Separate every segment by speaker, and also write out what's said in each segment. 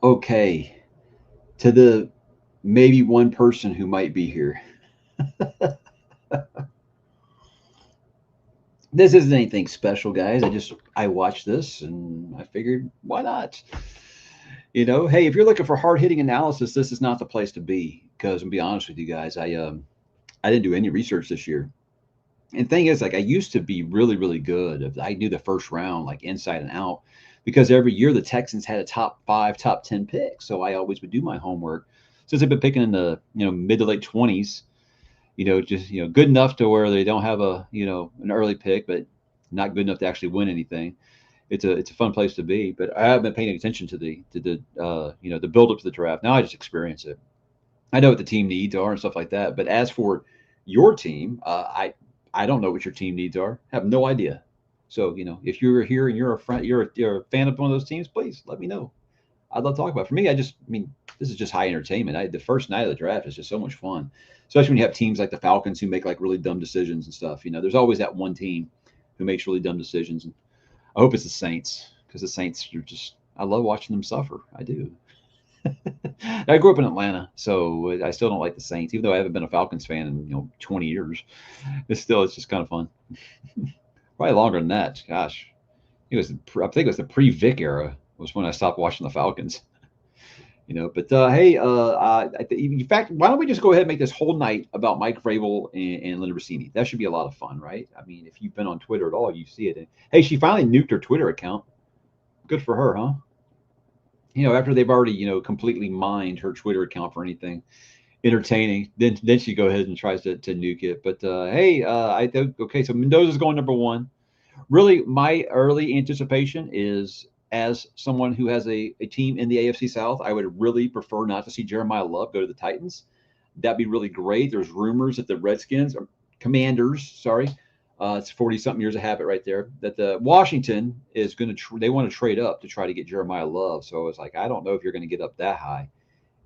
Speaker 1: Okay, to the maybe one person who might be here. This isn't anything special, guys. I watched this and I figured why not? Hey, if you're looking for hard hitting analysis, this is not the place to be. Because to be honest with you guys, I didn't do any research this year. And thing is, like I used to be really, really good. If I knew the first round like inside and out, because every year the Texans had a top five, top 10 pick. So I always would do my homework. Since I've been picking in the mid to late 20s, just good enough to where they don't have a an early pick, but not good enough to actually win anything. It's a fun place to be. But I haven't been paying attention to the build up to the draft. Now I just experience it. I know what the team needs are and stuff like that. But as for your team, I don't know what your team needs are. Have no idea. So if you're here and you're a friend, you're a fan of one of those teams, please let me know. I'd love to talk about it. For me, I mean, this is just high entertainment. The first night of the draft is just so much fun, especially when you have teams like the Falcons who make like really dumb decisions and stuff. There's always that one team who makes really dumb decisions. And I hope it's the Saints because the Saints are just, I love watching them suffer. I do. I grew up in Atlanta, so I still don't like the Saints, even though I haven't been a Falcons fan in 20 years. It's just kind of fun. Probably longer than that. Gosh, I think it was the pre-Vic era was when I stopped watching the Falcons. But hey, in fact, why don't we just go ahead and make this whole night about Mike Vrabel and Linda Rossini? That should be a lot of fun, right? I mean, if you've been on Twitter at all, you see it. And, hey, she finally nuked her Twitter account. Good for her, huh? After they've already completely mined her Twitter account for anything entertaining, then she go ahead and tries to nuke it. But hey, okay. So Mendoza's going number one. Really, my early anticipation is as someone who has a team in the AFC South, I would really prefer not to see Jeremiah Love go to the Titans. That'd be really great. There's rumors that the Redskins or Commanders, sorry, it's 40 something years of habit right there, that the Washington is going to, they want to trade up to try to get Jeremiah Love. So it's like, I don't know if you're going to get up that high.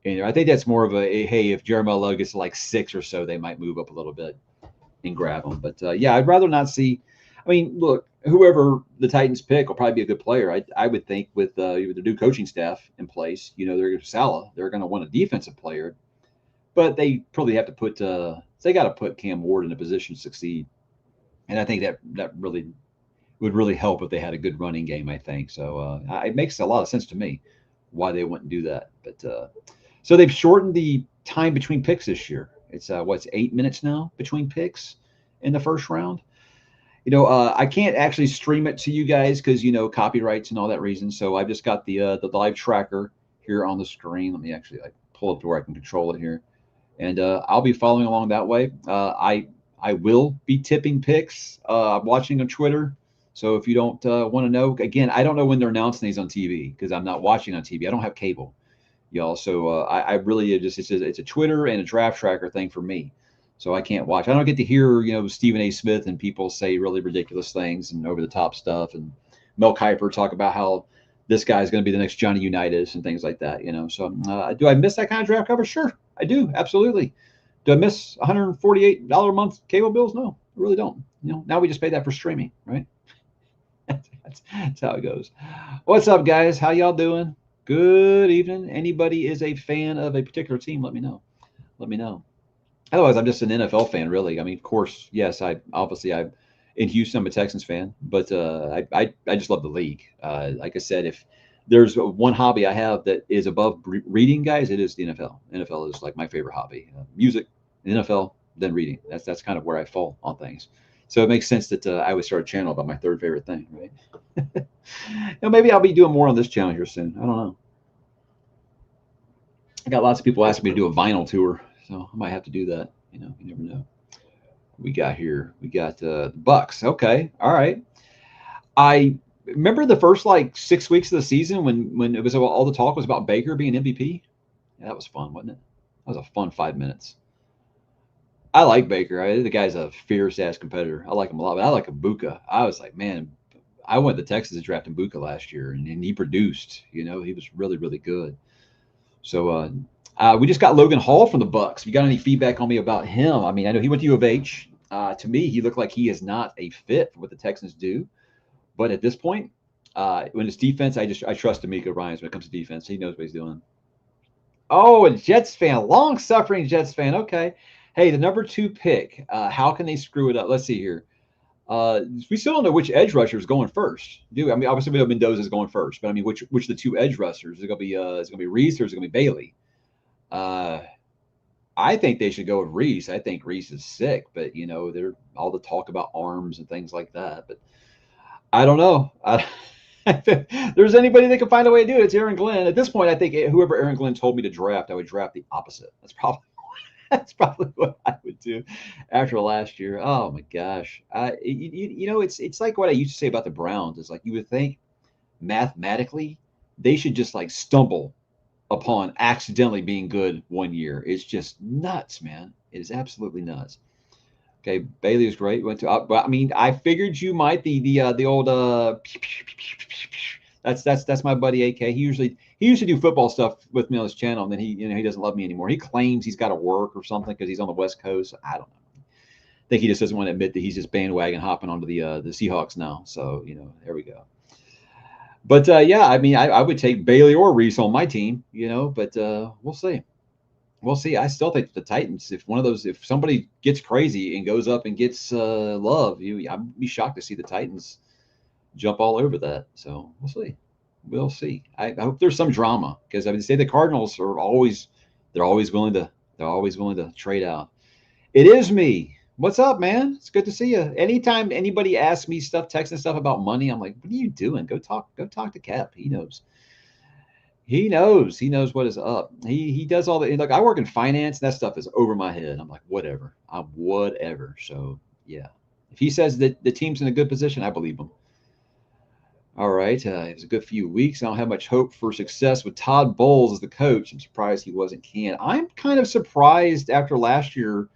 Speaker 1: And I think that's more of hey, if Jeremiah Love gets to like six or so, they might move up a little bit and grab him. But yeah, I'd rather not see. I mean, look, whoever the Titans pick will probably be a good player. I would think with the new coaching staff in place, they're Salah, they're going to want a defensive player, but they probably have to put they got to put Cam Ward in a position to succeed, and I think that really would really help if they had a good running game. I think so. It makes a lot of sense to me why they wouldn't do that. But so they've shortened the time between picks this year. It's what's 8 minutes now between picks in the first round. I can't actually stream it to you guys because copyrights and all that reason. So I've just got the live tracker here on the screen. Let me actually like pull up to where I can control it here, and I'll be following along that way. I will be tipping picks. I'm watching on Twitter. So if you don't want to know, again, I don't know when they're announcing these on TV because I'm not watching on TV. I don't have cable, y'all. So I really it's a Twitter and a draft tracker thing for me. So I can't watch. I don't get to hear Stephen A. Smith and people say really ridiculous things and over the top stuff, and Mel Kiper talk about how this guy is going to be the next Johnny Unitas and things like that. So do I miss that kind of draft coverage? Sure, I do, absolutely. Do I miss $148 a month cable bills? No, I really don't. Now we just pay that for streaming, right? That's how it goes. What's up, guys? How y'all doing? Good evening. Anybody is a fan of a particular team? Let me know. Let me know. Otherwise, I'm just an NFL fan, really. I mean, of course, yes, I'm in Houston. I'm a Texans fan, but I just love the league. Like I said, if there's one hobby I have that is above reading, guys, it is the NFL. NFL is like my favorite hobby. Music, NFL, then reading. That's kind of where I fall on things. So it makes sense that I would start a channel about my third favorite thing, right? Maybe I'll be doing more on this channel here soon. I don't know. I got lots of people asking me to do a vinyl tour, so I might have to do that. You never know. We got here. We got the Bucks. Okay, all right. I remember the first like 6 weeks of the season when it was all the talk was about Baker being MVP. Yeah, that was fun, wasn't it? That was a fun 5 minutes. I like Baker. The guy's a fierce ass competitor. I like him a lot. But I like Ibuka. I was like, man, I went to Texas to draft Ibuka last year, and he produced. He was really really good. So we just got Logan Hall from the Bucks. You got any feedback on me about him? I mean, I know he went to U of H. To me, he looked like he is not a fit for what the Texans do. But at this point, When it's defense, I trust D'Amico Ryans when it comes to defense. He knows what he's doing. Oh, a Jets fan, long-suffering Jets fan. Okay. Hey, the number 2 pick. How can they screw it up? Let's see here. We still don't know which edge rusher is going first. I mean, obviously we know Mendoza is going first, but I mean, which of the 2 edge rushers is it going to be? Is it going to be Reese or is it going to be Bailey? I think they should go with Reese. I think Reese is sick, but there's all the talk about arms and things like that. But I don't know. If there's anybody that can find a way to do it, it's Aaron Glenn. At this point, I think whoever Aaron Glenn told me to draft, I would draft the opposite. That's probably what I would do after last year. Oh my gosh. It's like what I used to say about the Browns. It's like you would think mathematically they should just like stumble upon accidentally being good one year. It's just nuts, man. It is absolutely nuts. Okay, Bailey is great. Went to. I mean, I figured you might the old. That's my buddy AK. He used to do football stuff with me on his channel, and then he doesn't love me anymore. He claims he's got to work or something because he's on the West Coast. I don't know. I think he just doesn't want to admit that he's just bandwagon hopping onto the Seahawks now. So there we go. But yeah, I mean, I would take Bailey or Reese on my team, but we'll see. We'll see. I still think the Titans, if somebody gets crazy and goes up and gets Love, I'd be shocked to see the Titans jump all over that. So we'll see. We'll see. I hope there's some drama because I would say the Cardinals are always willing to trade out. It is me. What's up, man? It's good to see you. Anytime anybody asks me stuff, texting stuff about money, I'm like, what are you doing? Go talk to Cap. He knows. He knows what is up. He does all the, like, I work in finance and that stuff is over my head. I'm like, whatever. So yeah. If he says that the team's in a good position, I believe him. All right. It was a good few weeks. I don't have much hope for success with Todd Bowles as the coach. I'm surprised he wasn't canned. I'm kind of surprised after last year,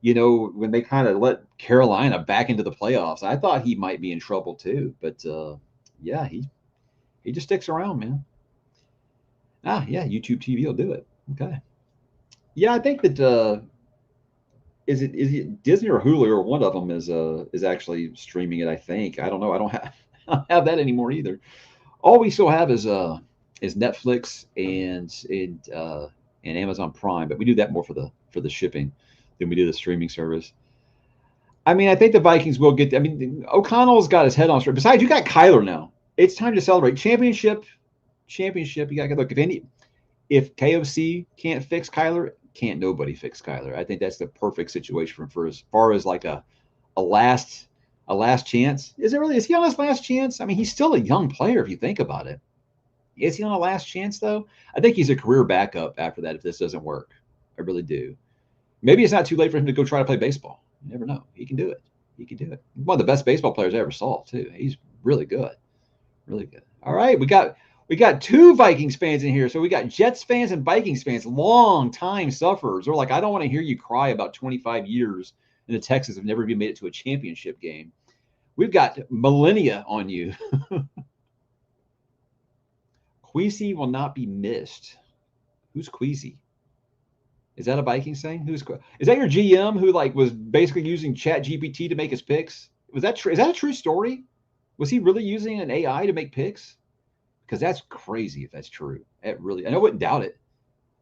Speaker 1: when they kind of let Carolina back into the playoffs. I thought he might be in trouble too. But yeah, he just sticks around, man. Yeah, YouTube TV will do it. Okay. Yeah, I think that is it Disney or Hulu or one of them is actually streaming it. I think. I don't know. I don't have that anymore either. All we still have is Netflix and Amazon Prime, but we do that more for the shipping than we do the streaming service. I mean, I think the Vikings will get. I mean, O'Connell's got his head on straight. Besides, you got Kyler now. It's time to celebrate championship. You got to look. If KOC can't fix Kyler, can't nobody fix Kyler. I think that's the perfect situation for as far as like a last chance. Is he on his last chance? I mean, he's still a young player if you think about it. Is he on a last chance though? I think he's a career backup after that if this doesn't work. I really do. Maybe it's not too late for him to go try to play baseball. You never know. He can do it. One of the best baseball players I ever saw too. He's really good. Really good. All right, we got 2 Vikings fans in here. So we got Jets fans and Vikings fans, long time sufferers. They're like, I don't want to hear you cry about 25 years and the Texans have never even made it to a championship game. We've got millennia on you. Queasy will not be missed. Who's Queasy? Is that a Vikings thing? Is that your GM who was basically using Chat GPT to make his picks? Was that true? Is that a true story? Was he really using an AI to make picks? Because that's crazy if that's true. And I wouldn't doubt it.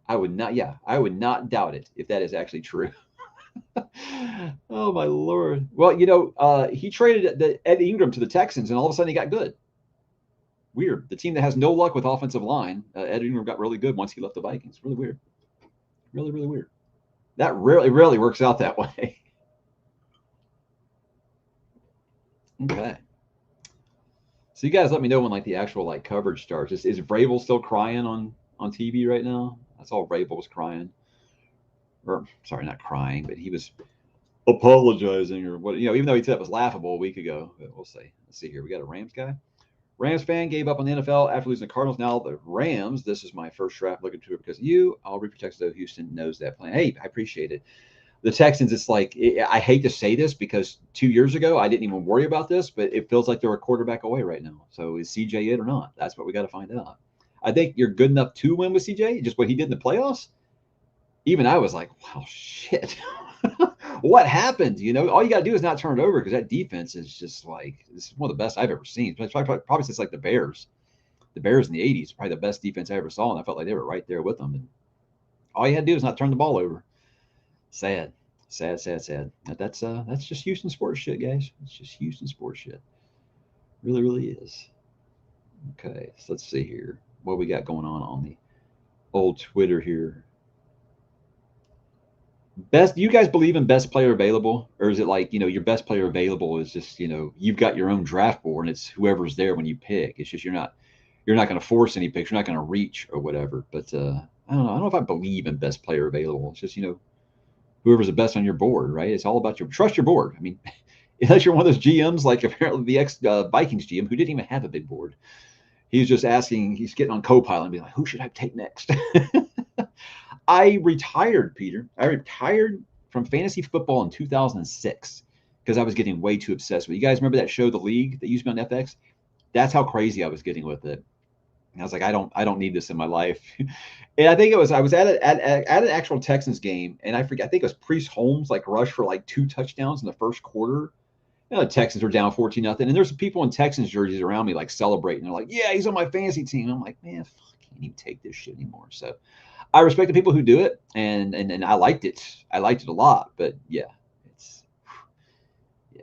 Speaker 1: I would not doubt it if that is actually true. Oh my Lord. Well, he traded Ed Ingram to the Texans and all of a sudden he got good. Weird. The team that has no luck with offensive line, Ed Ingram got really good once he left the Vikings. Really weird. Really, really weird. That rarely works out that way. Okay. So you guys let me know when the actual coverage starts. Is Vrabel still crying on TV right now? That's all Vrabel was crying. Or sorry, not crying, but he was apologizing or what, even though he said it was laughable a week ago. But we'll see. Let's see here. We got a Rams guy. Rams fan gave up on the NFL after losing the Cardinals. Now the Rams. This is my first draft looking to it because of you. I'll root for Texas, though Houston knows that plan. Hey, I appreciate it. The Texans, it's I hate to say this because 2 years ago I didn't even worry about this, but it feels like they're a quarterback away right now. So is CJ it or not? That's what we got to find out. I think you're good enough to win with CJ, just what he did in the playoffs. Even I was like, wow, shit. What happened? You know, all you got to do is not turn it over because that defense is just like this is one of the best I've ever seen. Probably since like the Bears. The Bears in the '80s, probably the best defense I ever saw, and I felt like they were right there with them. And all you had to do is not turn the ball over. Sad, sad, sad, sad. That's just Houston sports shit, guys. It's just Houston sports shit. Really, really is. Okay, so let's see here. What we got going on the old Twitter here. Best, do you guys believe in best player available, or is it like your best player available is just you've got your own draft board and it's whoever's there when you pick. It's just you're not going to force any picks. You're not going to reach or whatever. But I don't know. I don't know if I believe in best player available. It's just whoever's the best on your board, right? It's all about trust your board. I mean, unless you're one of those GMs like apparently the ex Vikings GM who didn't even have a big board. He's just asking. He's getting on Copilot and being like, who should I take next? I retired, Peter. I retired from fantasy football in 2006 because I was getting way too obsessed with it. You guys remember that show, The League, that used to be on FX? That's how crazy I was getting with it. And I was like, I don't need this in my life. And I think I was at an actual Texans game, and I think it was Priest Holmes like rushed for like 2 touchdowns in the first quarter. The Texans were down 14-0, and there's people in Texans jerseys around me like celebrating. They're like, "Yeah, he's on my fantasy team." I'm like, "Man, fuck, I can't even take this shit anymore." So I respect the people who do it, and I liked it. I liked it a lot, but yeah, it's yeah,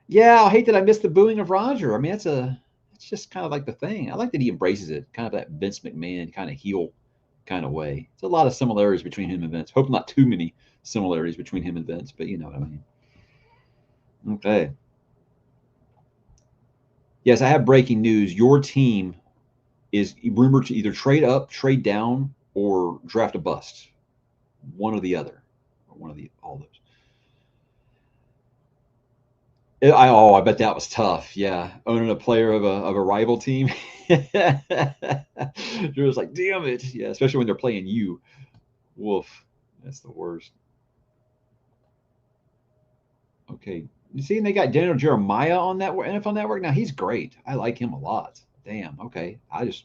Speaker 1: yeah. I hate that I missed the booing of Roger. I mean, it's just kind of like the thing. I like that he embraces it, kind of that Vince McMahon kind of heel kind of way. It's a lot of similarities between him and Vince. Hope not too many similarities between him and Vince, but you know what I mean. Okay. Yes, I have breaking news. Your team is rumored to either trade up, trade down, or draft a bust. One or the other. Or one of the all those. I bet that was tough. Yeah. Owning a player of a rival team. You're just like, damn it. Yeah, especially when they're playing you. Woof. That's the worst. Okay. You see, and they got Daniel Jeremiah on that NFL Network. Now he's great. I like him a lot. Damn. Okay. It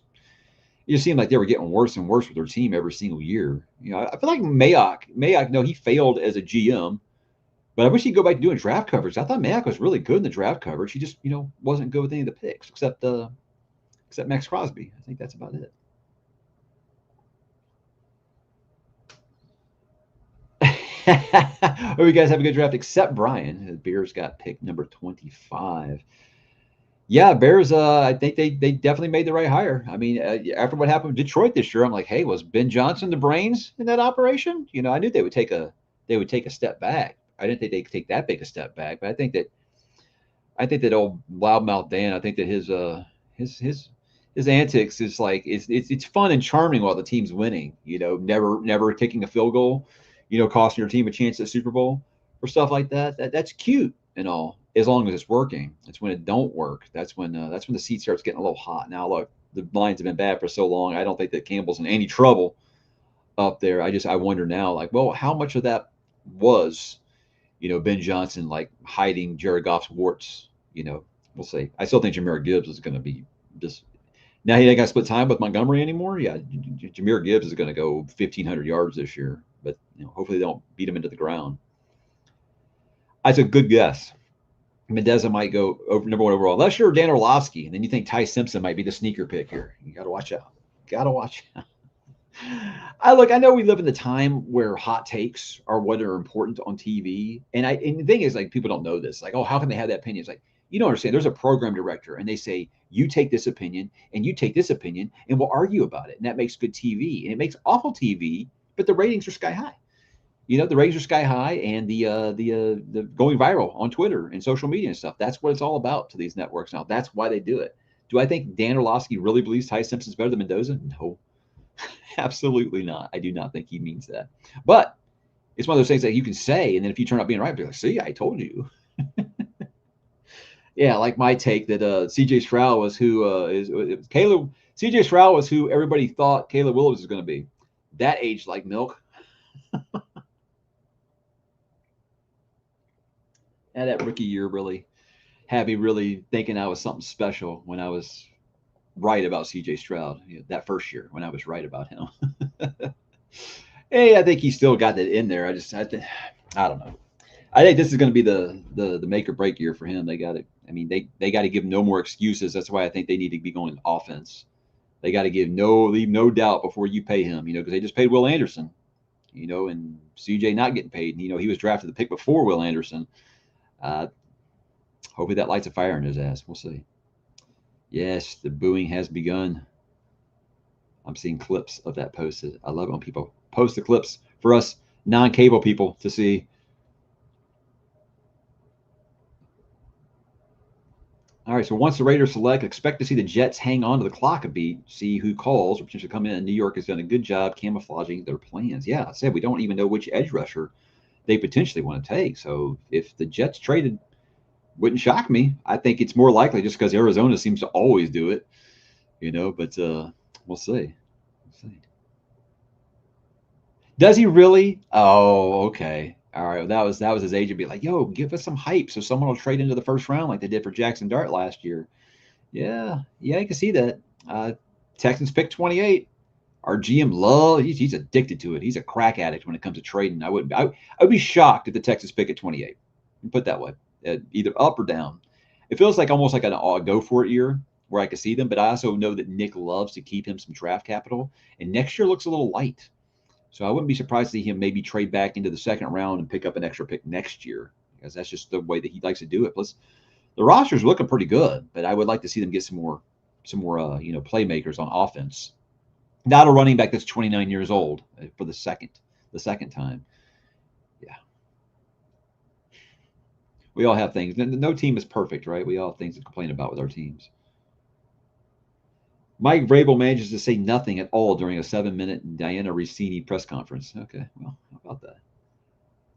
Speaker 1: just seemed like they were getting worse and worse with their team every single year. I feel like Mayock, no, he failed as a GM, but I wish he'd go back to doing draft coverage. I thought Mayock was really good in the draft coverage. He just, wasn't good with any of the picks except Max Crosby. I think that's about it. Oh, you guys have a good draft, except Brian. The Bears got pick number 25. Yeah, Bears. I think they definitely made the right hire. I mean, after what happened with Detroit this year, I'm like, hey, was Ben Johnson the brains in that operation? I knew they would take a step back. I didn't think they could take that big a step back, but I think that old loudmouth Dan. I think that his antics is like it's fun and charming while the team's winning. Never taking a field goal, costing your team a chance at the Super Bowl or stuff like that. That's cute and all, as long as it's working. It's when it don't work. That's when the seat starts getting a little hot. Now, look, the Lions have been bad for so long. I don't think that Campbell's in any trouble up there. I wonder now, like, well, how much of that was, Ben Johnson like hiding Jared Goff's warts? We'll see. I still think Jahmyr Gibbs is going to be just now. He ain't got to split time with Montgomery anymore. Yeah, Jahmyr Gibbs is going to go 1,500 yards this year, but hopefully they don't beat him into the ground. That's a good guess. Mendoza might go over number 1 overall, unless you're Dan Orlovsky, and then you think Ty Simpson might be the sneaker pick here. You got to watch out. Got to watch out. I know we live in the time where hot takes are what are important on TV, and the thing is, like, people don't know this. Like, oh, how can they have that opinion? It's like, you don't understand. There's a program director, and they say you take this opinion and you take this opinion, and we'll argue about it, and that makes good TV, and it makes awful TV, but the ratings are sky high. The ratings are sky high, and the going viral on Twitter and social media and stuff. That's what it's all about to these networks now. That's why they do it. Do I think Dan Orlovsky really believes Ty Simpson's better than Mendoza? No, absolutely not. I do not think he means that. But it's one of those things that you can say, and then if you turn out being right, be like, "See, I told you." Yeah, like my take that C.J. Stroud was who is Caleb. C.J. Stroud was who everybody thought Caleb Williams was going to be. That aged like milk. And that rookie year really had me really thinking I was something special when I was right about C.J. Stroud. That first year when I was right about him. Hey, I think he still got that in there. I I don't know. I think this is going to be the make or break year for him. They got to. I mean, they got to give him no more excuses. That's why I think they need to be going offense. They got to leave no doubt before you pay him. Because they just paid Will Anderson. And CJ not getting paid. And, he was drafted the pick before Will Anderson. Hopefully that lights a fire in his ass. We'll see. Yes, the booing has begun. I'm seeing clips of that posted. I love it when people post the clips for us non-cable people to see. All right, so once the Raiders select, expect to see the Jets hang on to the clock a beat, see who calls or potentially come in. New York has done a good job camouflaging their plans. Yeah, I said we don't even know which edge rusher they potentially want to take. So if the Jets traded, wouldn't shock me. I think it's more likely just because Arizona seems to always do it, but we'll see. Does he really? Oh, okay. All right. Well, that was his agent be like, yo, give us some hype so someone will trade into the first round like they did for Jackson Dart last year. Yeah, you can see that. Texans pick 28. Our GM he's addicted to it. He's a crack addict when it comes to trading. I would be shocked if the Texans pick at 28. Put that way, either up or down. It feels like almost like an go for it year where I could see them, but I also know that Nick loves to keep him some draft capital, and next year looks a little light. So I wouldn't be surprised to see him maybe trade back into the second round and pick up an extra pick next year because that's just the way that he likes to do it. Plus, the roster's looking pretty good, but I would like to see them get some more playmakers on offense. Not a running back that's 29 years old for the second time. Yeah, we all have things. No team is perfect, right? We all have things to complain about with our teams. Mike Vrabel manages to say nothing at all during a 7-minute Diana Rossini press conference. Okay, well, how about that?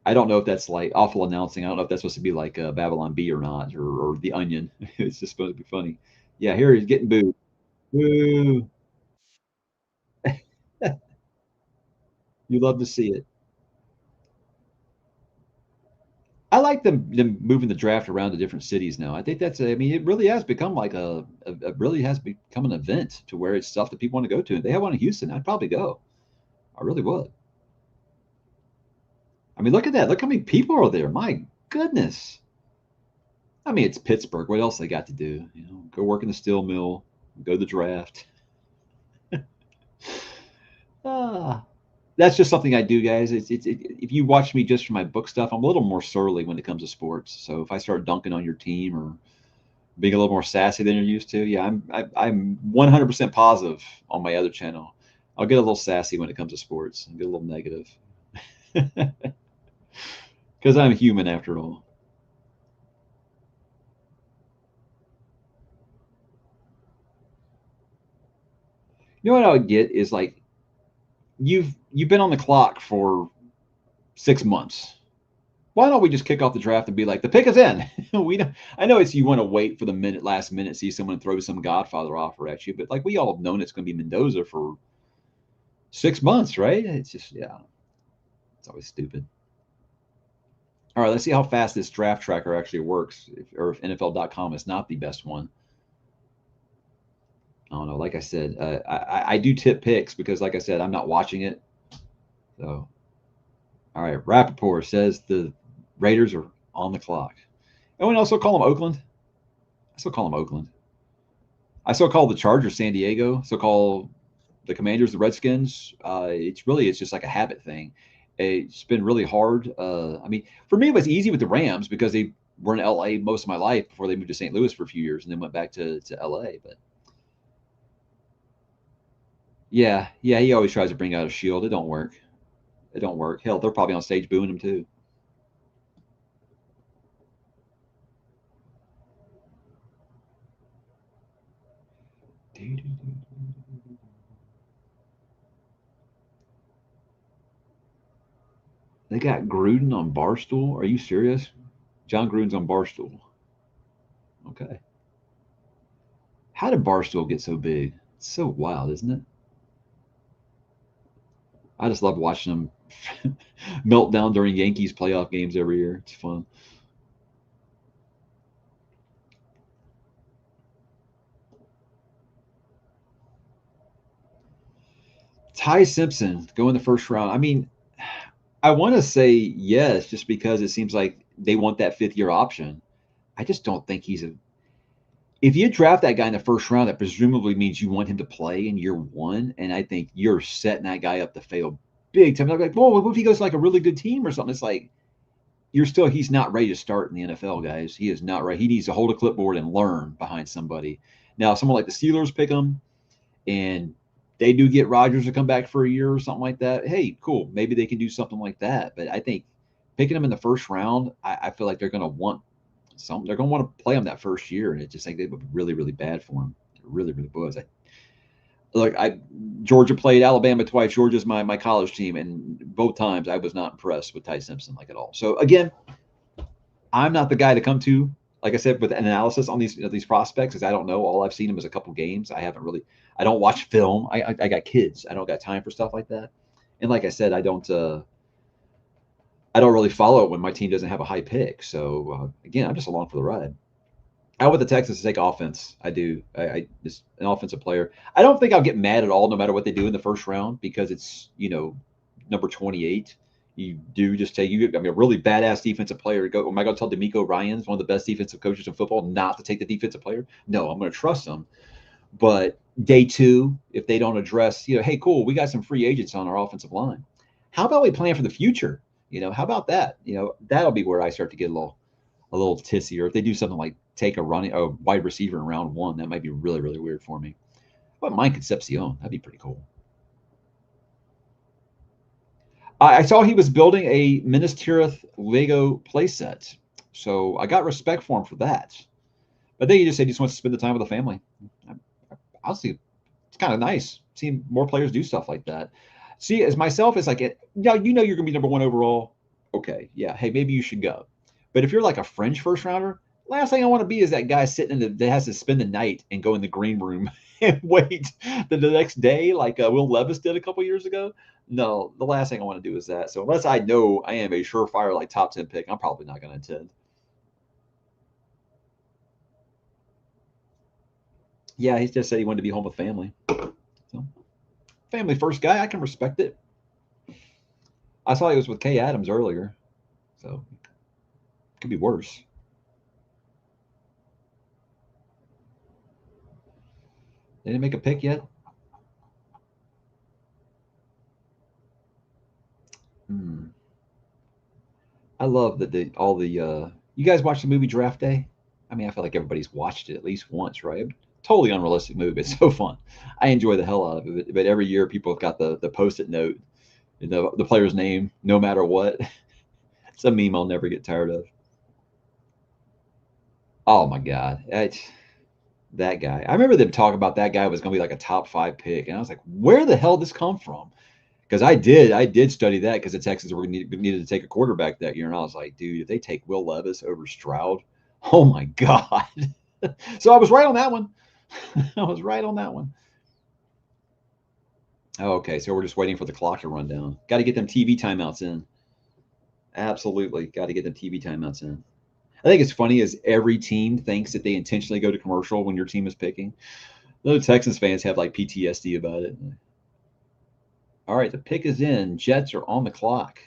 Speaker 1: I don't know if that's like awful announcing. I don't know if that's supposed to be like Babylon Bee or not, or The Onion. It's just supposed to be funny. Yeah, here he's getting booed. Boo. You love to see it. I like them moving the draft around to different cities now. I think I mean, it really has become like really has become an event to where it's stuff that people want to go to. If they have one in Houston, I'd probably go. I really would. I mean, look at that. Look how many people are there. My goodness. I mean, it's Pittsburgh. What else they got to do? Go work in the steel mill, go to the draft. Ah, that's just something I do, guys. If you watch me just for my book stuff, I'm a little more surly when it comes to sports. So if I start dunking on your team or being a little more sassy than you're used to, yeah, I'm 100% positive on my other channel. I'll get a little sassy when it comes to sports and get a little negative because I'm human after all. You know what I would get is like you've been on the clock for 6 months. Why don't we just kick off the draft and be like, the pick is in? We don't. I know it's you want to wait for the last minute, see someone throw some Godfather offer at you, but like we all have known it's going to be Mendoza for 6 months, right? It's just it's always stupid. All right, let's see how fast this draft tracker actually works, or if NFL.com is not the best one. I don't know. Like I said, I do tip picks because, like I said, I'm not watching it. So, all right, Rappaport says the Raiders are on the clock. And we also call them Oakland. I still call them Oakland. I still call the Chargers San Diego. So call the Commanders the Redskins. It's just like a habit thing. It's been really hard. I mean, for me, it was easy with the Rams because they were in LA most of my life before they moved to St. Louis for a few years and then went back to LA. But yeah, he always tries to bring out a shield. It don't work. It don't work. Hell, they're probably on stage booing him too. They got Gruden on Barstool. Are you serious? John Gruden's on Barstool. Okay. How did Barstool get so big? It's so wild, isn't it? I just love watching them melt down during Yankees playoff games every year. It's fun. Ty Simpson go in the first round. I mean, I want to say yes, just because it seems like they want that 5th-year option. I just don't think he's a. If you draft that guy in the first round, that presumably means you want him to play in year one, and I think you're setting that guy up to fail big time. Like, well, what if he goes to like a really good team or something? It's like he's not ready to start in the NFL, guys. He is not right. He needs to hold a clipboard and learn behind somebody. Now, someone like the Steelers pick him, and they do get Rodgers to come back for a year or something like that. Hey, cool. Maybe they can do something like that. But I think picking him in the first round, I feel like they're going to want some. They're going to want to play him that first year, and it just think it would be really, really bad for him. It really, really was. Georgia played Alabama twice. Georgia's my college team, and both times I was not impressed with Ty Simpson like at all. So again, I'm not the guy to come to, like I said, with an analysis on these prospects, because I don't know. All I've seen them is a couple games. I haven't really. I don't watch film. I got kids. I don't got time for stuff like that. And like I said, I don't. I don't really follow it when my team doesn't have a high pick. So again, I'm just along for the ride. I want the Texans to take offense. I do. I just an offensive player. I don't think I'll get mad at all, no matter what they do in the first round, because it's number 28. You do just take you. I mean, a really badass defensive player. Am I going to tell D'Amico Ryans, one of the best defensive coaches in football, not to take the defensive player? No, I'm going to trust him. But day two, if they don't address, hey, cool, we got some free agents on our offensive line. How about we plan for the future? How about that? That'll be where I start to get a little tissy. Or if they do something like take a wide receiver in round one, that might be really, really weird for me. But Mike Concepcion, that'd be pretty cool. I saw he was building a Minas Tirith Lego playset, so I got respect for him for that. But then he just said he just wants to spend the time with the family. I'll see. It's kind of nice seeing more players do stuff like that. See, as myself, it's like, you're going to be number one overall. Okay, yeah. Hey, maybe you should go. But if you're like a fringe first rounder, last thing I want to be is that guy sitting that has to spend the night and go in the green room and wait the next day, like Will Levis did a couple years ago. No, the last thing I want to do is that. So unless I know I am a surefire like top 10 pick, I'm probably not going to attend. Yeah, he just said he wanted to be home with family. So, family first guy, I can respect it. I saw he was with Kay Adams earlier, so it could be worse. They didn't make a pick yet. I love that all the you guys watch the movie Draft Day. I mean, I feel like everybody's watched it at least once, right? Totally unrealistic movie. It's so fun. I enjoy the hell out of it. But every year, people have got the post-it note, the player's name, no matter what. It's a meme I'll never get tired of. Oh my god, that guy. I remember them talking about that guy was going to be like a top 5 pick, and I was like, where the hell did this come from? Because I did study that because the Texans needed to take a quarterback that year, and I was like, dude, if they take Will Levis over Stroud, oh my god. So I was right on that one. I was right on that one. Oh, okay, so we're just waiting for the clock to run down. Got to get them TV timeouts in. Absolutely, got to get them TV timeouts in. I think it's funny as every team thinks that they intentionally go to commercial when your team is picking. The Texans fans have like PTSD about it. All right, the pick is in. Jets are on the clock.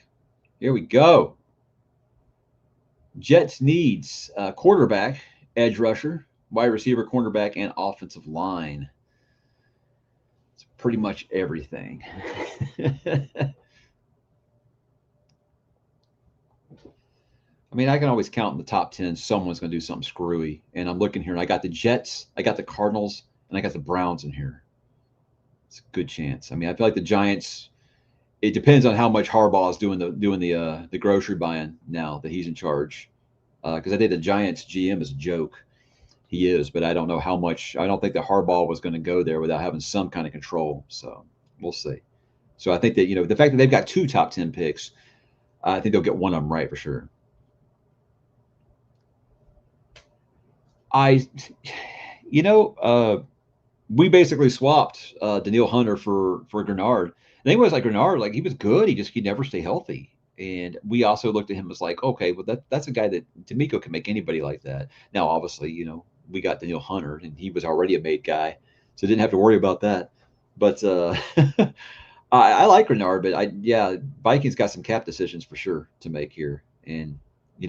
Speaker 1: Here we go. Jets needs quarterback, edge rusher, wide receiver, cornerback, and offensive line. It's pretty much everything. I mean, I can always count in the top 10, someone's going to do something screwy. And I'm looking here, and I got the Jets, I got the Cardinals, and I got the Browns in here. It's a good chance. I mean, I feel like the Giants, it depends on how much Harbaugh is doing the grocery buying now that he's in charge. Because I think the Giants GM is a joke. He is, but I don't know how much. I don't think that Harbaugh was going to go there without having some kind of control. So we'll see. So I think that the fact that they've got 2 top 10 picks, I think they'll get one of them right for sure. I, we basically swapped Danielle Hunter for Grenard. The thing was, like, Grenard, like, he was good. He never stay healthy. And we also looked at him as like, okay, well, that's a guy that D'Amico can make anybody like that. Now, obviously, we got Danielle Hunter, and he was already a made guy, so didn't have to worry about that. But I like Renard, but yeah, Vikings got some cap decisions for sure to make here, and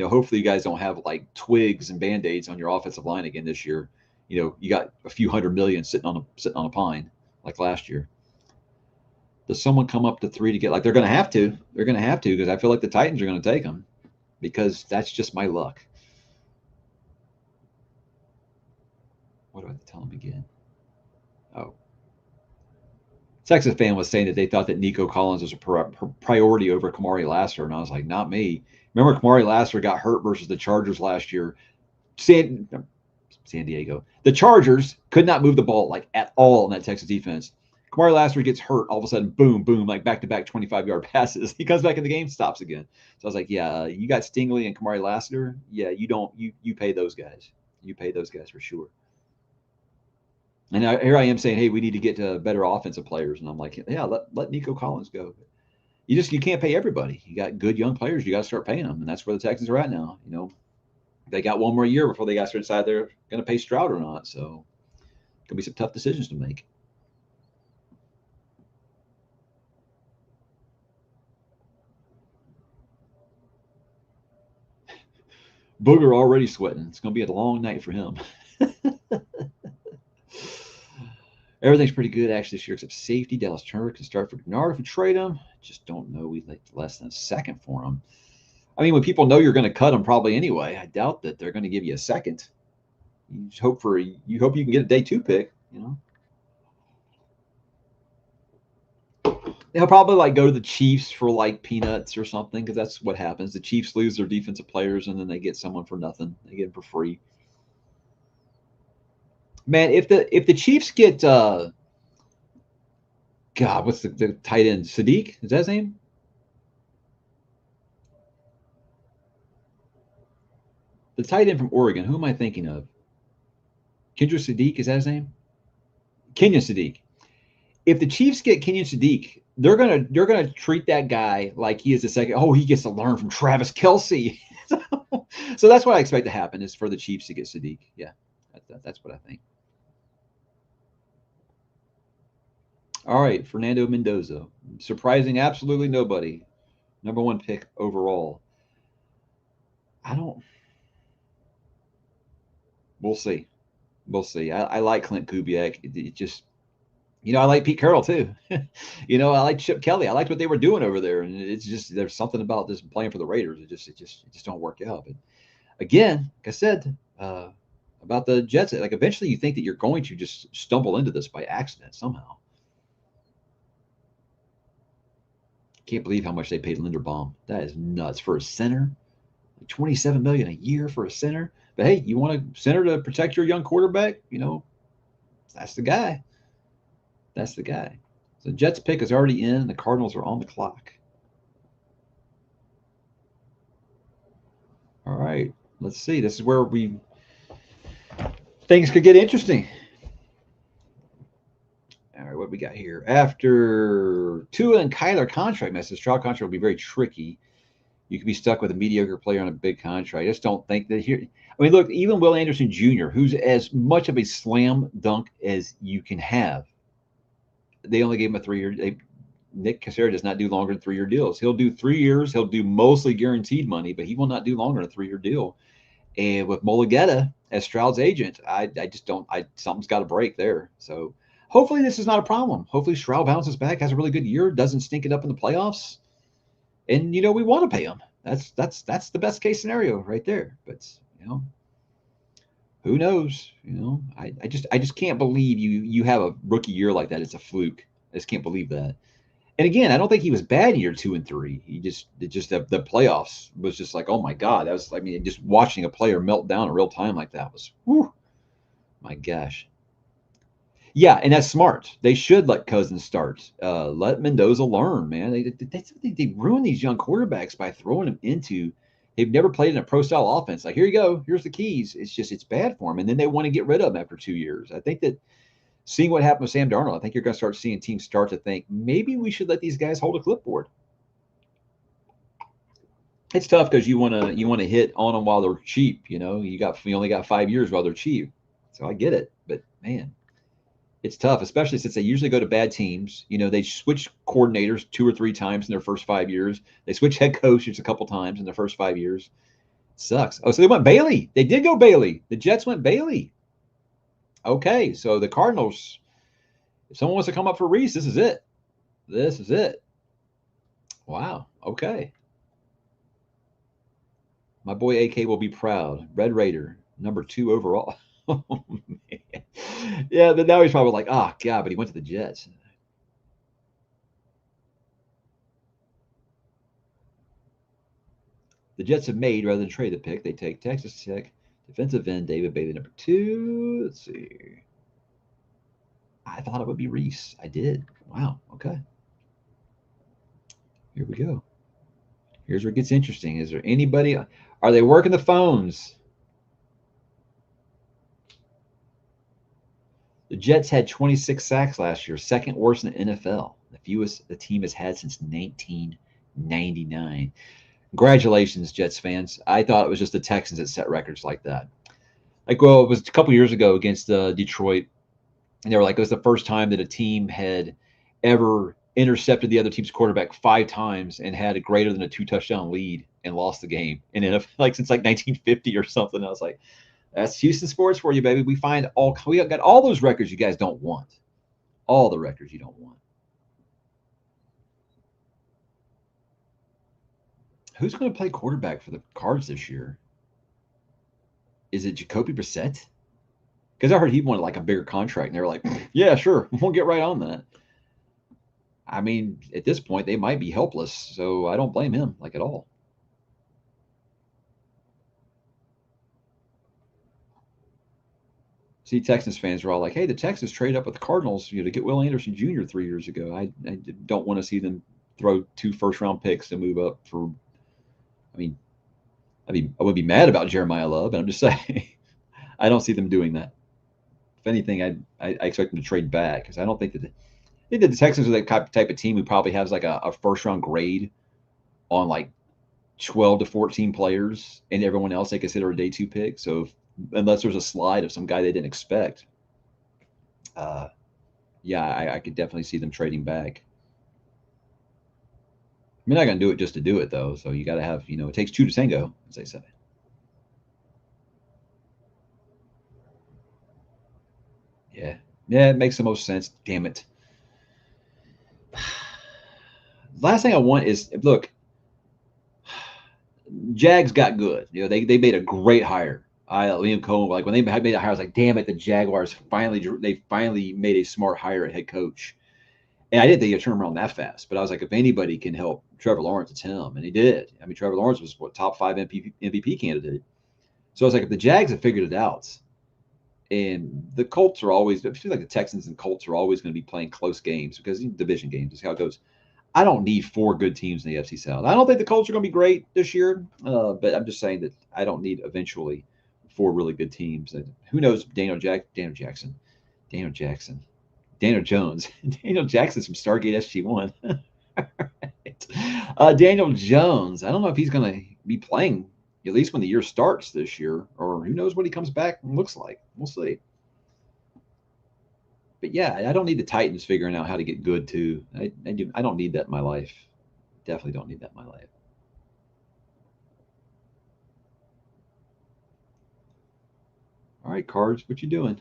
Speaker 1: hopefully you guys don't have like twigs and band-aids on your offensive line again this year. You got a few hundred million sitting on a pine like last year. Does someone come up to 3 to get, like, they're going to have to? They're going to have to, because I feel like the Titans are going to take them, because that's just my luck. What do I have to tell them again? Oh, Texas fan was saying that they thought that Nico Collins was a priority over Kamari Lassiter, and I was like, not me. Remember, Kamari Lassiter got hurt versus the Chargers last year. San Diego. The Chargers could not move the ball like at all in that Texas defense. Kamari Lassiter gets hurt, all of a sudden, boom, boom, like back-to-back 25-yard passes. He comes back in the game, stops again. So I was like, yeah, you got Stingley and Kamari Lassiter. Yeah, you pay those guys. You pay those guys for sure. And here I am saying, hey, we need to get to better offensive players. And I'm like, yeah, let Nico Collins go. You can't pay everybody. You got good young players. You got to start paying them. And that's where the Texans are at now. They got one more year before they got to decide they're going to pay Stroud or not. So it's going to be some tough decisions to make. Booger already sweating. It's going to be a long night for him. Everything's pretty good actually this year except safety. Dallas Turner can start for Bernard if we trade him. Just don't know. We'd like less than a second for him. I mean, when people know you're going to cut him probably anyway, I doubt that they're going to give you a second. You hope you can get a day 2 pick. They'll probably like go to the Chiefs for like peanuts or something, because that's what happens. The Chiefs lose their defensive players and then they get someone for nothing. They get them for free. Man, if the Chiefs get God, what's the tight end? Sadiq? Is that his name? The tight end from Oregon. Who am I thinking of? Kendra Sadiq, is that his name? Kenyon Sadiq. If the Chiefs get Kenyon Sadiq, they're gonna treat that guy like he is the second. Oh, he gets to learn from Travis Kelce. So that's what I expect to happen, is for the Chiefs to get Sadiq. Yeah, that's what I think. All right, Fernando Mendoza, surprising absolutely nobody. Number 1 pick overall. We'll see. We'll see. I like Clint Kubiak. It just, I like Pete Carroll too. I like Chip Kelly. I liked what they were doing over there, and it's just, there's something about this playing for the Raiders. It just don't work out. But again, like I said about the Jets, like eventually you think that you're going to just stumble into this by accident somehow. Can't believe how much they paid Linderbaum. That is nuts for a center. Like $27 million a year for a center. But hey, you want a center to protect your young quarterback? That's the guy. That's the guy. So the Jets pick is already in. The Cardinals are on the clock. All right. Let's see. This is where things could get interesting. All right, what we got here? After Tua and Kyler contract message, Stroud contract will be very tricky. You could be stuck with a mediocre player on a big contract. I just don't think that here. I mean, look, even Will Anderson Jr., who's as much of a slam dunk as you can have, they only gave him a 3-year. Nick Cassera does not do longer than 3-year deals. He'll do 3 years. He'll do mostly guaranteed money, but he will not do longer than a 3-year deal. And with Mulugeta as Stroud's agent, I just don't. Something's got to break there. So hopefully this is not a problem. Hopefully Stroud bounces back, has a really good year, doesn't stink it up in the playoffs, and we want to pay him. That's the best case scenario right there. But who knows? I just can't believe you have a rookie year like that. It's a fluke. I just can't believe that. And again, I don't think he was bad in year 2 and 3. The playoffs was just like, oh my God, that was, I mean, just watching a player melt down in real time like that was, whew, my gosh. Yeah, and that's smart. They should let Cousins start. Let Mendoza learn, man. They ruin these young quarterbacks by throwing them into. They've never played in a pro style offense. Like, here you go, here's the keys. It's bad for them, and then they want to get rid of them after 2 years. I think that seeing what happened with Sam Darnold, I think you're going to start seeing teams start to think maybe we should let these guys hold a clipboard. It's tough because you want to hit on them while they're cheap. You only got 5 years while they're cheap, so I get it. But man. It's tough, especially since they usually go to bad teams. They switch coordinators 2 or 3 times in their first 5 years. They switch head coaches a couple times in their first 5 years. It sucks. Oh, so they went Bailey. They did go Bailey. The Jets went Bailey. Okay, so the Cardinals, if someone wants to come up for Reese, this is it. This is it. Wow. Okay. My boy AK will be proud. Red Raider, #2 overall. Oh, man. Yeah, then now he's probably like, oh, God, but he went to the Jets. The Jets have made, rather than trade the pick, they take Texas Tech defensive end David Bailey, #2. Let's see. I thought it would be Reese. I did. Wow. Okay. Here we go. Here's where it gets interesting. Is there anybody? Are they working the phones? The Jets had 26 sacks last year, second worst in the NFL. The fewest the team has had since 1999. Congratulations, Jets fans. I thought it was just the Texans that set records like that. It was a couple years ago against Detroit, and they were like, it was the first time that a team had ever intercepted the other team's quarterback 5 times and had a greater than a 2-touchdown lead and lost the game. And since 1950 or something. I was like, that's Houston sports for you, baby. We got all those records you guys don't want. All the records you don't want. Who's going to play quarterback for the Cards this year? Is it Jacoby Brissett? Because I heard he wanted like a bigger contract, and they were like, yeah, sure, we'll get right on that. I mean, at this point, they might be helpless, so I don't blame him like at all. See, Texans fans are all like, hey, the Texans traded up with the Cardinals, to get Will Anderson Jr. 3 years ago. I don't want to see them throw 2 first-round picks to move up for. I wouldn't be mad about Jeremiah Love, but I'm just saying, I don't see them doing that. If anything, I expect them to trade back because I don't think that the Texans are the type of team who probably has like a first-round grade on like 12 to 14 players, and everyone else they consider a day 2 pick. So unless there's a slide of some guy they didn't expect, yeah, I could definitely see them trading back. You're not going to do it just to do it, though. So you got to have, it takes 2 to tango, as they say. Yeah. Yeah, it makes the most sense. Damn it. Last thing I want is, look, Jags got good. They made a great hire. Liam Cohen, like when they made a hire, I was like, damn it, the Jaguars finally made a smart hire at head coach. And I didn't think he'd turn around that fast, but I was like, if anybody can help Trevor Lawrence, it's him. And he did. I mean, Trevor Lawrence was top 5 MVP candidate. So I was like, if the Jags have figured it out, and the Colts are always, I feel like the Texans and Colts are always going to be playing close games because division games is how it goes. I don't need 4 good teams in the FC South. I don't think the Colts are going to be great this year, but I'm just saying that I don't need eventually 4 really good teams. And who knows? Daniel Jones, Daniel Jackson's from Stargate SG1. Right. Daniel Jones. I don't know if he's going to be playing at least when the year starts this year, or who knows what he comes back and looks like. We'll see. But yeah, I don't need the Titans figuring out how to get good too. I don't need that in my life. Definitely don't need that in my life. All right, Cards, what you doing?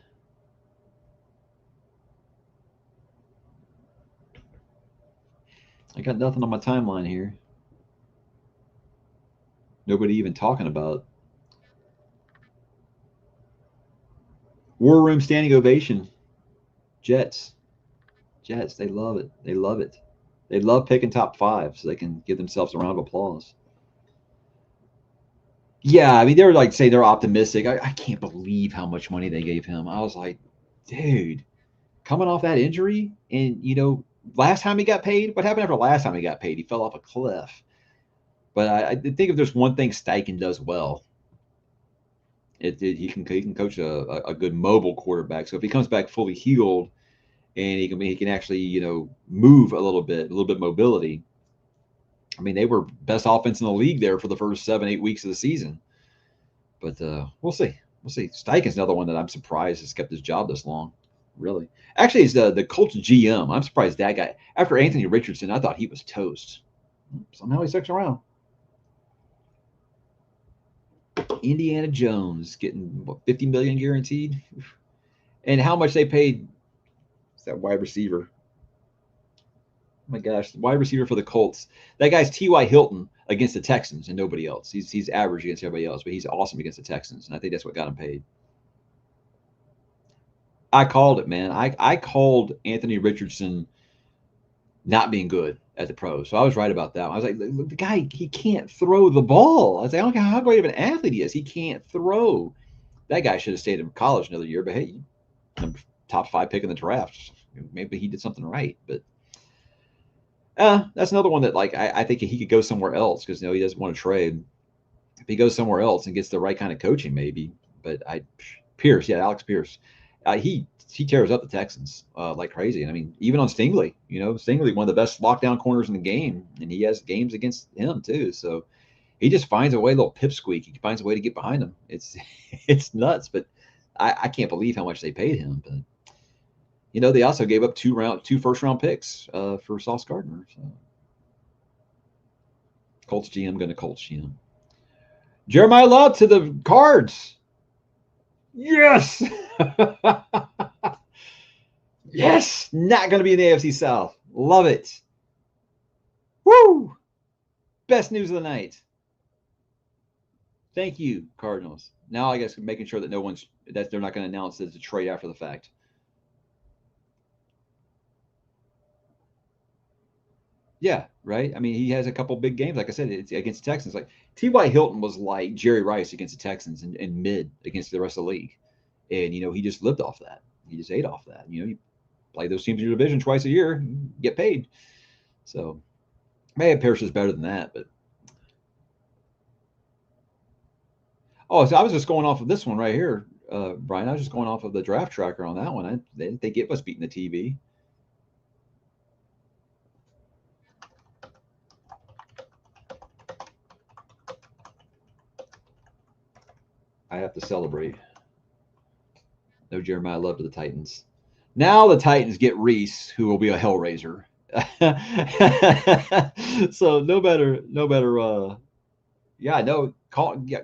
Speaker 1: I got nothing on my timeline here. Nobody even talking about War Room standing ovation. Jets. They love it. They love it. They love picking top 5 so they can give themselves a round of applause. Yeah, I mean, they were like saying they're optimistic. I can't believe how much money they gave him. I was like, dude, coming off that injury, and last time he got paid, what happened after last time he got paid? He fell off a cliff. But I think if there's one thing Steichen does well, he can coach a good mobile quarterback. So if he comes back fully healed and he can actually move a little bit mobility. I mean, they were best offense in the league there for the first 7-8 weeks of the season. But we'll see. We'll see. Steichen's another one that I'm surprised has kept his job this long. Really. Actually, he's the Colts GM. I'm surprised that guy. After Anthony Richardson, I thought he was toast. Somehow he sticks around. Indiana Jones getting what, 50 million guaranteed, and how much they paid that wide receiver. Oh my gosh, the wide receiver for the Colts. That guy's T.Y. Hilton against the Texans and nobody else. He's average against everybody else, but he's awesome against the Texans, and I think that's what got him paid. I called it, man. I called Anthony Richardson not being good at the pros. So I was right about that. I was like, the guy, he can't throw the ball. I was like, I don't care how great of an athlete he is. He can't throw. That guy should have stayed in college another year, but hey, top 5 pick in the draft. Maybe he did something right. But that's another one that, like, I think he could go somewhere else because, he doesn't want to trade. If he goes somewhere else and gets the right kind of coaching, maybe. But Pierce, yeah, Alex Pierce. He tears up the Texans like crazy. And I mean, even on Stingley, Stingley, one of the best lockdown corners in the game, and he has games against him too. So he just finds a way, little pipsqueak. He finds a way to get behind him. It's it's nuts, but I can't believe how much they paid him. But they also gave up 2 first-round picks for Sauce Gardner. So Colts GM going to Colts GM. Jeremiah Love to the Cards. Yes. Yes. Not going to be in the AFC South. Love it. Woo. Best news of the night. Thank you, Cardinals. Now I guess making sure that they're not going to announce that it's a trade after the fact. Yeah, right. I mean, he has a couple big games. Like I said, it's against the Texans. Like T.Y. Hilton was like Jerry Rice against the Texans and mid against the rest of the league. And, he just lived off that. He just ate off that. You play those teams in your division twice a year, get paid. So maybe Pierce is better than that. But so I was just going off of this one right here, Brian. I was just going off of the draft tracker on that one. They give us beating the TV. I have to celebrate. No Jeremiah Love to the Titans. Now the Titans get Reese, who will be a hellraiser. So no better. Yeah, no. Call me.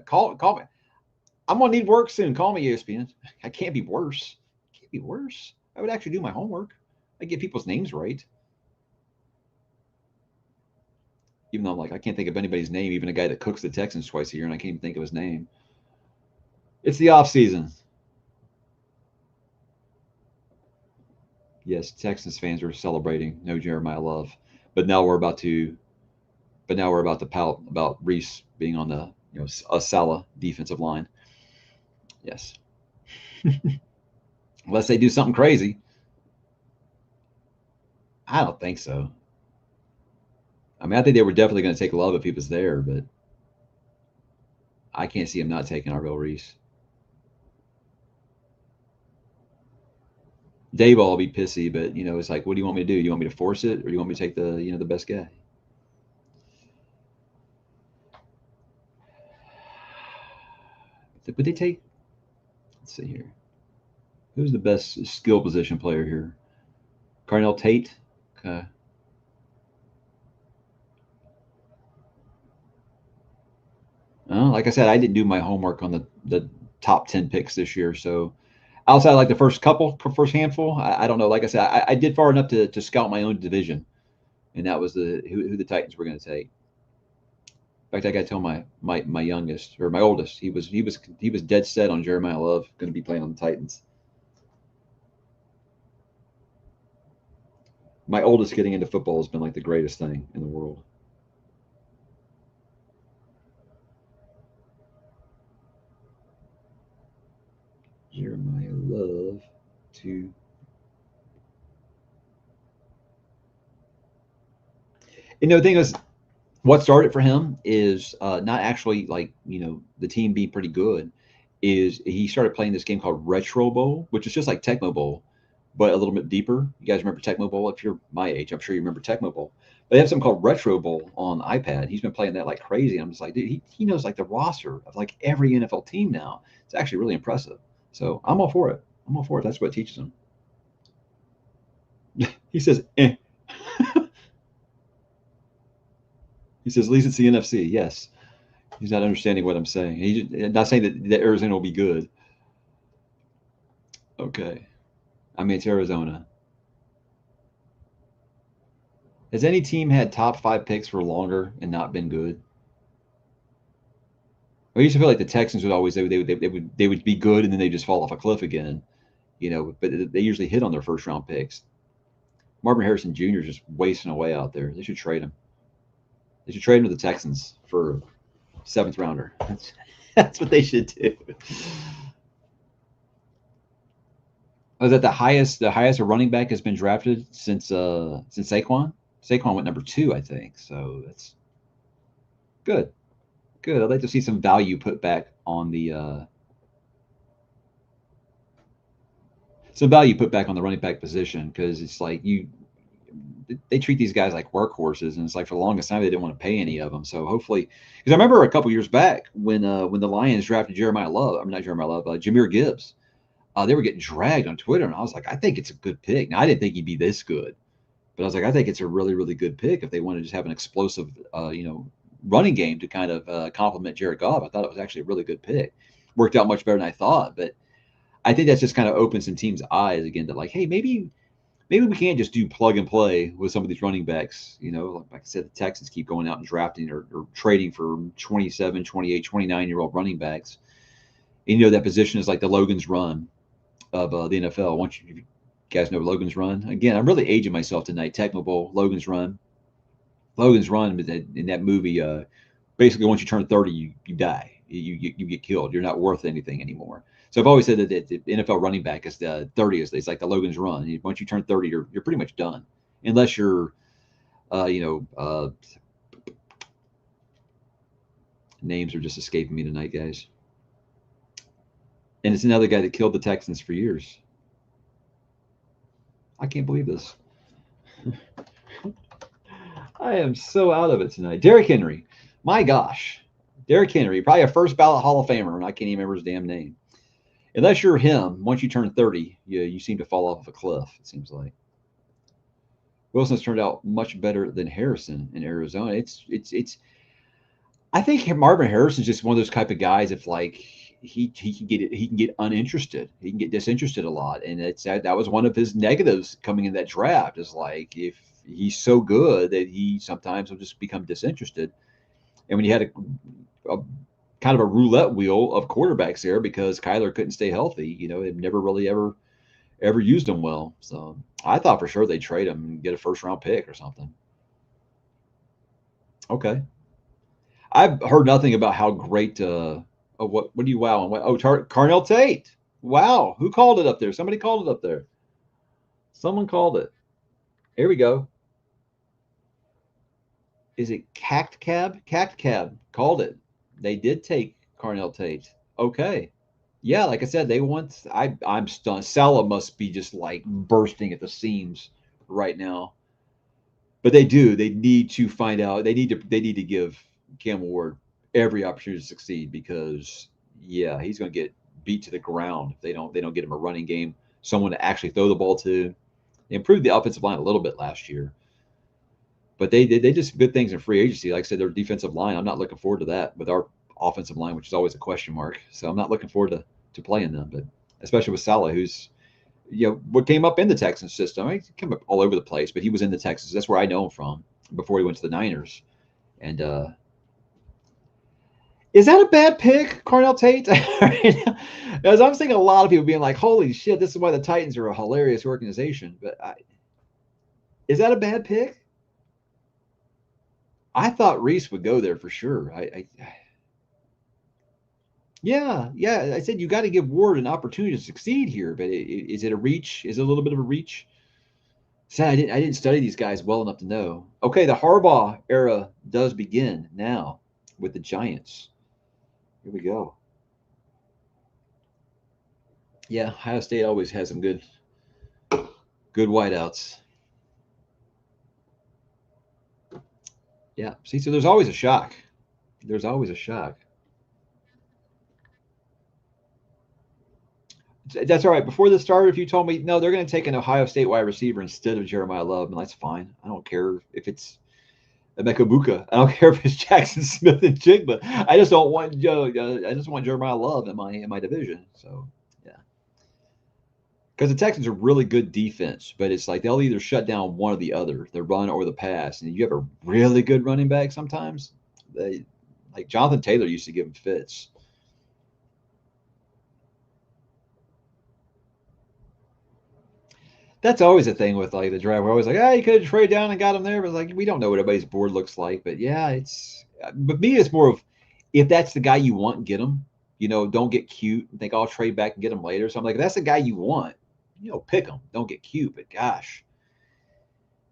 Speaker 1: I'm gonna need work soon. Call me, ESPN. I can't be worse. Can't be worse. I would actually do my homework. I get people's names right. Even though I'm like, I can't think of anybody's name, even a guy that cooks the Texans twice a year, and I can't even think of his name. It's the off season. Yes, Texans fans are celebrating no Jeremiah Love, but now we're about to pout about Reese being on the a Salah defensive line. Yes, unless they do something crazy. I don't think so. I mean, I think they were definitely going to take Love if he was there, but I can't see him not taking Arvell Reese. Dave will be pissy, but it's like, what do you want me to do? You want me to force it, or do you want me to take the best guy? Would they take? Let's see here. Who's the best skill position player here? Carnell Tate. Okay. Like I said, I didn't do my homework on the top 10 picks this year, so outside like the first handful, I don't know. Like I said, I did far enough to scout my own division, and that was who the Titans were going to take. In fact, I got to tell my youngest or my oldest, he was dead set on Jeremiah Love going to be playing on the Titans. My oldest getting into football has been like the greatest thing in the world. Jeremiah Love to. The thing is, what started for him is not actually like the team being pretty good. Is he started playing this game called Retro Bowl, which is just like Tecmo Bowl, but a little bit deeper. You guys remember Tecmo Bowl? If you're my age, I'm sure you remember Tecmo Bowl. But they have something called Retro Bowl on iPad. He's been playing that like crazy. I'm just like, dude, he knows like the roster of like every NFL team now. It's actually really impressive. So I'm all for it. That's what it teaches him. He says, eh. He says, at least it's the NFC. Yes. He's not understanding what I'm saying. He's not saying that Arizona will be good. Okay. I mean, it's Arizona. Has any team had top 5 picks for longer and not been good? I used to feel like the Texans would always they would be good and then they just fall off a cliff again, But they usually hit on their first round picks. Marvin Harrison Jr. is just wasting away out there. They should trade him. They should trade him to the Texans for a 7th rounder. That's what they should do. Was that the highest? The highest a running back has been drafted since Saquon. Saquon went number 2, I think. So that's good. Good. I'd like to see some value put back on the running back position because it's like they treat these guys like workhorses, and it's like for the longest time they didn't want to pay any of them. So hopefully, because I remember a couple years back when the Lions drafted Jeremiah Love, I'm not Jeremiah Love, Jahmyr Gibbs. They were getting dragged on Twitter, and I was like, I think it's a good pick. Now I didn't think he'd be this good, but I was like, I think it's a really, really good pick if they want to just have an explosive, running game to kind of complement Jared Goff. I thought it was actually a really good pick. Worked out much better than I thought, but I think that's just kind of opened some teams' eyes again to like, hey, maybe we can't just do plug and play with some of these running backs. Like I said, the Texans keep going out and drafting or trading for 27, 28, 29-year-old running backs. And that position is like the Logan's Run of the NFL. Once you guys know Logan's Run, again, I'm really aging myself tonight. Tecmo Bowl, Logan's Run in that movie. Basically, once you turn 30, you die. You get killed. You're not worth anything anymore. So I've always said that the NFL running back is the 30 is it's like the Logan's Run. Once you turn 30, you're pretty much done, unless you're, names are just escaping me tonight, guys. And it's another guy that killed the Texans for years. I can't believe this. I am so out of it tonight. Derrick Henry. My gosh. Derrick Henry, probably a first ballot Hall of Famer, and I can't even remember his damn name. Unless you're him, once you turn 30, you seem to fall off of a cliff, it seems like. Wilson's turned out much better than Harrison in Arizona. It's I think Marvin Harrison's just one of those type of guys. If like he can get uninterested, he can get disinterested a lot, and that was one of his negatives coming in that draft. Is like if he's so good that he sometimes will just become disinterested. And when you had a kind of a roulette wheel of quarterbacks there because Kyler couldn't stay healthy, it never really ever used him well. So I thought for sure they'd trade him and get a first round pick or something. Okay. I've heard nothing about how great. What do you wow on? Oh, Carnell Tate. Wow, who called it up there? Somebody called it up there. Someone called it. Here we go. Is it Cact Cab? Cact Cab called it. They did take Carnell Tate. Okay. Yeah, like I said, they want. I'm stunned. Salah must be just like bursting at the seams right now. But they do. They need to find out. They need to give Cam Ward every opportunity to succeed because yeah, he's going to get beat to the ground if they don't get him a running game, someone to actually throw the ball to. They improved the offensive line a little bit last year, but they did some good things in free agency. Like I said, their defensive line. I'm not looking forward to that with our offensive line, which is always a question mark. So I'm not looking forward to playing them, but especially with Salah, who's what came up in the Texans system. I mean, he came up all over the place, but he was in the Texans. That's where I know him from before he went to the Niners. And is that a bad pick, Carnell Tate? As I'm seeing a lot of people being like, "Holy shit, this is why the Titans are a hilarious organization." But is that a bad pick? I thought Reese would go there for sure. Yeah. I said you got to give Ward an opportunity to succeed here, but is it a reach? Is it a little bit of a reach? Sad, I didn't study these guys well enough to know. Okay, the Harbaugh era does begin now with the Giants. Here we go. Yeah, Ohio State always has some good wideouts. Yeah. See, so there's always a shock. There's always a shock. That's all right. Before this started, if you told me no, they're going to take an Ohio State wide receiver instead of Jeremiah Love, and that's fine. I don't care if it's Emeka Buka. I don't care if it's Jackson Smith and Jigba. I just don't want Joe. I just want Jeremiah Love in my division. So yeah, because the Texans are really good defense, but it's like they'll either shut down one or the other, the run or the pass. And you have a really good running back sometimes. They like Jonathan Taylor used to give him fits. That's always a thing with like the draft. We're always like, you could have traded down and got him there, but like we don't know what everybody's board looks like. But yeah, it's but me, it's more of if that's the guy you want, get him. Don't get cute and think I'll trade back and get him later. So I'm like, if that's the guy you want, pick him. Don't get cute. But gosh,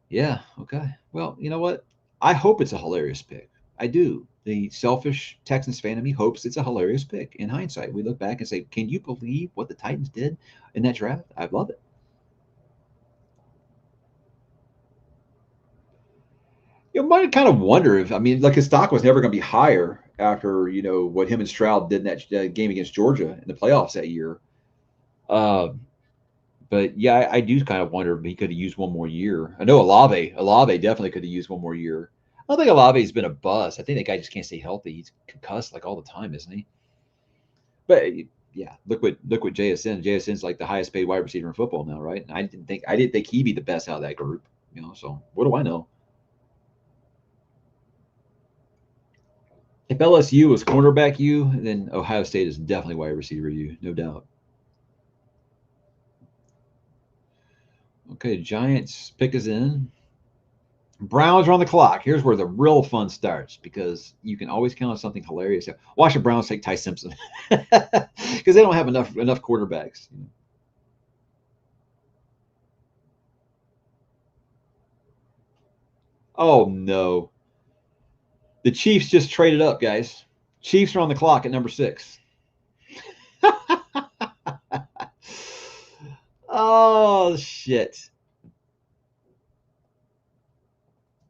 Speaker 1: yeah, okay. Well, you know what? I hope it's a hilarious pick. I do. The selfish Texans fan of me hopes it's a hilarious pick. In hindsight, we look back and say, can you believe what the Titans did in that draft? I love it. You might kind of wonder if, I mean, like his stock was never going to be higher after, what him and Stroud did in that game against Georgia in the playoffs that year. Uh, but yeah, I do kind of wonder if he could have used one more year. I know Olave definitely could have used one more year. I don't think Olave's been a bust. I think that guy just can't stay healthy. He's concussed like all the time, isn't he? But yeah, look what JSN. JSN's like the highest paid wide receiver in football now, right? And I didn't think he'd be the best out of that group. So what do I know? If LSU was cornerback U, then Ohio State is definitely wide receiver U, no doubt. Okay, Giants pick us in. Browns are on the clock. Here's where the real fun starts because you can always count on something hilarious. Watch the Browns take Ty Simpson because they don't have enough quarterbacks. Oh no, the Chiefs just traded up, guys. Chiefs are on the clock at number 6. Oh shit!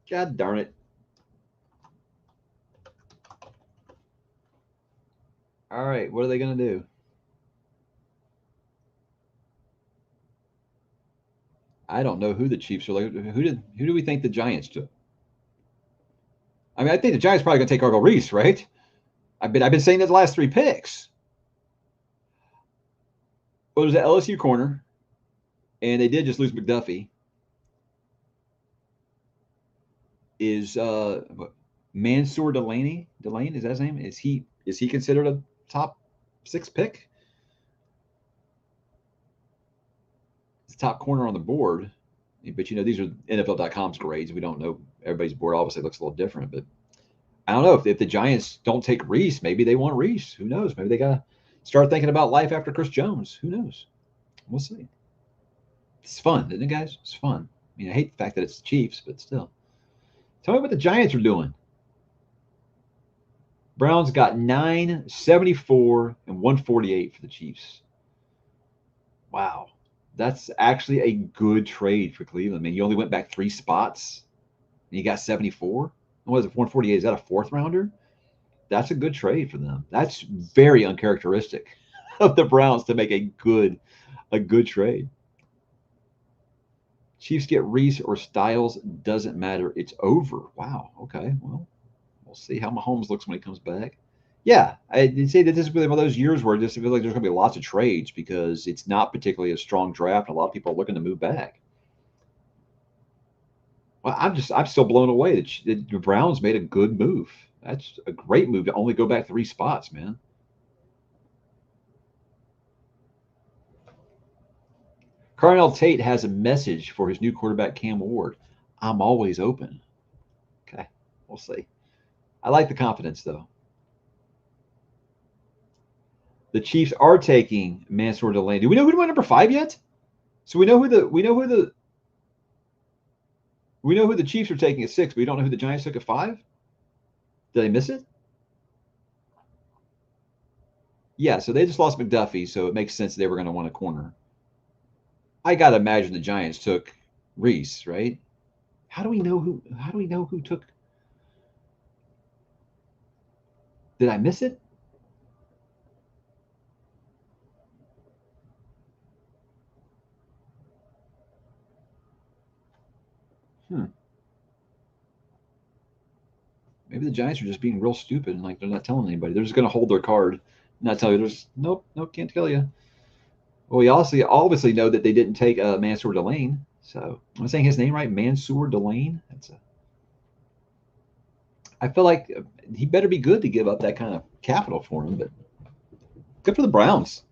Speaker 1: God darn it! All right, what are they gonna do? I don't know who the Chiefs are. Like, who do we think the Giants took? I mean, I think the Giants probably gonna take Argo Reese, right? I've been saying that the last 3 picks. Well, there's the LSU corner, and they did just lose McDuffie. Is Mansour Delaney? Delane is that his name? Is he considered a top 6 pick? It's top corner on the board. But these are NFL.com's grades. We don't know everybody's board. Obviously, looks a little different. But I don't know if the Giants don't take Reese, maybe they want Reese. Who knows? Maybe they gotta start thinking about life after Chris Jones. Who knows? We'll see. It's fun, isn't it, guys? It's fun. I mean, I hate the fact that it's the Chiefs, but still. Tell me what the Giants are doing. Browns got 974 and 148 for the Chiefs. Wow. That's actually a good trade for Cleveland. I mean, you only went back 3 spots and you got 74. What is it, 148? Is that a 4th rounder? That's a good trade for them. That's very uncharacteristic of the Browns to make a good trade. Chiefs get Reese or Styles, doesn't matter. It's over. Wow. Okay. Well, we'll see how Mahomes looks when he comes back. Yeah, I'd say that this is really one of those years where I just feel like there's going to be lots of trades because it's not particularly a strong draft. A lot of people are looking to move back. Well, I'm still blown away that the Browns made a good move. That's a great move to only go back 3 spots, man. Carnell Tate has a message for his new quarterback, Cam Ward. I'm always open. Okay, we'll see. I like the confidence, though. The Chiefs are taking Mansour Delaney. Do we know who went number 5 yet? So we know who the Chiefs are taking at 6, but we don't know who the Giants took at 5. Did I miss it? Yeah, so they just lost McDuffie, so it makes sense they were going to want a corner. I gotta imagine the Giants took Reese, right? How do we know who? How do we know who took? Did I miss it? Hmm. Maybe the Giants are just being real stupid and like they're not telling anybody. They're just going to hold their card, not tell you. There's nope, nope, can't tell you. Well, we also obviously know that they didn't take Mansour Delane. So am I saying his name right? Mansour Delane. I feel like he better be good to give up that kind of capital for him. But good for the Browns.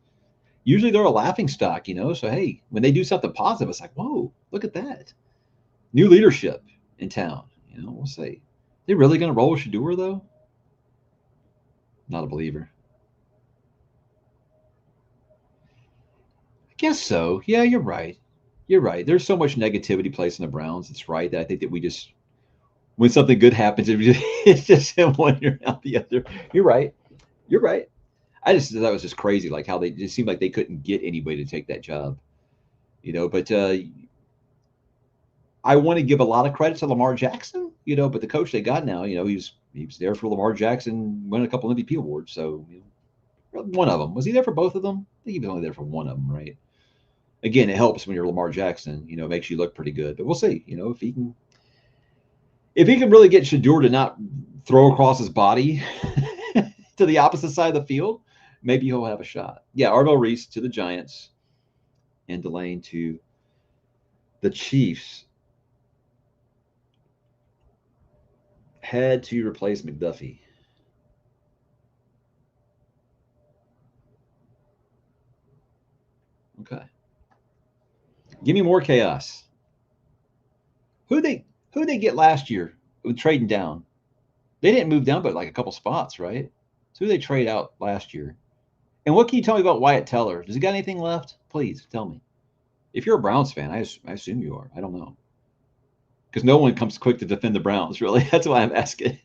Speaker 1: Usually they're a laughing stock, So hey, when they do something positive, it's like, whoa, look at that. New leadership in town. We'll see. They really going to roll with Shedeur though? Not a believer. I guess so. Yeah, you're right. You're right. There's so much negativity placed in the Browns. It's right that I think that we just when something good happens, it's just him one year out the other. You're right. You're right. I just thought that was just crazy, like how they just seemed like they couldn't get anybody to take that job, But I want to give a lot of credit to Lamar Jackson, But the coach they got now, he was there for Lamar Jackson, won a couple of MVP awards. So one of them was he there for both of them? I think he was only there for one of them, right? Again, it helps when you're Lamar Jackson, it makes you look pretty good. But we'll see, if he can really get Shedeur to not throw across his body to the opposite side of the field, maybe he'll have a shot. Yeah, Arvell Reese to the Giants and Delane to the Chiefs. Had to replace McDuffie. Okay. Give me more chaos. Who they get last year with trading down? They didn't move down but like a couple spots, right? So who they trade out last year? And what can you tell me about Wyatt Teller? Does he got anything left? Please tell me. If you're a Browns fan, I assume you are. I don't know. Because no one comes quick to defend the Browns, really. That's why I'm asking.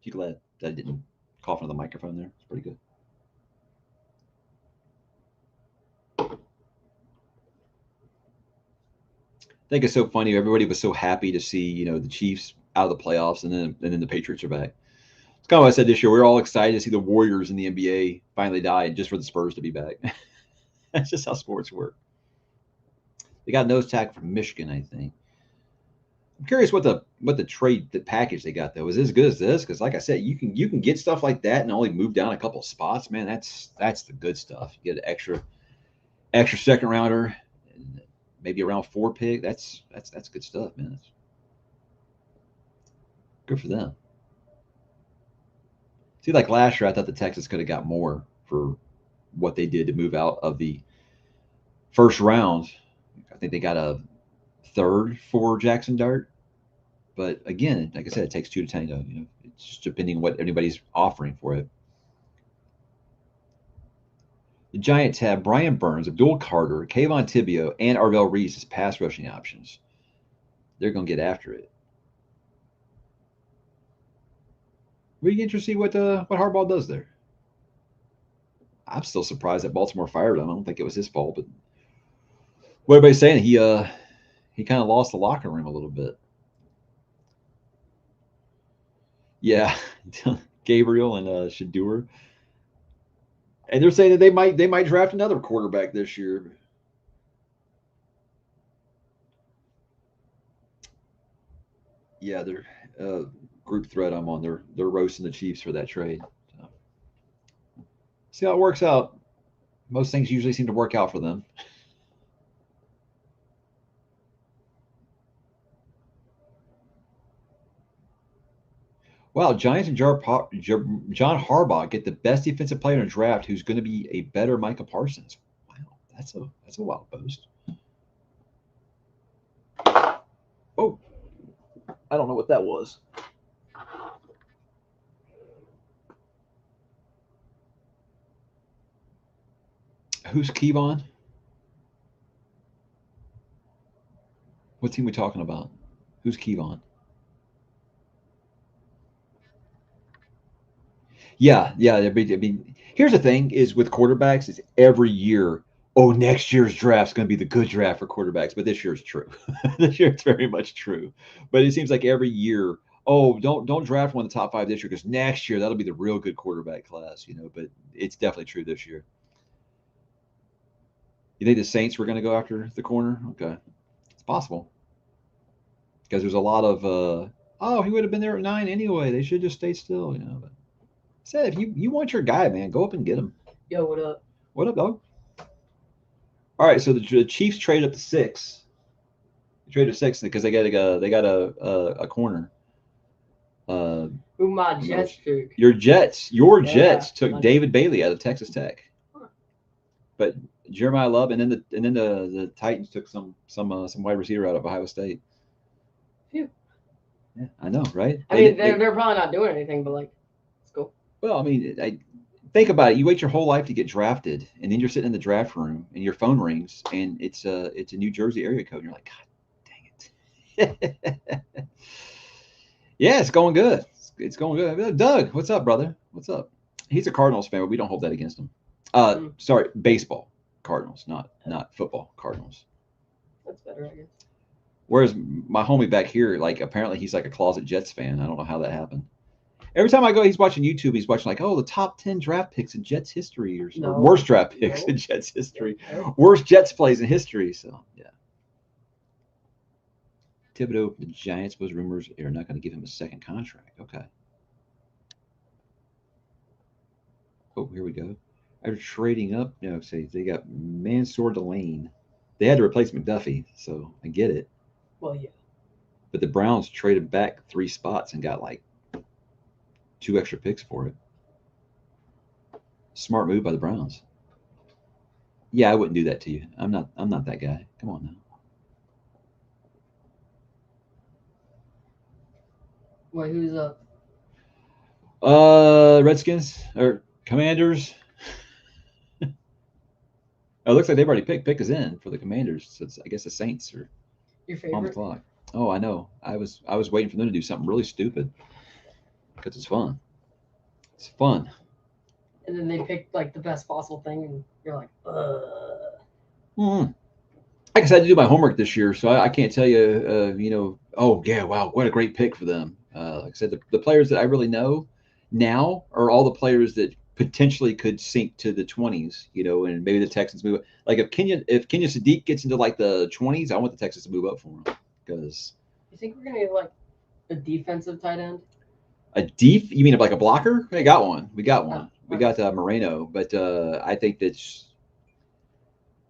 Speaker 1: You glad that I didn't cough into the microphone there? It's pretty good. I think it's so funny. Everybody was so happy to see, the Chiefs out of the playoffs, and then the Patriots are back. It's kind of what I said this year. We're all excited to see the Warriors in the NBA finally die, just for the Spurs to be back. That's just how sports work. They got a nose tackle from Michigan, I think. I'm curious what the trade the package they got though is as good as this because like I said you can get stuff like that and only move down a couple of spots, man. That's the good stuff. You get an extra second rounder, and maybe around 4 pick. That's good stuff, man. That's good for them. See, like last year, I thought the Texans could have got more for what they did to move out of the first round. I think they got a third for Jackson Dart. But again, like I said, it takes two to tango. It's just depending on what anybody's offering for it. The Giants have Brian Burns, Abdul Carter, Kayvon Tibio, and Arvell Reese as pass rushing options. They're going to get after it. Really interested to see what Harbaugh does there. I'm still surprised that Baltimore fired him. I don't think it was his fault, but what everybody's saying, he kind of lost the locker room a little bit. Yeah, Gabriel and Shedeur, and they're saying that they might draft another quarterback this year. Yeah, they're group thread I'm on. They're roasting the Chiefs for that trade. So, see how it works out. Most things usually seem to work out for them. Wow, Giants and John Harbaugh get the best defensive player in the draft, who's going to be a better Micah Parsons. Wow, that's a wild boast. Oh, I don't know what that was. Who's Kevon? What team are we talking about? Who's Kevon? Yeah. I mean, here's the thing: is with quarterbacks, is every year. Oh, next year's draft's going to be the good draft for quarterbacks, but this year's true. This year it's very much true. But it seems like every year, oh, don't draft one of the top five this year because next year that'll be the real good quarterback class. But it's definitely true this year. You think the Saints were going to go after the corner? Okay, it's possible because there's a lot of oh, he would have been there at 9 anyway. They should just stay still, you know. But I said if you want your guy, man, go up and get him.
Speaker 2: Yo, what up?
Speaker 1: What up, dog? All right, so the Chiefs trade up to 6. They traded to 6 because they got a corner.
Speaker 2: Who my Jets took?
Speaker 1: Your Jets
Speaker 2: Yeah,
Speaker 1: Jets took
Speaker 2: my-
Speaker 1: David Bailey out of Texas Tech,
Speaker 2: Huh.
Speaker 1: but Jeremiah Love and then the Titans took some wide receiver out of Ohio State.
Speaker 2: Phew.
Speaker 1: Yeah, I know, right?
Speaker 2: I mean, they're probably not doing anything, but like, it's cool.
Speaker 1: Well, I mean, think about it. You wait your whole life to get drafted, and then you're sitting in the draft room, and your phone rings, and it's a New Jersey area code, and you're like, God dang it. Yeah, it's going good. It's going good. Doug, what's up, brother? What's up? He's a Cardinals fan, but we don't hold that against him. Sorry, baseball Cardinals, not football Cardinals.
Speaker 2: That's better, I guess.
Speaker 1: Whereas my homie back here, like apparently he's like a closet Jets fan. I don't know how that happened. Every time I go, he's watching YouTube. He's watching like, oh, the top 10 draft picks in Jets history, or
Speaker 2: No.
Speaker 1: worst draft picks
Speaker 2: No.
Speaker 1: in Jets history,
Speaker 2: No.
Speaker 1: worst Jets plays in history. So yeah. Thibodeau, the Giants was rumors they're not going to give him a second contract. Okay. Oh, here we go. After trading up, no, say they got Mansour Delane. They had to replace McDuffie, so I get it.
Speaker 2: Well, yeah.
Speaker 1: But the Browns traded back 3 spots and got like 2 extra picks for it. Smart move by the Browns. Yeah, I wouldn't do that to you. I'm not that guy. Come on now.
Speaker 2: Wait, who's up?
Speaker 1: Redskins or Commanders. Oh, it looks like they've already picked. Pick is in for the Commanders. So I guess the Saints are
Speaker 2: Your
Speaker 1: on the
Speaker 2: favorite?
Speaker 1: clock. Oh, I know. I was waiting for them to do something really stupid because it's fun. It's fun.
Speaker 2: And then they picked like the best possible thing, and you're like,
Speaker 1: Mm. I guess I had to do my homework this year, so I can't tell you. Oh yeah, wow, what a great pick for them. Like I said, the players that I really know now are all the players that potentially could sink to the 20s. And maybe the Texans move. Like if Kenya Sadiq gets into like the 20s, I want the Texans to move up for him because
Speaker 2: you think we're gonna get like a defensive tight end?
Speaker 1: You mean like a blocker? We got one. We got one.
Speaker 2: Oh,
Speaker 1: We got Moreno, but I think that's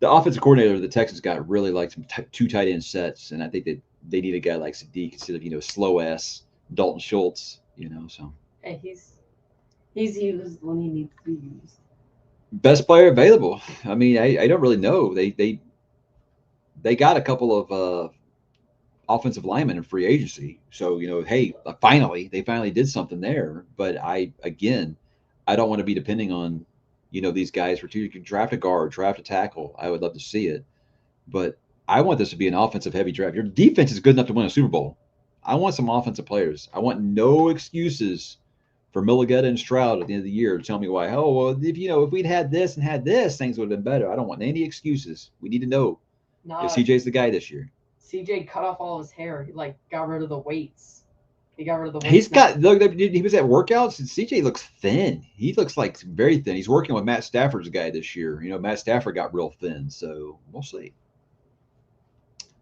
Speaker 1: the offensive coordinator of the Texans got really like some 2 tight end sets, and I think that they need a guy like Sadiq instead of slow ass Dalton Schultz. So
Speaker 2: Hey, he's used when he needs to be used.
Speaker 1: best player available. I mean, I don't really know. They got a couple of offensive linemen in free agency, so hey, they finally did something there. But I don't want to be depending on these guys for 2. You can draft a guard, draft a tackle. I would love to see it, but I want this to be an offensive heavy draft. Your defense is good enough to win a Super Bowl. I want some offensive players. I want no excuses for Mulligetta and Stroud at the end of the year to tell me why. Oh well, if we'd had this and had this, things would have been better. I don't want any excuses. We need to know
Speaker 2: No,
Speaker 1: if CJ's the guy this year.
Speaker 2: CJ cut off all his hair. He like got rid of the weights. He got rid of the weights.
Speaker 1: He's got look. He was at workouts, and CJ looks thin. He looks like very thin. He's working with Matt Stafford's guy this year. Matt Stafford got real thin, so we'll see.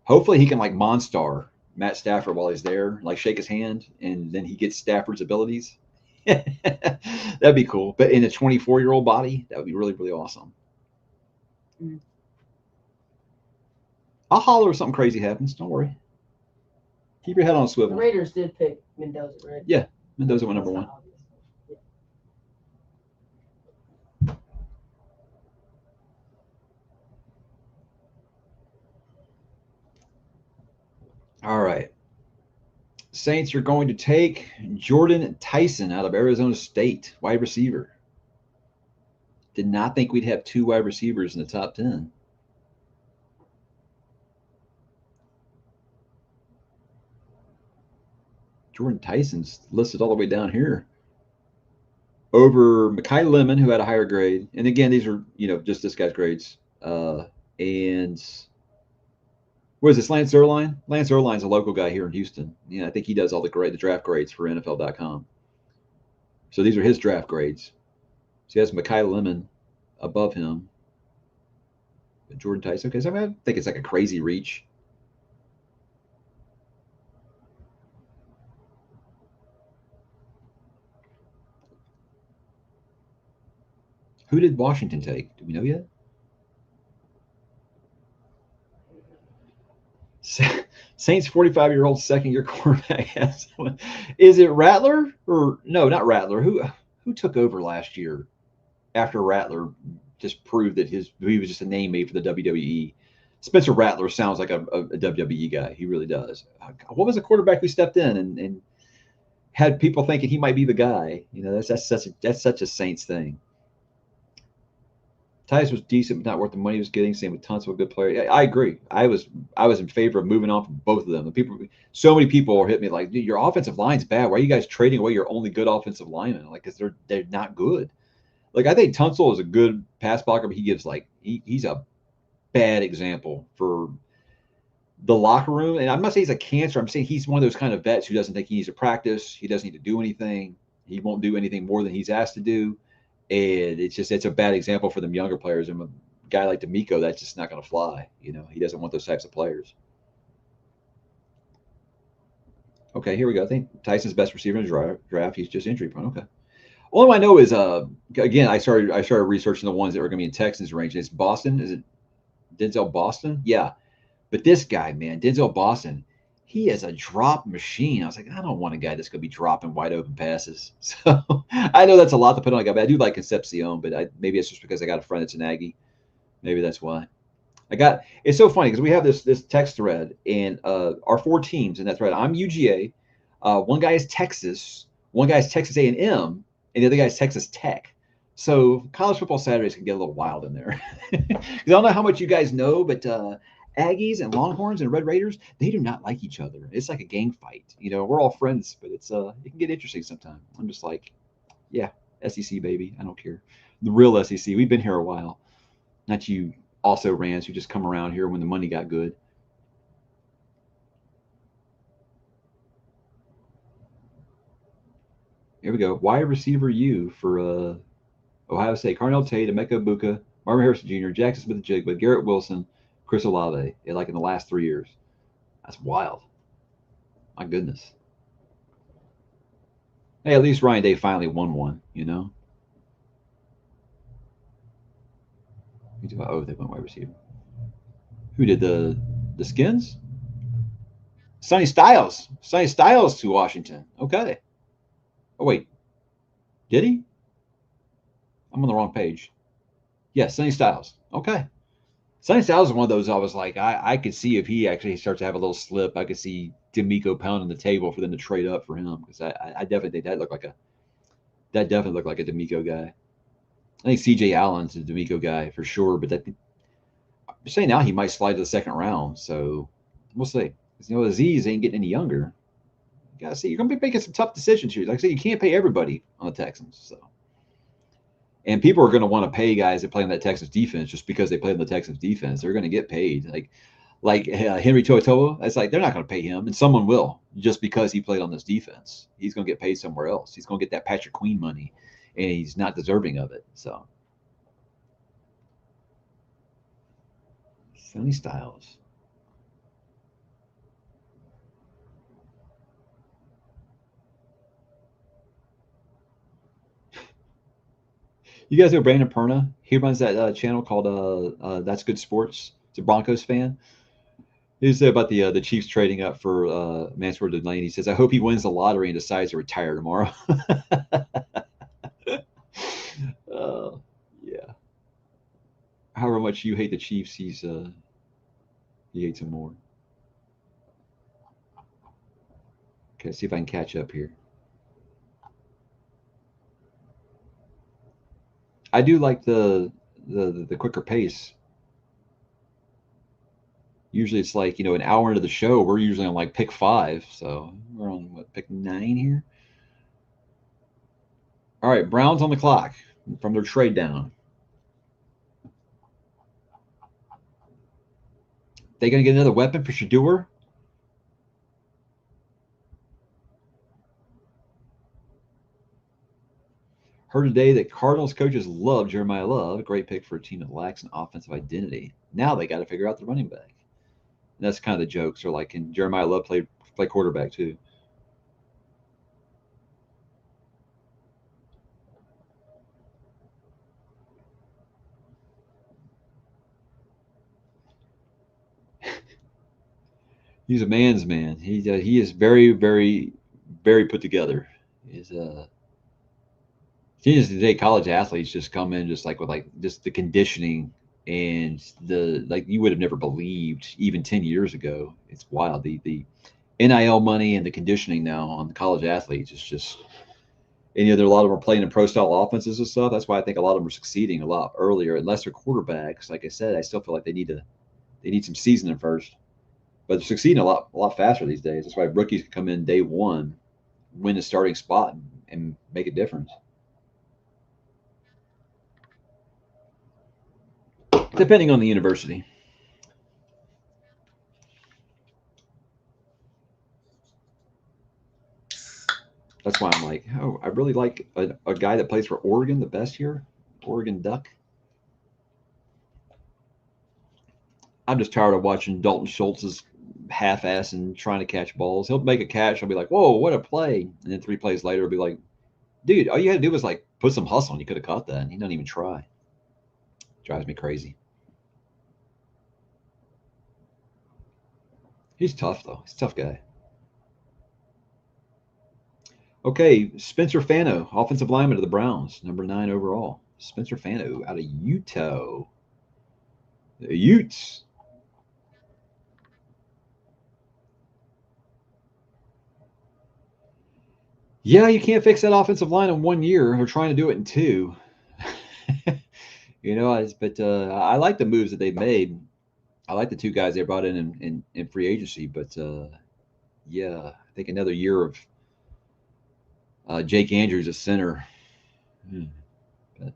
Speaker 1: Hopefully, he can like Monstar Matt Stafford while he's there, like shake his hand, and then he gets Stafford's abilities. That'd be cool. But in a 24-year-old body, that would be really, really awesome.
Speaker 2: Mm.
Speaker 1: I'll holler if something crazy happens. Don't worry. Keep your head on a
Speaker 2: The
Speaker 1: swivel.
Speaker 2: Raiders did pick Mendoza, right?
Speaker 1: Yeah, Mendoza went number 1.
Speaker 2: Yeah.
Speaker 1: All right. Saints are going to take Jordan Tyson out of Arizona State, wide receiver. Did not think we'd have 2 wide receivers in the top 10. Jordan Tyson's listed all the way down here over Mekhi Lemon, who had a higher grade. And again, these are, just this guy's grades. And what is this, Lance Erline? Lance Erline's a local guy here in Houston. I think he does all the draft grades for NFL.com. So these are his draft grades. So he has Mekhi Lemon above him. Jordan Tyson. Okay, so I think it's like a crazy reach. Who did Washington take? Do we know yet? Saints 45-year-old second-year quarterback. Is it Rattler or no? Not Rattler. Who took over last year after Rattler just proved that he was just a name made for the WWE. Spencer Rattler sounds like a WWE guy. He really does. What was the quarterback who stepped in and had people thinking he might be the guy? You know, that's such a Saints thing. Tyus was decent, but not worth the money he was getting. Same with Tunsil, a good player. I agree. I was in favor of moving on from both of them. So many people are hitting me like, dude, your offensive line's bad. Why are you guys trading away your only good offensive lineman? Like, because they're not good. Like, I think Tunsil is a good pass blocker, but he gives he's a bad example for the locker room. And I'm not saying he's a cancer. I'm saying he's one of those kind of vets who doesn't think he needs to practice. He doesn't need to do anything. He won't do anything more than he's asked to do. And it's a bad example for them younger players. And a guy like DeMeco, that's just not going to fly. You know, he doesn't want those types of players. Okay, here we go. I think Tyson's best receiver in the draft. He's just injury prone. Okay. All I know is, again, I started researching the ones that were going to be in Texans range. It's Boston. Is it Denzel Boston? Yeah. But this guy, man, Denzel Boston, he is a drop machine. I was like, I don't want a guy that's going to be dropping wide open passes. So I know that's a lot to put on a guy, but I do like Concepcion, but maybe it's just because I got a friend that's an Aggie. Maybe that's why. It's so funny because we have this text thread, and our 4 teams in that thread. I'm UGA. One guy is Texas. One guy is Texas A&M, and the other guy is Texas Tech. So college football Saturdays can get a little wild in there. I don't know how much you guys know, but Aggies and Longhorns and Red Raiders, they do not like each other. It's like a gang fight. You know, we're all friends, but it can get interesting sometimes. I'm just like, yeah, SEC baby, I don't care. The real SEC. We've been here a while. Not you also rans who just come around here when the money got good. Here we go. Wide receiver U for Ohio State. Carnell Tate, Emeka Buka, Marvin Harrison Jr., Jackson Smith-Njigba, Garrett Wilson, Chris Olave, like in the last 3 years. That's wild. My goodness. Hey, at least Ryan Day finally won one, you know? Oh, they went wide receiver. Who did the Skins? Sonny Styles. Sonny Styles to Washington. Okay. Oh, wait. Did he? I'm on the wrong page. Yes, Sonny Styles. Okay. Sonny Styles is one of those I was like, I could see if he actually starts to have a little slip, I could see DeMeco pounding the table for them to trade up for him because I definitely think that definitely looked like a DeMeco guy. I think CJ Allen's a DeMeco guy for sure, but I'm saying now he might slide to the second round, so we'll see. You know, Aziz ain't getting any younger. You gotta see. You're gonna be making some tough decisions here. Like I said, you can't pay everybody on the Texans, so. And people are going to want to pay guys that play in that Texas defense just because they play in the Texas defense. They're going to get paid. Like Henry To'oTo'o, it's like they're not going to pay him, and someone will just because he played on this defense. He's going to get paid somewhere else. He's going to get that Patrick Queen money, and he's not deserving of it. So, Sonny Styles. You guys know Brandon Perna? He runs that channel called That's Good Sports. He's a Broncos fan. He said about the Chiefs trading up for Mansour Delaney. He says, "I hope he wins the lottery and decides to retire tomorrow." Yeah. However much you hate the Chiefs, he hates them more. Okay, see if I can catch up here. I do like the quicker pace. Usually it's like, an hour into the show, we're usually on like pick 5. So we're on pick 9 here. All right, Browns on the clock from their trade down. They gonna get another weapon for Shedeur? Heard today that Cardinals coaches love Jeremiah Love, a great pick for a team that lacks an offensive identity. Now they got to figure out the running back. And that's kind of the jokes. Are like, can Jeremiah Love play quarterback too? He's a man's man. He is very, very, very put together. He's Genius today, college athletes just come in just like with like just the conditioning and the like you would have never believed even 10 years ago. It's wild. The NIL money and the conditioning now on the college athletes is just and there are a lot of them are playing in pro style offenses and stuff. That's why I think a lot of them are succeeding a lot earlier. Unless they're quarterbacks, like I said, I still feel like they need some seasoning first. But they're succeeding a lot faster these days. That's why rookies can come in day one, win the starting spot, and make a difference. Depending on the university. That's why I'm like, oh, I really like a guy that plays for Oregon the best here, Oregon Duck. I'm just tired of watching Dalton Schultz's half-ass and trying to catch balls. He'll make a catch. I'll be like, whoa, what a play. And then 3 plays later, I'll be like, dude, all you had to do was like put some hustle and you could have caught that. And he doesn't even try. Drives me crazy. He's tough, though. He's a tough guy. Okay, Spencer Fano, offensive lineman of the Browns, number 9 overall. Spencer Fano out of Utah. The Utes. Yeah, you can't fix that offensive line in 1 year. They're trying to do it in 2. But I like the moves that they've made. I like the 2 guys they brought in free agency. But yeah, I think another year of Jake Andrews at center. But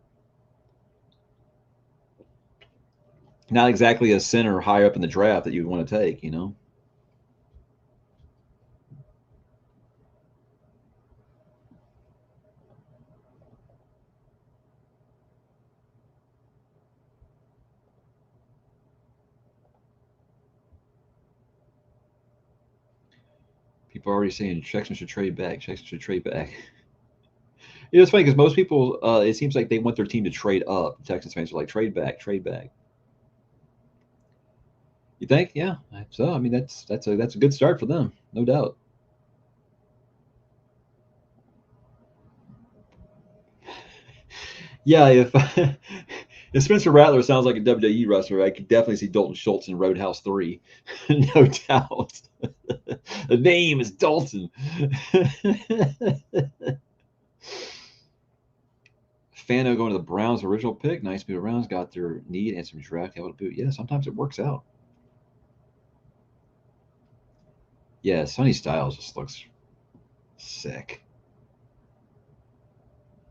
Speaker 1: not exactly a center high up in the draft that you'd want to take, People are already saying Texans should trade back. Texans should trade back. It's funny because most people, it seems like they want their team to trade up. Texans fans are like, trade back, trade back. You think? Yeah. So I mean, that's a good start for them, no doubt. Yeah, if if Spencer Rattler sounds like a WWE wrestler, I could definitely see Dalton Schultz in Roadhouse 3, no doubt. The name is Dalton. Fano going to the Browns' original pick. Nice move. Browns got their need and some draft capital to boot. Yeah, sometimes it works out. Yeah, Sonny Styles just looks sick.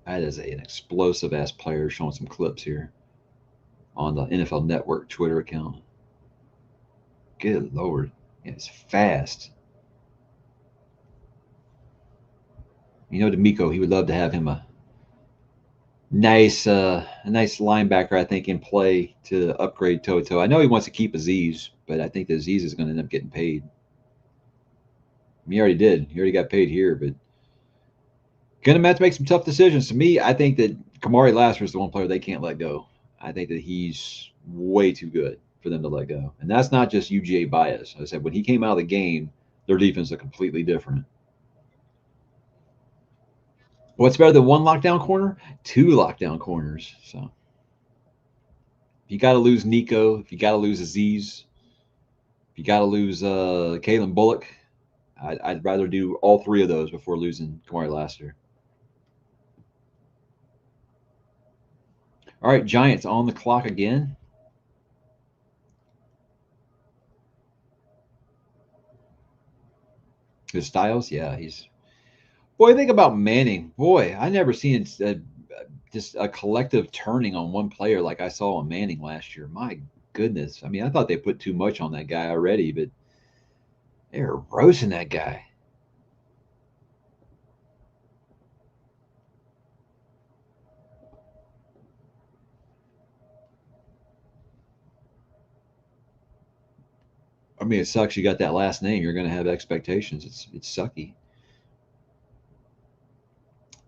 Speaker 1: That is an explosive ass player. Showing some clips here on the NFL Network Twitter account. Good lord, yeah, it's fast. D'Amico, he would love to have him a nice linebacker, I think, in play to upgrade Toto. I know he wants to keep Azeez, but I think that Azeez is going to end up getting paid. He already did. He already got paid here, but going to have to make some tough decisions. To me, I think that Kamari Lassiter is the one player they can't let go. I think that he's way too good for them to let go. And that's not just UGA bias. I said, when he came out of the game, their defense is completely different. What's better than 1 lockdown corner? 2 lockdown corners. So if you got to lose Nico, if you got to lose Azeez, if you got to lose Kalen Bullock, I'd rather do all 3 of those before losing Kamari Lassiter. All right, Giants on the clock again. His Styles, yeah, he's. Boy, think about Manning. Boy, I never seen just a collective turning on one player like I saw on Manning last year. My goodness. I mean, I thought they put too much on that guy already, but they're roasting that guy. I mean, it sucks you got that last name. You're going to have expectations. It's sucky.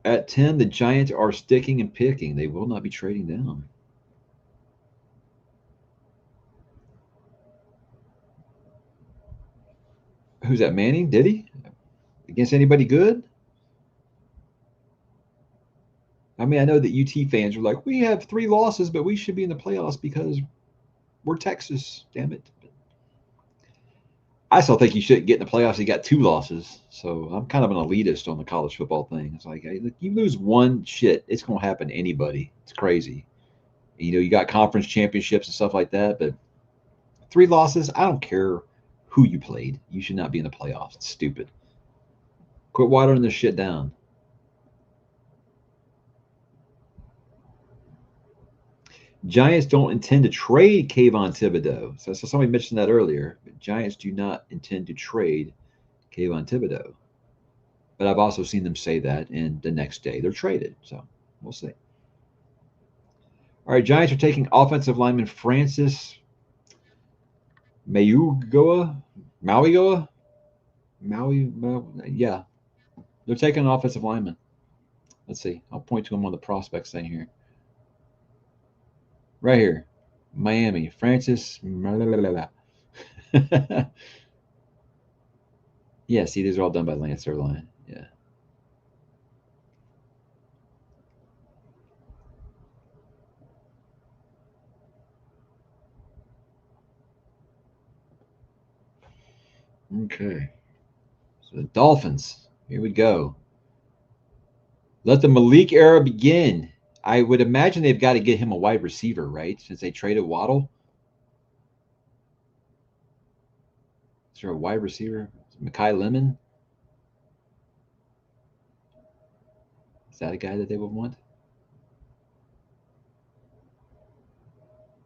Speaker 1: At 10, the Giants are sticking and picking. They will not be trading down. Who's that, Manning? Did he? Against anybody good? I mean, I know that UT fans are like, we have 3 losses, but we should be in the playoffs because we're Texas. Damn it. I still think you shouldn't get in the playoffs. You got 2 losses. So I'm kind of an elitist on the college football thing. It's like, hey, look, you lose one, shit, it's going to happen to anybody. It's crazy. You know, you got conference championships and stuff like that, but 3 losses, I don't care who you played. You should not be in the playoffs. It's stupid. Quit watering this shit down. Giants don't intend to trade Kayvon Thibodeaux. So somebody mentioned that earlier. But Giants do not intend to trade Kayvon Thibodeaux. But I've also seen them say that, and the next day they're traded. So we'll see. All right, Giants are taking offensive lineman Francis Mauigoa. Yeah. They're taking an offensive lineman. Let's see. I'll point to him on the prospects thing here. Right here. Miami. Francis. Yeah, see, these are all done by Lance Erline. Yeah. Okay. So the Dolphins. Here we go. Let the Malik era begin. I would imagine they've got to get him a wide receiver, right? Since they traded Waddle. Is there a wide receiver? Mekhi Lemon? Is that a guy that they would want?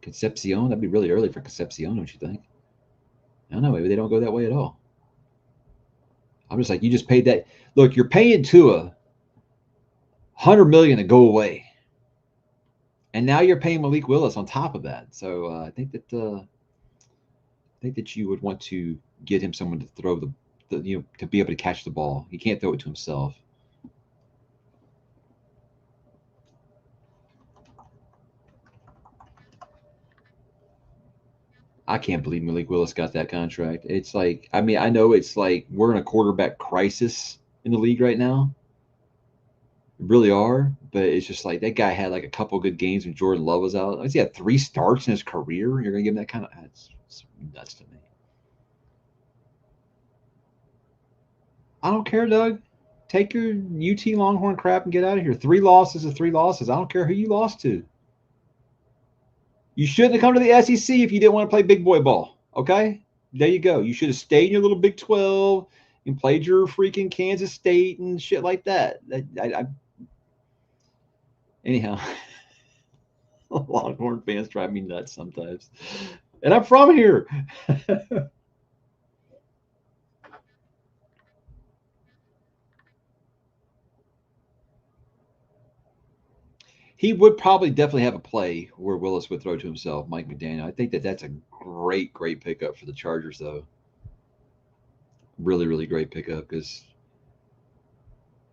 Speaker 1: Concepcion? That'd be really early for Concepcion, don't you think? I don't know. Maybe they don't go that way at all. I'm just like, you just paid that. Look, you're paying Tua $100 million to go away, and now you're paying Malik Willis on top of that. So I think that you would want to get him someone to throw the to be able to catch the ball. He can't throw it to himself. I can't believe Malik Willis got that contract. It's like, I mean, I know it's like we're in a quarterback crisis in the league right now. We really are, but it's just like that guy had like a couple good games when Jordan Love was out. He had 3 starts in his career. You're gonna give him that kind of? It's nuts to me. I don't care, Doug. Take your UT Longhorn crap and get out of here. 3 losses is 3 losses. I don't care who you lost to. You shouldn't have come to the SEC if you didn't want to play big boy ball. Okay? There you go. You should have stayed in your little Big 12 and played your freaking Kansas State and shit like that. Anyhow, Longhorn fans drive me nuts sometimes. And I'm from here. He would probably definitely have a play where Willis would throw to himself, Mike McDaniel. I think that that's a great pickup for the Chargers, though. Really, really great pickup because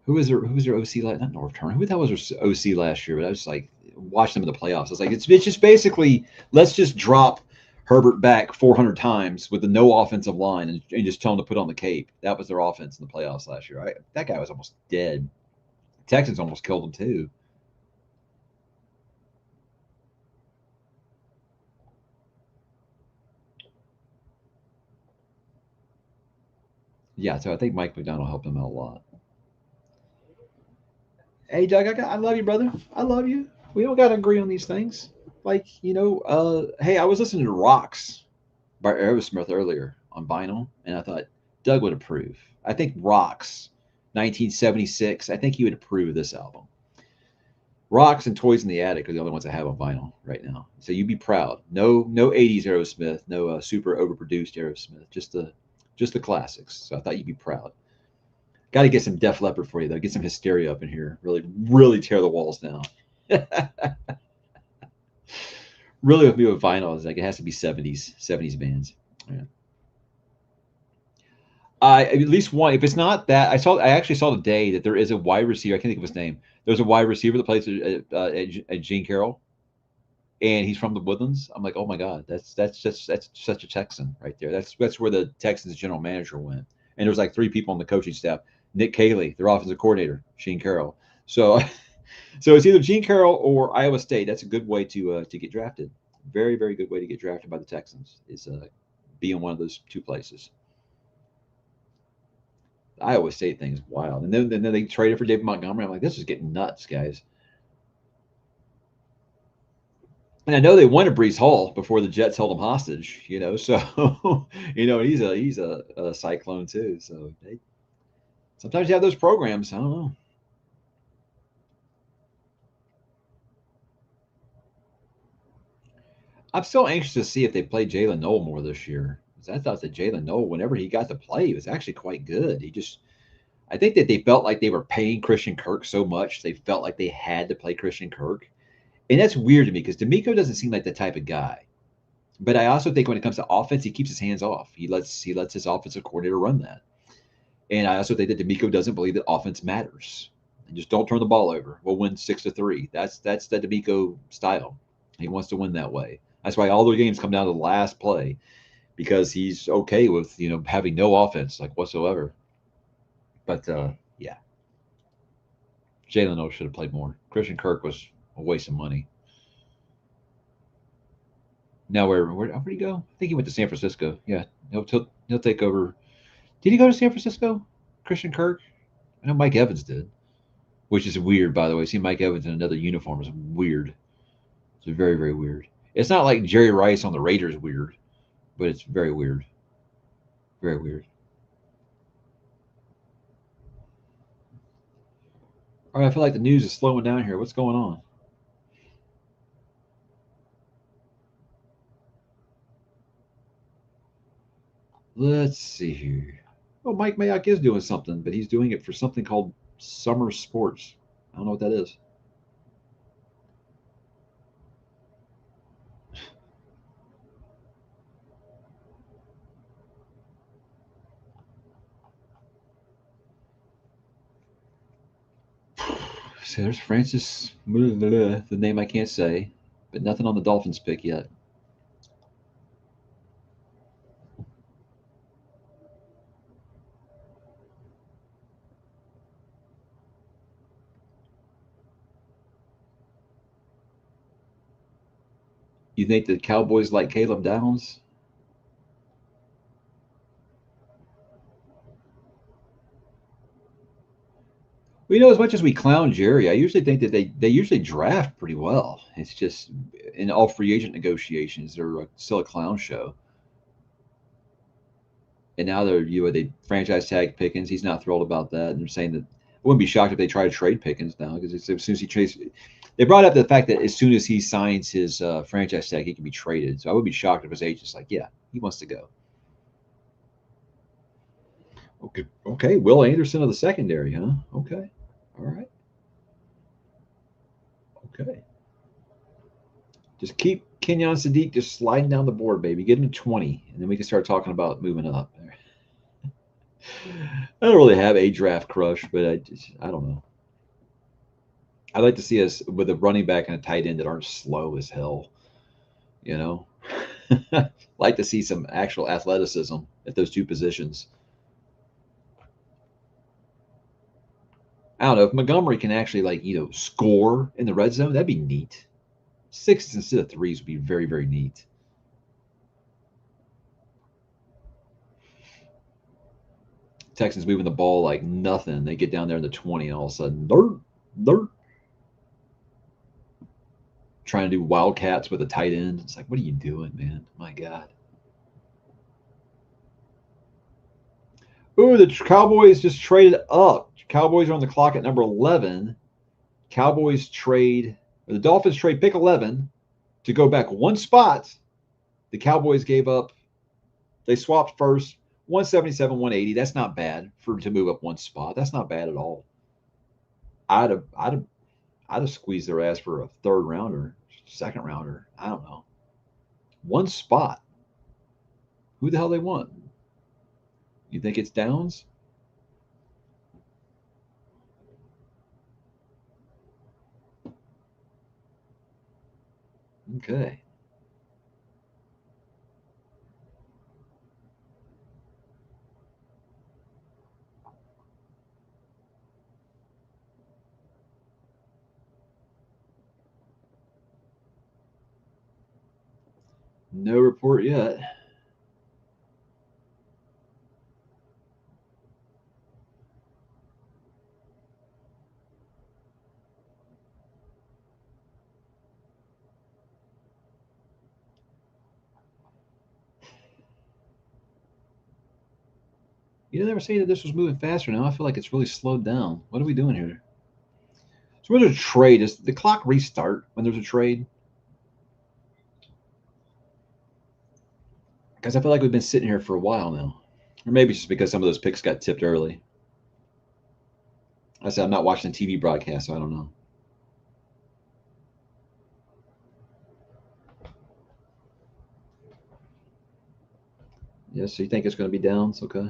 Speaker 1: who was their OC last? Not North Turner. Who the hell was their OC last year? But I was like watching them in the playoffs. I was like, it's just basically let's just drop Herbert back 400 times with the no offensive line and just tell him to put on the cape. That was their offense in the playoffs last year. That guy was almost dead. Texans almost killed him too. Yeah, so I think Mike McDonald helped him out a lot. Hey, Doug, I love you, brother. I love you. We don't got to agree on these things. Like, hey, I was listening to Rocks by Aerosmith earlier on vinyl, and I thought Doug would approve. I think Rocks, 1976, I think he would approve of this album. Rocks and Toys in the Attic are the only ones I have on vinyl right now. So you'd be proud. No 80s Aerosmith, no super overproduced Aerosmith, just the classics. So I thought you'd be proud. Got to get some Def Leppard for you, though. Get some Hysteria up in here. Really, really tear the walls down. Really, with me with vinyl, is like it has to be 70s bands. Yeah. At least one. If it's not that, I actually saw today that there is a wide receiver. I can't think of his name. There's a wide receiver that plays at Gene Carroll, and he's from the Woodlands. I'm like, oh my god, that's such a Texan right there. That's where the Texans general manager went. And there was like three people on the coaching staff. Nick Caley, their offensive coordinator, Gene Carroll. So, so it's either Gene Carroll or Iowa State. That's a good way to get drafted. Very very good way to get drafted by the Texans is being one of those two places. The Iowa State thing is wild. And then they traded for David Montgomery. I'm like, this is getting nuts, guys. And I know they wanted Brees Hall before the Jets held him hostage, so he's a cyclone too. So sometimes you have those programs. I don't know. I'm still anxious to see if they play Jalen Noel more this year. Because I thought that Jalen Noel, whenever he got to play, he was actually quite good. I think that they felt like they were paying Christian Kirk so much, they felt like they had to play Christian Kirk. And that's weird to me because D'Amico doesn't seem like the type of guy. But I also think when it comes to offense, he keeps his hands off. He lets his offensive coordinator run that. And I also think that D'Amico doesn't believe that offense matters. And just don't turn the ball over. We'll win 6-3. That's the D'Amico style. He wants to win that way. That's why all their games come down to the last play, because he's okay with having no offense like whatsoever. But yeah, Jalen Noel should have played more. Christian Kirk was a waste of money. Now where'd he go? I think he went to San Francisco. Yeah, he'll take over. Did he go to San Francisco? Christian Kirk? I know Mike Evans did, which is weird, by the way. See Mike Evans in another uniform is weird. It's very very weird. It's not like Jerry Rice on the Raiders weird, but it's very weird. Very weird. All right, I feel like the news is slowing down here. What's going on? Let's see here. Oh, Mike Mayock is doing something, but he's doing it for something called Summer Sports. I don't know what that is. So there's Francis, the name I can't say, but nothing on the Dolphins pick yet. You think the Cowboys like Caleb Downs? We know as much as we clown Jerry, I usually think that they usually draft pretty well. It's just in all free agent negotiations, they're still a clown show. And now they franchise tag Pickens. He's not thrilled about that, and they're saying that I wouldn't be shocked if they try to trade Pickens now because as soon as he trades, they brought up the fact that as soon as he signs his franchise tag, he can be traded. So I would be shocked if his agent's like, yeah, he wants to go. Okay, okay, Will Anderson of the secondary, huh? Okay, all right, okay. Just keep Kenyon Sadiq just sliding down the board, baby. Get him to 20, and then we can start talking about moving up. I don't really have a draft crush, but I don't know. I'd like to see us with a running back and a tight end that aren't slow as hell. You know, like to see some actual athleticism at those two positions. I don't know if Montgomery can actually score in the red zone. That'd be neat. Sixes instead of threes would be very very neat. Texans moving the ball like nothing. They get down there in the 20, and all of a sudden, they're trying to do wildcats with a tight end. It's like, what are you doing, man? My God. Ooh, the Cowboys just traded up. Cowboys are on the clock at number 11. The Dolphins trade pick 11 to go back one spot. The Cowboys gave up, they swapped first, 177, 180. That's not bad to move up one spot. That's not bad at all. I'd have squeezed their ass for a third rounder, second rounder. I don't know. One spot. Who the hell they want? You think it's Downs? Okay. No report yet. You never say that this was moving faster. Now I feel like it's really slowed down. What are we doing here? So when there's a trade, does the clock restart when there's a trade? Because I feel like we've been sitting here for a while now. Or maybe it's just because some of those picks got tipped early. I said I'm not watching the TV broadcast, so I don't know. Yeah, so you think it's going to be Downs? Okay.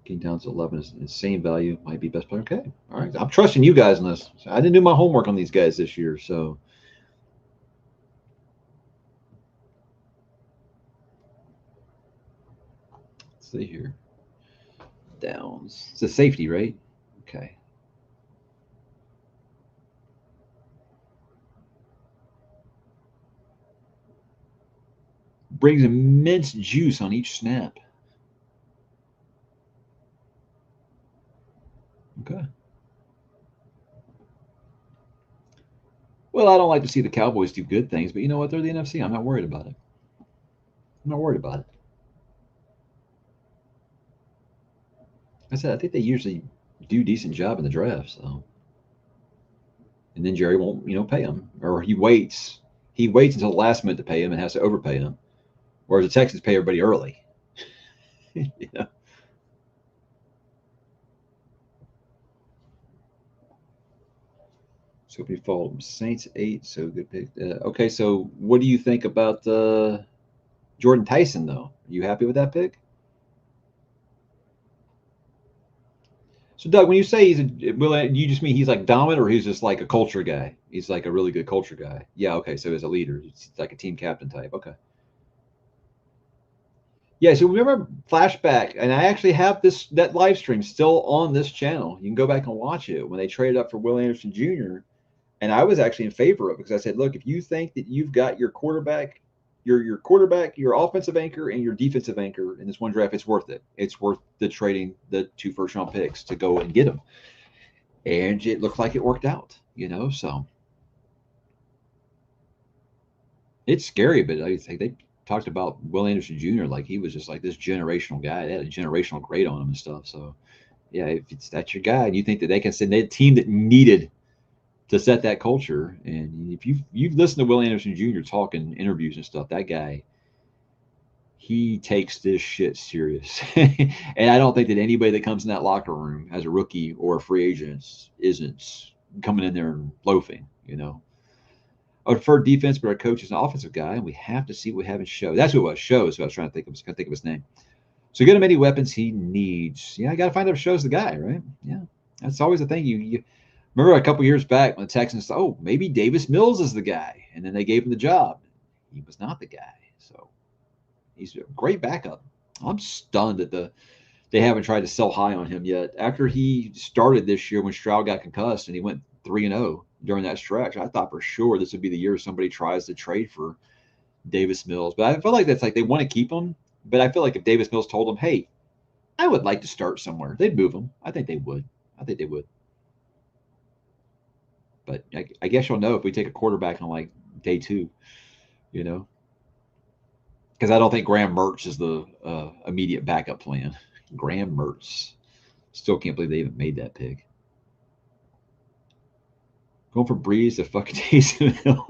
Speaker 1: King Downs 11 is the same value. Might be best player. Okay. All right. I'm trusting you guys on this. I didn't do my homework on these guys this year, so. Let's see here. Downs. It's a safety, right? Okay. Brings immense juice on each snap. Okay. Well, I don't like to see the Cowboys do good things, but you know what? They're the NFC. I'm not worried about it. I'm not worried about it. I said I think they usually do a decent job in the draft, so. And then Jerry won't, pay him, or he waits. He waits until the last minute to pay him and has to overpay him, whereas the Texans pay everybody early. you know? So we fall Saints 8, so good pick. Okay, so what do you think about Jordan Tyson, though? Are you happy with that pick? So, Doug, when you say you just mean he's like dominant, or he's just like a culture guy? He's like a really good culture guy. Yeah, okay, so as a leader, it's like a team captain type. Okay. Yeah, so remember flashback, and I actually have that live stream still on this channel. You can go back and watch it when they traded up for Will Anderson Jr. And I was actually in favor of it because I said, look, if you think that you've got your quarterback, your offensive anchor, and your defensive anchor in this one draft, it's worth it. It's worth the trading the 2 first-round picks to go and get them. And it looked like it worked out, So it's scary, but I think they talked about Will Anderson Jr. like he was just like this generational guy. They had a generational grade on him and stuff. So yeah, if that's your guy, and you think that they can send a team that needed to set that culture, and if you've listened to Will Anderson Jr. talk in interviews and stuff, that guy, he takes this shit serious. And I don't think that anybody that comes in that locker room as a rookie or a free agent isn't coming in there and loafing. I prefer defense, but our coach is an offensive guy, and we have to see what we have in Show. That's who it was. Show is what I was trying to think of. I can't think of his name. So get him any weapons he needs. Yeah, I got to find out if Show's the guy, right? Yeah, that's always the thing. You remember a couple years back when the Texans thought, oh, maybe Davis Mills is the guy, and then they gave him the job. He was not the guy. So he's a great backup. I'm stunned that they haven't tried to sell high on him yet. After he started this year when Stroud got concussed and he went 3-0 during that stretch, I thought for sure this would be the year somebody tries to trade for Davis Mills. But I feel like that's like they want to keep him. But I feel like if Davis Mills told them, hey, I would like to start somewhere, they'd move him. I think they would. But I guess you'll know if we take a quarterback on like day 2, because I don't think Graham Mertz is the immediate backup plan. Graham Mertz. Still can't believe they even made that pick. Going for Breeze to fucking Taysom Hill.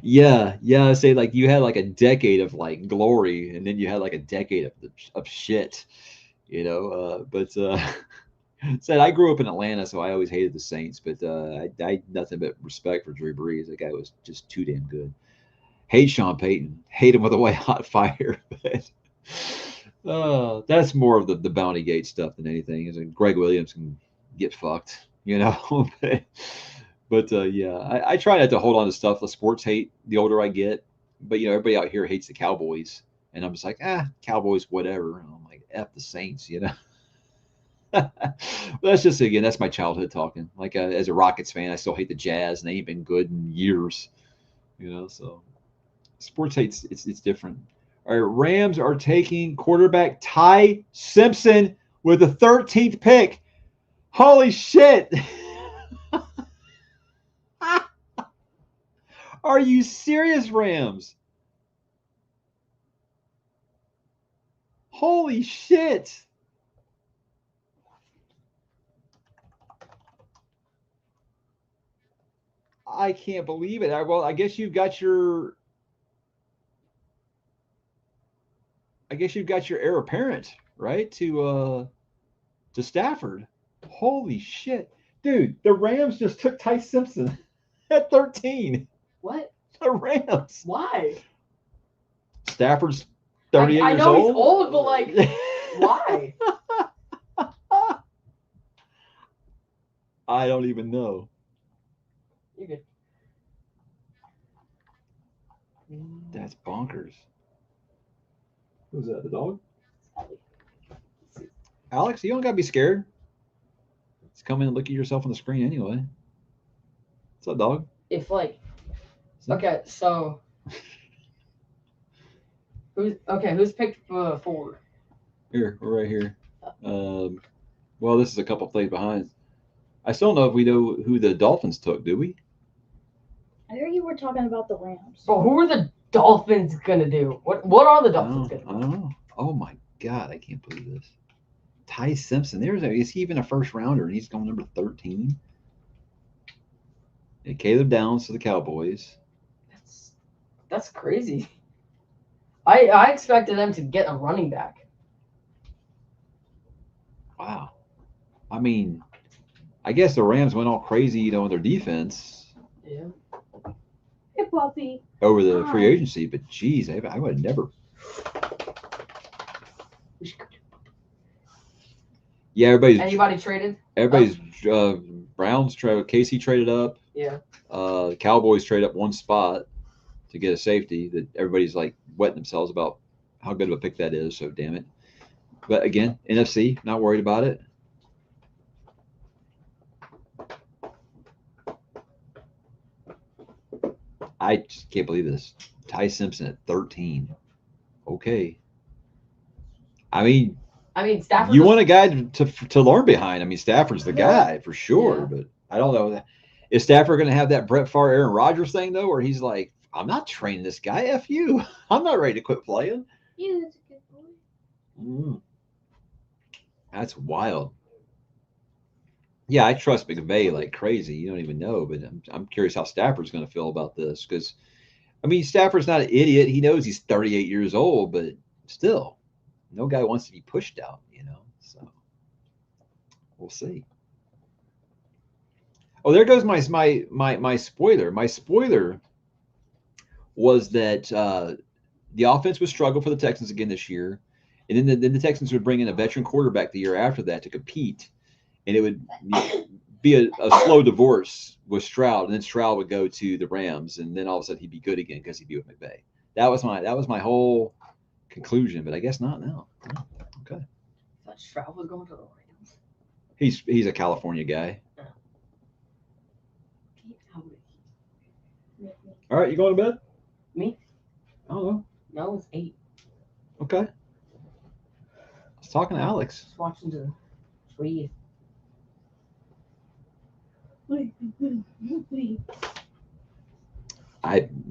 Speaker 1: Yeah. I say like you had like a decade of like glory, and then you had like a decade of shit, But said I grew up in Atlanta, so I always hated the Saints, but I had nothing but respect for Drew Brees. That guy was just too damn good. Hate Sean Payton. Hate him with a white hot fire. But That's more of the Bounty Gate stuff than anything. Is Greg Williams can get fucked, you know. But yeah, I try not to hold on to stuff. The sports hate the older I get, but you know, everybody out here hates the Cowboys, and I'm just like, Cowboys, whatever. And I'm like, f the Saints, you know. But that's just again, that's my childhood talking. Like as a Rockets fan, I still hate the Jazz, and they ain't been good in years, you know. So sports hates it's different. All right, Rams are taking quarterback Ty Simpson with the 13th pick. Holy shit! Are you serious, Rams? Holy shit! I can't believe it. Well, I guess you've got your heir apparent, right? To Stafford. Holy shit. Dude, the Rams just took Ty Simpson at 13.
Speaker 2: What?
Speaker 1: The Rams.
Speaker 2: Why?
Speaker 1: Stafford's 38
Speaker 2: I
Speaker 1: years
Speaker 2: know
Speaker 1: old.
Speaker 2: he's old, but like, why?
Speaker 1: I don't even know.
Speaker 2: You're good.
Speaker 1: That's bonkers. Who's that? The dog? Alex, you don't gotta be scared. Just come in and look at yourself on the screen anyway. What's up, dog?
Speaker 2: If like, okay, so who's picked 4?
Speaker 1: Here, we're right here. Well, this is a couple plays behind. I still don't know if we know who the Dolphins took, do we?
Speaker 3: I heard you were talking about the Rams.
Speaker 2: But who are the Dolphins gonna do? What are the
Speaker 1: I
Speaker 2: Dolphins
Speaker 1: don't,
Speaker 2: gonna
Speaker 1: I don't know. Oh my god, I can't believe this. Ty Simpson. Is he even a first rounder? And he's going number 13. And Caleb Downs to the Cowboys.
Speaker 2: do? That's crazy. I expected them to get a running back.
Speaker 1: Wow. I mean, I guess the Rams went all crazy, you know, in their defense
Speaker 2: Yeah.
Speaker 3: Hey, Puppy.
Speaker 1: over the
Speaker 3: Hi.
Speaker 1: free agency, but geez, I would have never. Yeah,
Speaker 2: Anybody traded?
Speaker 1: everybody's Browns traded. Casey traded up.
Speaker 2: Yeah.
Speaker 1: The Cowboys trade up one spot to get a safety that everybody's like wetting themselves about how good of a pick that is. So damn it. But again, NFC, not worried about it. I just can't believe this. Ty Simpson at 13. Okay. I mean,
Speaker 2: Stafford.
Speaker 1: you want a guy to learn behind. I mean, Stafford's the guy for sure,
Speaker 2: Yeah.
Speaker 1: but I don't know. Is Stafford going to have that Brett Favre, Aaron Rodgers thing though, where he's like, "I'm not training this guy. F you. I'm not ready to quit playing."
Speaker 3: Yeah, that's a good boy.
Speaker 1: That's wild. Yeah, I trust McVay like crazy. You don't even know, but I'm curious how Stafford's going to feel about this because, I mean, Stafford's not an idiot. He knows he's 38 years old, but still, no guy wants to be pushed out, you know. So we'll see. Oh, there goes my spoiler. My spoiler was that the offense would struggle for the Texans again this year, and then the Texans would bring in a veteran quarterback the year after that to compete, and it would be a slow divorce with Stroud, and then Stroud would go to the Rams, and then all of a sudden he'd be good again because he'd be with McVay. That was my whole conclusion, but I guess not now. Okay.
Speaker 2: I thought Stroud was going to the Rams.
Speaker 1: He's a California guy. All right, you going to bed?
Speaker 2: Me?
Speaker 1: I don't know.
Speaker 2: No, it's 8.
Speaker 1: Okay. I was talking to Alex.
Speaker 2: Just watching the tree.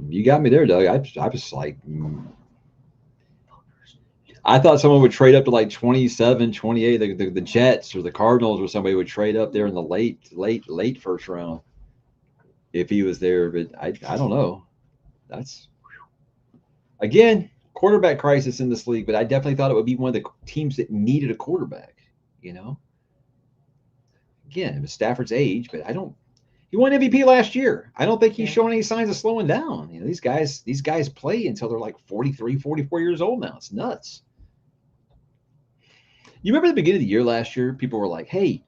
Speaker 1: You got me there, Doug. I was like, I thought someone would trade up to like 27, 28. The Jets or the Cardinals or somebody would trade up there in the late first round if he was there. But I don't know. That's again quarterback crisis in this league. But I definitely thought it would be one of the teams that needed a quarterback. You know. Again, it was Stafford's age, but he won MVP last year. I don't think he's showing any signs of slowing down. You know, these guys play until they're like 43, 44 years old now. It's nuts. You remember the beginning of the year last year? People were like, "Hey,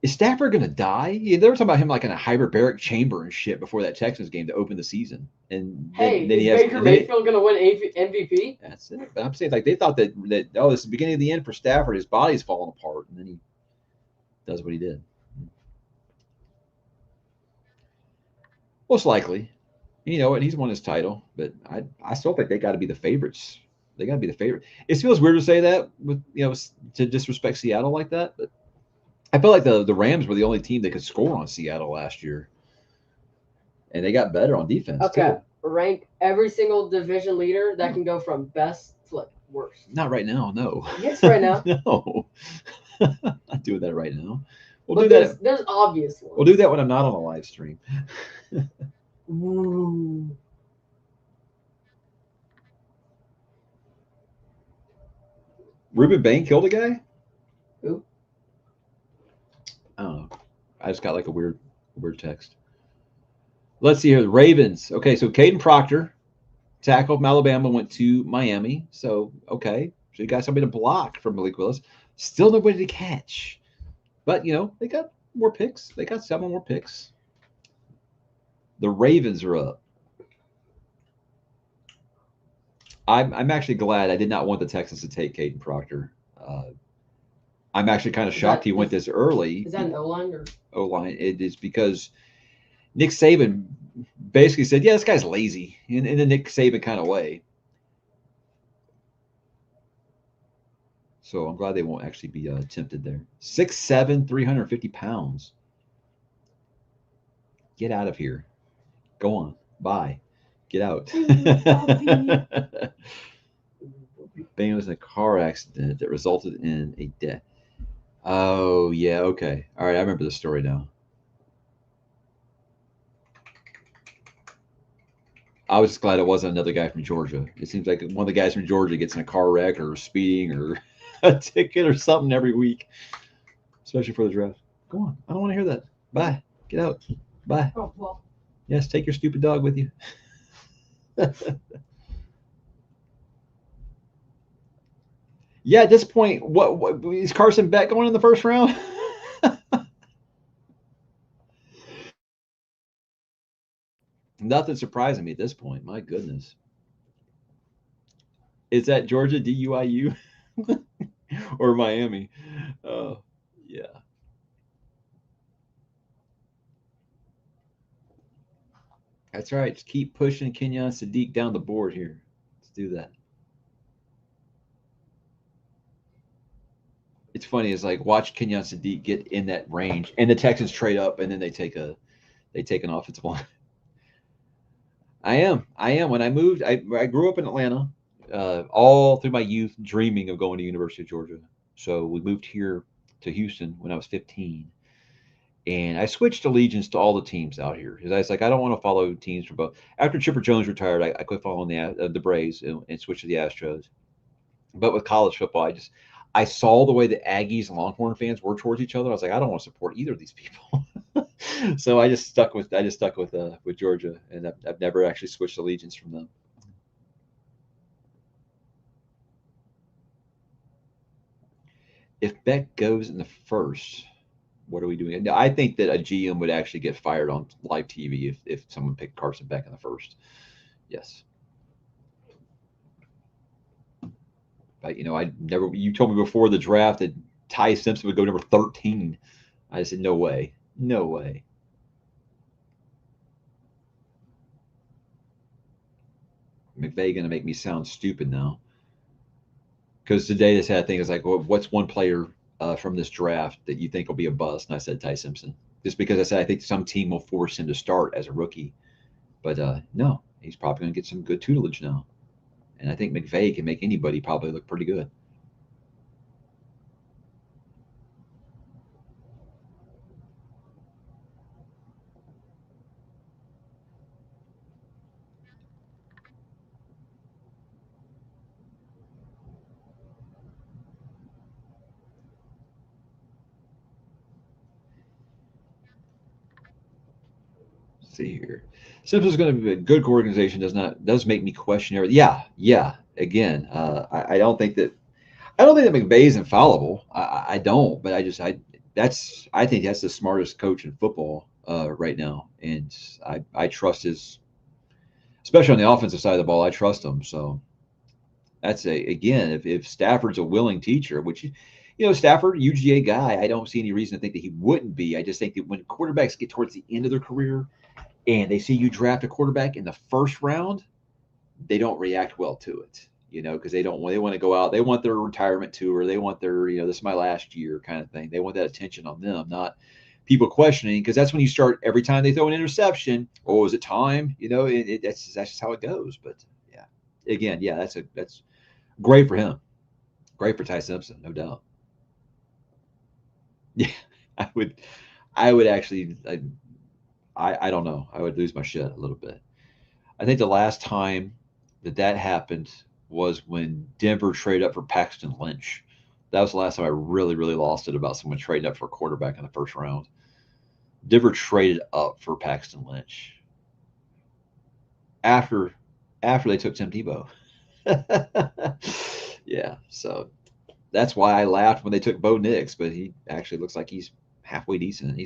Speaker 1: is Stafford going to die?" Yeah, they were talking about him like in a hyperbaric chamber and shit before that Texans game to open the season. And
Speaker 2: Hey,
Speaker 1: then
Speaker 2: is
Speaker 1: he has.
Speaker 2: Baker Mayfield going to win MVP?
Speaker 1: That's it. But I'm saying like they thought that oh, this is the beginning of the end for Stafford. His body's falling apart, and then he does what he did. Most likely. You know what? He's won his title, but I still think they got to be the favorites. They got to be the favorite. It feels weird to say that with to disrespect Seattle like that, but I feel like the Rams were the only team that could score on Seattle last year, and they got better on defense.
Speaker 2: Okay,
Speaker 1: too.
Speaker 2: rank every single division leader that can go from best to like worst.
Speaker 1: Not right now, no.
Speaker 2: Yes, right now.
Speaker 1: No, not doing that right now. We'll
Speaker 2: But
Speaker 1: do that.
Speaker 2: there's obvious ones.
Speaker 1: We'll do that when I'm not on a live stream.
Speaker 2: Ooh.
Speaker 1: Ruben Bain killed a guy?
Speaker 2: Who?
Speaker 1: I don't know. I just got like a weird text. Let's see here. The Ravens. Okay, so Caden Proctor, tackle from Alabama, went to Miami. So, okay. So you got somebody to block from Malik Willis. Still nobody to catch. But, they got more picks. They got 7 more picks. The Ravens are up. I'm actually glad I did not want the Texans to take Caden Proctor. I'm actually kind of shocked he went this early.
Speaker 2: Is that an O-line or?
Speaker 1: O-line. It is because Nick Saban basically said, yeah, this guy's lazy in the Nick Saban kind of way. So I'm glad they won't actually be tempted there. 6'7", 350 pounds. Get out of here. Go on. Bye. Get out. Bain was in a car accident that resulted in a death. Oh, yeah, okay. All right, I remember the story now. I was just glad it wasn't another guy from Georgia. It seems like one of the guys from Georgia gets in a car wreck or speeding or a ticket or something every week, especially for the draft. Go on. I don't want to hear that. Bye. Get out. Bye.
Speaker 2: Oh, well.
Speaker 1: Yes, take your stupid dog with you. Yeah, at this point, what is Carson Beck going in the first round? Nothing surprising me at this point. My goodness. Is that Georgia, DUIU, or Miami? Oh, yeah. That's right. Just keep pushing Kenyon Sadiq down the board here. Let's do that. It's funny. It's like watch Kenyon Sadiq get in that range, and the Texans trade up, and then they take an offensive line. I am. When I moved, I grew up in Atlanta, all through my youth, dreaming of going to University of Georgia. So we moved here to Houston when I was 15. And I switched allegiance to all the teams out here because I was like, I don't want to follow teams from both. After Chipper Jones retired, I quit following the Braves and switched to the Astros. But with college football, I saw the way the Aggies and Longhorn fans were towards each other. I was like, I don't want to support either of these people. So I just stuck with Georgia, and I've never actually switched allegiance from them. If Beck goes in the first, what are we doing? I think that a GM would actually get fired on live TV if someone picked Carson Beck in the first. Yes. But, you told me before the draft that Ty Simpson would go number 13. I said, no way. No way. McVay going to make me sound stupid now. Because today this had thing is like, well, what's one player from this draft that you think will be a bust? And I said Ty Simpson. Just because I said I think some team will force him to start as a rookie. But no, he's probably going to get some good tutelage now. And I think McVay can make anybody probably look pretty good. Let's see here. Simpson's going to be a good organization. Does make me question everything. Yeah. Again, I don't think that. I don't think that McVay is infallible. I don't, but I think that's the smartest coach in football right now, and I trust his, especially on the offensive side of the ball. I trust him. So that's again, if Stafford's a willing teacher, which Stafford, UGA guy, I don't see any reason to think that he wouldn't be. I just think that when quarterbacks get towards the end of their career and they see you draft a quarterback in the first round, they don't react well to it. Because they want to go out. They want their retirement tour. They want their, this is my last year kind of thing. They want that attention on them, not people questioning. Because that's when you start every time they throw an interception. Oh, is it time? That's just how it goes. But yeah, again, yeah, that's great for him. Great for Ty Simpson, no doubt. Yeah, I would actually, I don't know. I would lose my shit a little bit. I think the last time that happened was when Denver traded up for Paxton Lynch. That was the last time I really, really lost it about someone trading up for a quarterback in the first round. Denver traded up for Paxton Lynch after they took Tim Tebow. Yeah, so that's why I laughed when they took Bo Nix, but he actually looks like he's halfway decent.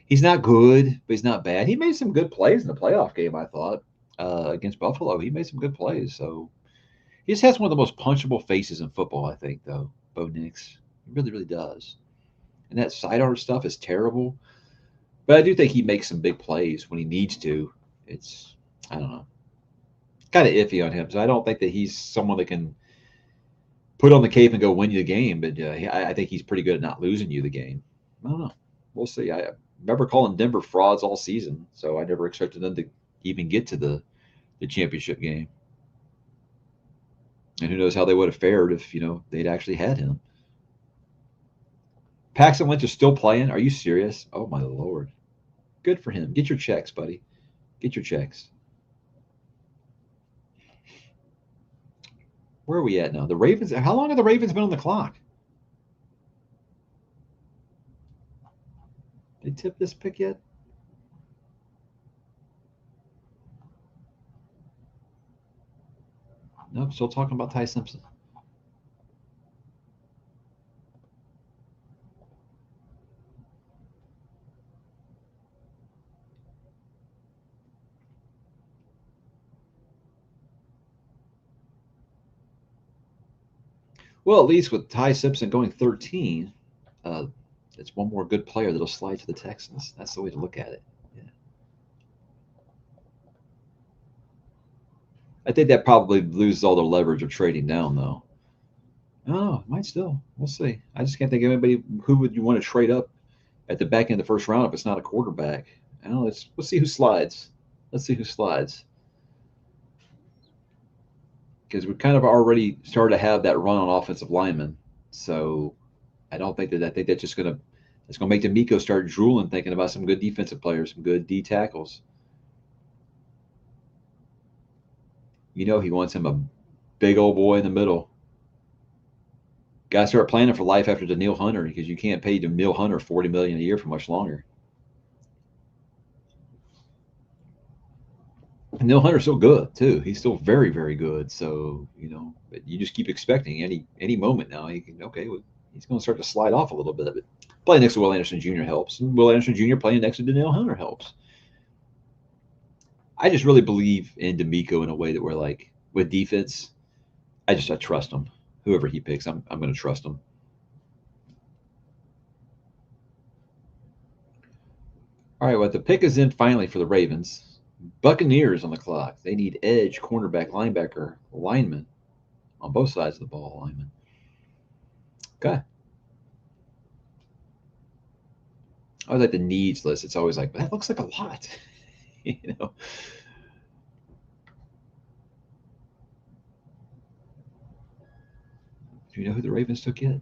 Speaker 1: He's not good, but he's not bad. He made some good plays in the playoff game, I thought, against Buffalo. He made some good plays, so he just has one of the most punchable faces in football, I think, though, Bo Nix. He really, really does. And that sidearm stuff is terrible. But I do think he makes some big plays when he needs to. I don't know, kind of iffy on him. So I don't think that he's someone that can put on the cape and go win you the game. But I think he's pretty good at not losing you the game. I don't know. We'll see. I remember calling Denver frauds all season, so I never expected them to even get to the championship game. And who knows how they would have fared if, they'd actually had him. Paxton Lynch is still playing. Are you serious? Oh, my Lord. Good for him. Get your checks, buddy. Get your checks. Where are we at now? The Ravens. How long have the Ravens been on the clock? They tip this pick yet? Nope, still talking about Ty Simpson. Well, at least with Ty Simpson going 13, it's one more good player that'll slide to the Texans. That's the way to look at it. Yeah. I think that probably loses all the leverage of trading down, though. Oh, might still. We'll see. I just can't think of anybody who would you want to trade up at the back end of the first round if it's not a quarterback. I don't know, let's see who slides. Let's see who slides. Because we kind of already started to have that run on offensive linemen. So I think that's just gonna make DeMeco start drooling, thinking about some good defensive players, some good D tackles. He wants him a big old boy in the middle. Got to start planning for life after Danielle Hunter, because you can't pay Danielle Hunter $40 million a year for much longer. Danielle Hunter's still good too. He's still very, very good. So but you just keep expecting any moment now. He's going to start to slide off a little bit. But playing next to Will Anderson Jr. helps, and Will Anderson Jr. playing next to Danielle Hunter helps. I just really believe in DeMeco in a way that we're like with defense. I trust him. Whoever he picks, I'm going to trust him. All right, well, the pick is in finally for the Ravens. Buccaneers on the clock. They need edge, cornerback, linebacker, lineman on both sides of the ball. Lineman. Okay. I was like the needs list. It's always like, that looks like a lot. Do you know who the Ravens took yet?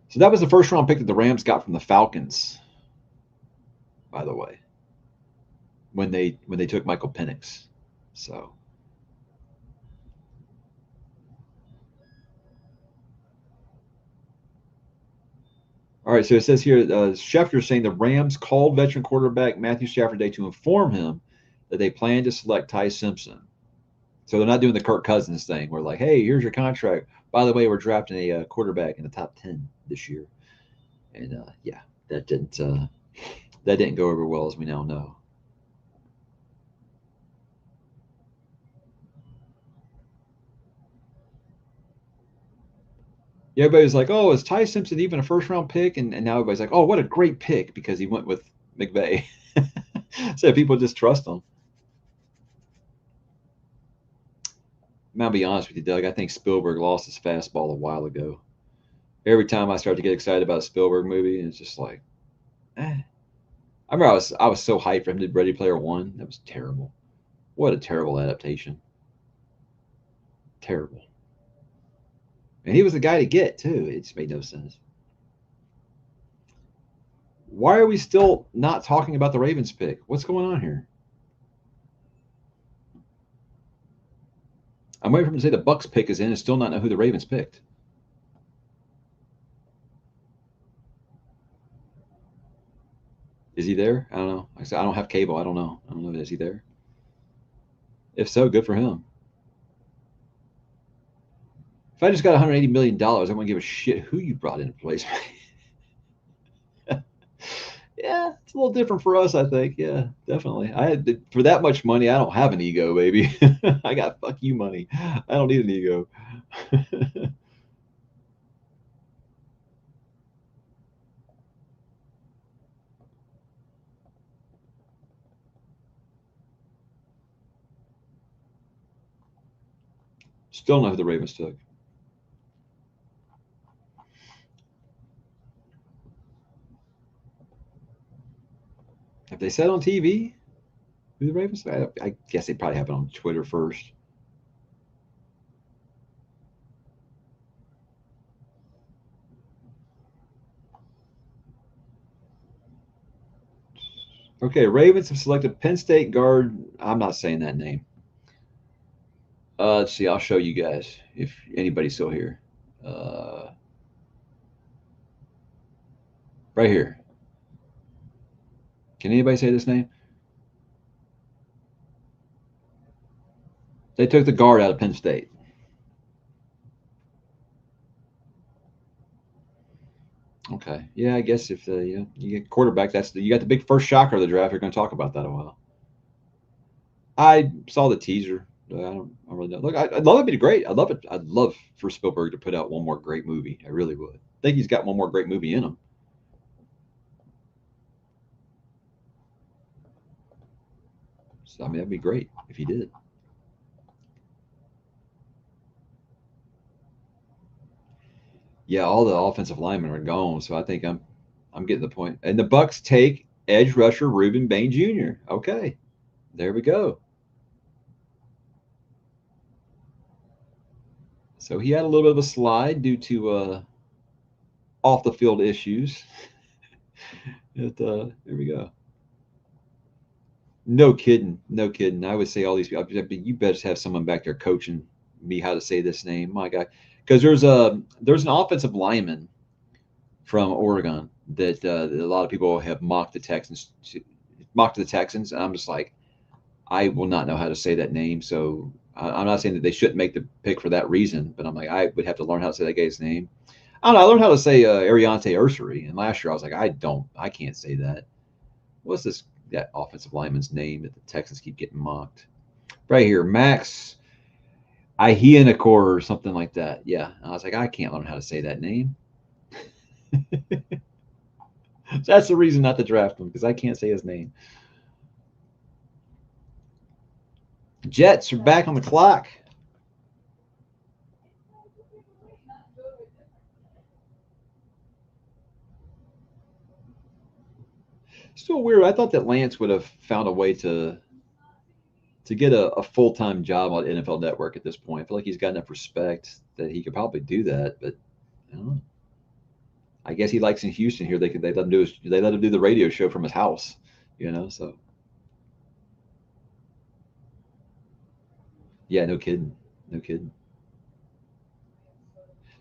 Speaker 1: So that was the first round pick that the Rams got from the Falcons, by the way, when they took Michael Penix. So all right, so it says here, Schefter saying the Rams called veteran quarterback Matthew Stafford today to inform him that they plan to select Ty Simpson. So they're not doing the Kirk Cousins thing where like, hey, here's your contract. By the way, we're drafting a quarterback in the top 10 this year. And yeah, that didn't go over well, as we now know. Yeah, everybody's like, oh, is Ty Simpson even a first round pick? And now everybody's like, oh, what a great pick because he went with McVay. So people just trust him. I'll be honest with you, Doug. I think Spielberg lost his fastball a while ago. Every time I start to get excited about a Spielberg movie, it's just like, eh. I remember I was so hyped for him to do Ready Player One. That was terrible. What a terrible adaptation. Terrible. And he was the guy to get too. It just made no sense. Why are we still not talking about the Ravens pick? What's going on here? I'm waiting for him to say the Bucks pick is in and still not know who the Ravens picked. Is he there? I don't know. Like I said, I don't have cable. I don't know. I don't know. Is he there? If so, good for him. If I just got $180 million, I wouldn't give a shit who you brought into place. Yeah, it's a little different for us, I think. Yeah, definitely. I had for that much money, I don't have an ego, baby. I got fuck you money. I don't need an ego. Still don't know who the Ravens took. Have they said on TV who the Ravens? I guess they probably have it on Twitter first. Okay, Ravens have selected Penn State guard. I'm not saying that name. Let's see. I'll show you guys if anybody's still here. Right here. Can anybody say this name? They took the guard out of Penn State. Okay. Yeah, I guess if you get quarterback, you got the big first shocker of the draft. You're going to talk about that a while. I saw the teaser. I don't really know. Look, I'd love it to be great. I'd love it. I'd love for Spielberg to put out one more great movie. I really would. I think he's got one more great movie in him. So I mean, that'd be great if he did. Yeah, all the offensive linemen are gone, so I think I'm getting the point. And the Bucks take edge rusher Reuben Bain Jr. Okay, there we go. So he had a little bit of a slide due to off the field issues. There we go. No kidding, no kidding. I would say all these people. You best have someone back there coaching me how to say this name. My God, because there's an offensive lineman from Oregon that a lot of people have mocked the Texans, and I'm just like, I will not know how to say that name. So I'm not saying that they shouldn't make the pick for that reason, but I'm like, I would have to learn how to say that guy's name. I don't know. I learned how to say Ariante Ursary, and last year I was like, I can't say that. What's that offensive lineman's name that the Texans keep getting mocked? Right here, Max Ihianakor or something like that. Yeah, I was like, I can't learn how to say that name. That's the reason not to draft him, because I can't say his name. Jets are back on the clock. Still weird. I thought that Lance would have found a way to get a full-time job on NFL Network at this point. I feel like he's got enough respect that he could probably do that, but I don't know. I guess he likes in Houston here. They let him do the radio show from his house, so yeah, no kidding. No kidding.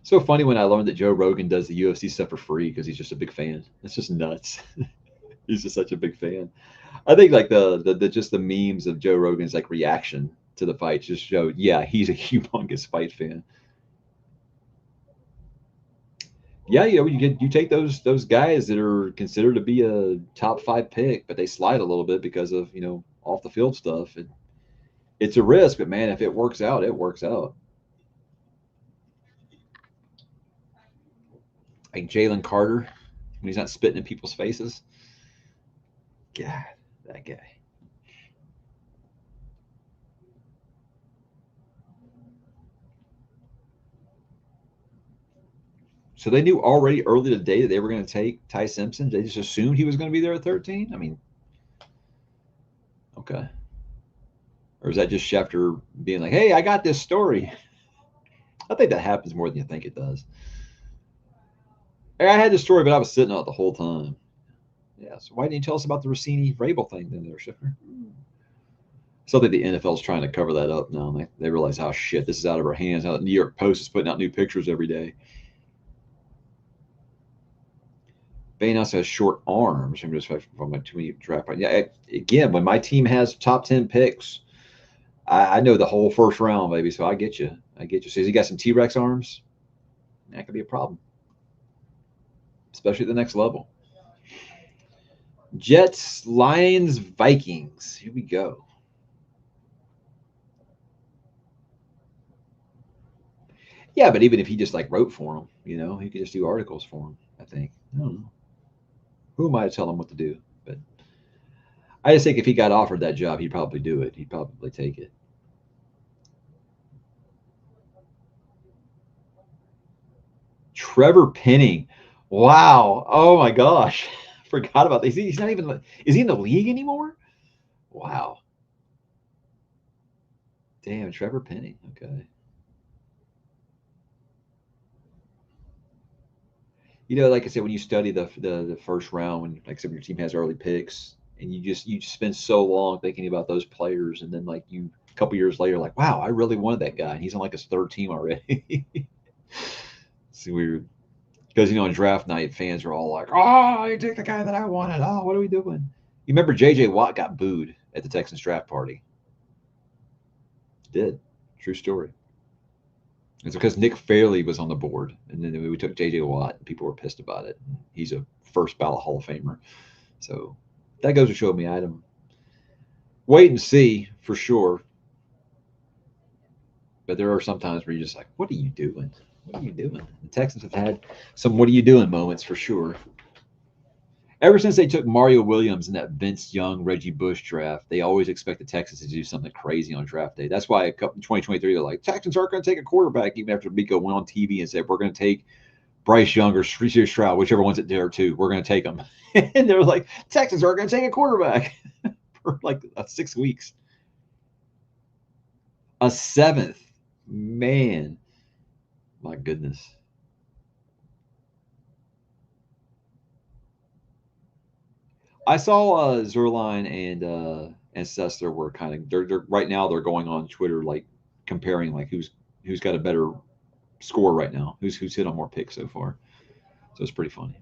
Speaker 1: So funny when I learned that Joe Rogan does the UFC stuff for free because he's just a big fan. It's just nuts. He's just such a big fan. I think like the just the memes of Joe Rogan's like reaction to the fight just showed, yeah, he's a humongous fight fan. Yeah, you take those guys that are considered to be a top 5 pick, but they slide a little bit because of off the field stuff. It's a risk, but man, if it works out, it works out. Like Jalen Carter when he's not spitting in people's faces. God, that guy. So they knew already early today that they were going to take Ty Simpson. They just assumed he was going to be there at 13. I mean, okay. Or is that just Schefter being like, "Hey, I got this story"? I think that happens more than you think it does. Hey, I had this story, but I was sitting on it the whole time. Yeah. So why didn't you tell us about the Rossini Vrabel thing then, there, Schefter? Something the NFL's trying to cover that up now. They realize how shit this is out of our hands. How the New York Post is putting out new pictures every day. Bane also has short arms. I'm just from my tweet draft. Yeah, again, when my team has top 10 picks, I know the whole first round, baby. So I get you. I get you. So he got some T-Rex arms. That could be a problem, especially at the next level. Jets, Lions, Vikings. Here we go. Yeah, but even if he just like wrote for him, he could just do articles for him. I think. I don't know. Who am I to tell him what to do? But I just think if he got offered that job, he'd probably do it. He'd probably take it. Trevor Penning. Wow. Oh my gosh. Forgot about this. He's not even. Is he in the league anymore? Wow. Damn, Trevor Penning. Okay. Like I said, when you study the first round, when like I said, your team has early picks, and you spend so long thinking about those players, and then like a couple years later, like, wow, I really wanted that guy, and he's on like his third team already. It's weird because on draft night, fans are all like, "Oh, I take the guy that I wanted. Oh, what are we doing?" You remember J.J. Watt got booed at the Texans draft party? Did. True story. It's because Nick Fairley was on the board, and then we took J.J. Watt, and people were pissed about it. He's a first ballot Hall of Famer. So that goes to show me I'd wait and see for sure. But there are some times where you're just like, what are you doing? What are you doing? The Texans have had some what are you doing moments for sure. Ever since they took Mario Williams in that Vince Young, Reggie Bush draft, they always expect the Texans to do something crazy on draft day. That's why in 2023, they're like, Texans aren't going to take a quarterback, even after Miko went on TV and said, we're going to take Bryce Young or CJ Stroud, whichever one's at there too. We're going to take them. And they're like, Texans aren't going to take a quarterback for like 6 weeks. A seventh. Man. My goodness. I saw Zerline and Sessler were kind of they're right now they're going on Twitter like comparing like who's got a better score right now, who's hit on more picks so far. So it's pretty funny.